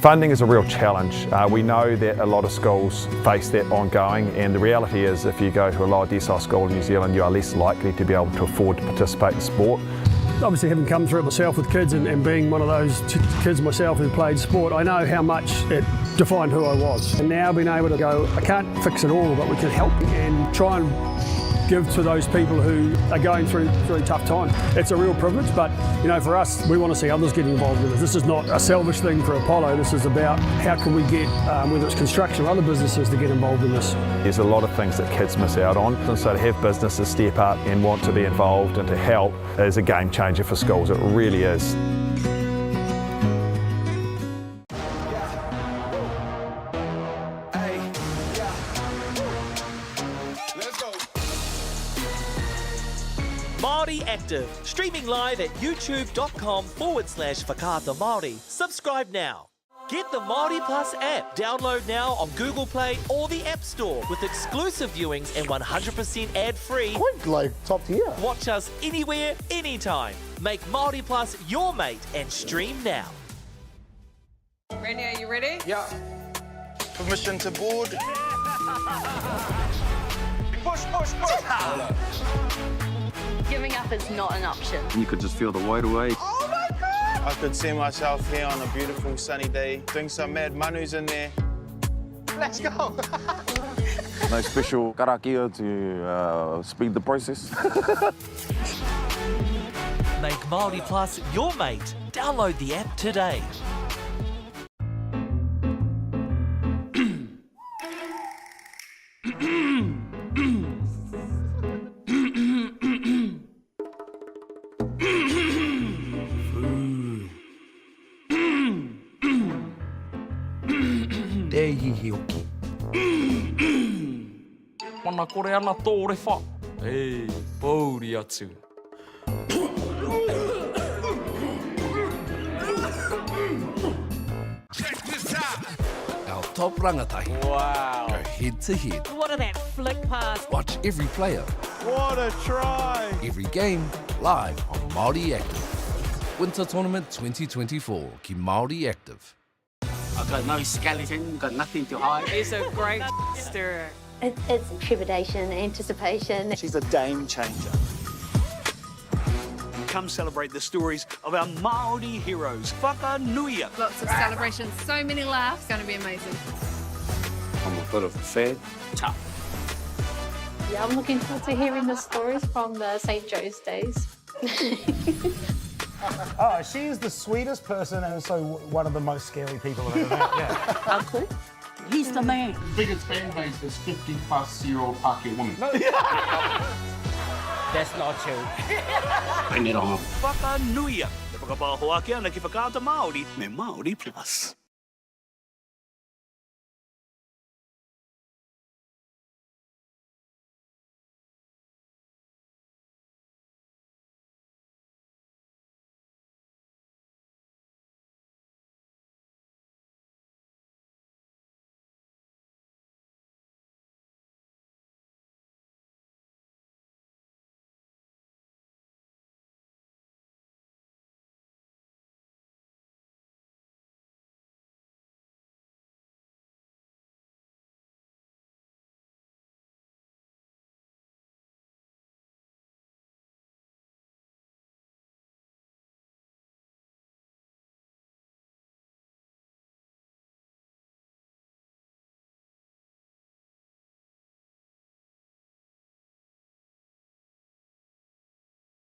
Speaker 16: Funding is a real challenge. We know that a lot of schools face that ongoing, and the reality is if you go to a lower decile school in New Zealand, you are less likely to be able to afford to participate in sport.
Speaker 21: Obviously, having come through it myself with kids and being one of those kids myself who played sport, I know how much it defined who I was. And now being able to go, I can't fix it all, but we can help and try and give to those people who are going through really tough time. It's a real privilege, but you know, for us, we want to see others get involved in it. This is not a selfish thing for Apollo. This is about how can we get, whether it's construction or other businesses, to get involved in this.
Speaker 16: There's a lot of things that kids miss out on, and so to have businesses step up and want to be involved and to help is a game changer for schools. It really is.
Speaker 3: Māori Active, streaming live at youtube.com/Whakaata Māori. Subscribe now. Get the Māori Plus app. Download now on Google Play or the App Store with exclusive viewings and 100% ad-free.
Speaker 22: Quite like top tier.
Speaker 3: Watch us anywhere, anytime. Make Māori Plus your mate and stream now.
Speaker 23: Randy, are you ready?
Speaker 11: Yeah. Permission to board. Push, push, push.
Speaker 9: Giving up is not an option.
Speaker 24: You could just feel the weight away.
Speaker 11: Oh my God! I could see myself here on a beautiful sunny day, doing some mad manus in there. Let's go!
Speaker 24: No special karakia to speed the process.
Speaker 3: Make Māori Plus your mate. Download the app today.
Speaker 1: Te hihi oki.
Speaker 25: Mana kore ana tō rewa. Ei, pauri atu.
Speaker 1: Our top rangatahi.
Speaker 11: Wow.
Speaker 1: Go head to head.
Speaker 9: What a that flick pass.
Speaker 1: Watch every player.
Speaker 11: What a try.
Speaker 1: Every game live on Māori Active. Winter Tournament 2024 ki Māori Active.
Speaker 12: I've got no skeleton, got nothing to hide.
Speaker 23: He's a great stirrer.
Speaker 20: It's trepidation, anticipation.
Speaker 12: She's a game changer. Come celebrate the stories of our Māori heroes. Whakanuia.
Speaker 13: Lots of celebrations, so many laughs. It's going to be amazing.
Speaker 24: I'm a bit of a fan.
Speaker 12: Tough.
Speaker 20: Yeah, I'm looking forward to hearing the stories from the St. Joe's days.
Speaker 4: Oh, she is the sweetest person and also one of the most scary people I've ever met. Yeah.
Speaker 9: Uncle, he's the man.
Speaker 5: Biggest fan base is 50-plus-year-old Pākehā woman.
Speaker 12: That's not true.
Speaker 5: Bring it on.
Speaker 12: Whakanuia. Te whakapāhoakea na ki whakaata Māori me Māori Plus.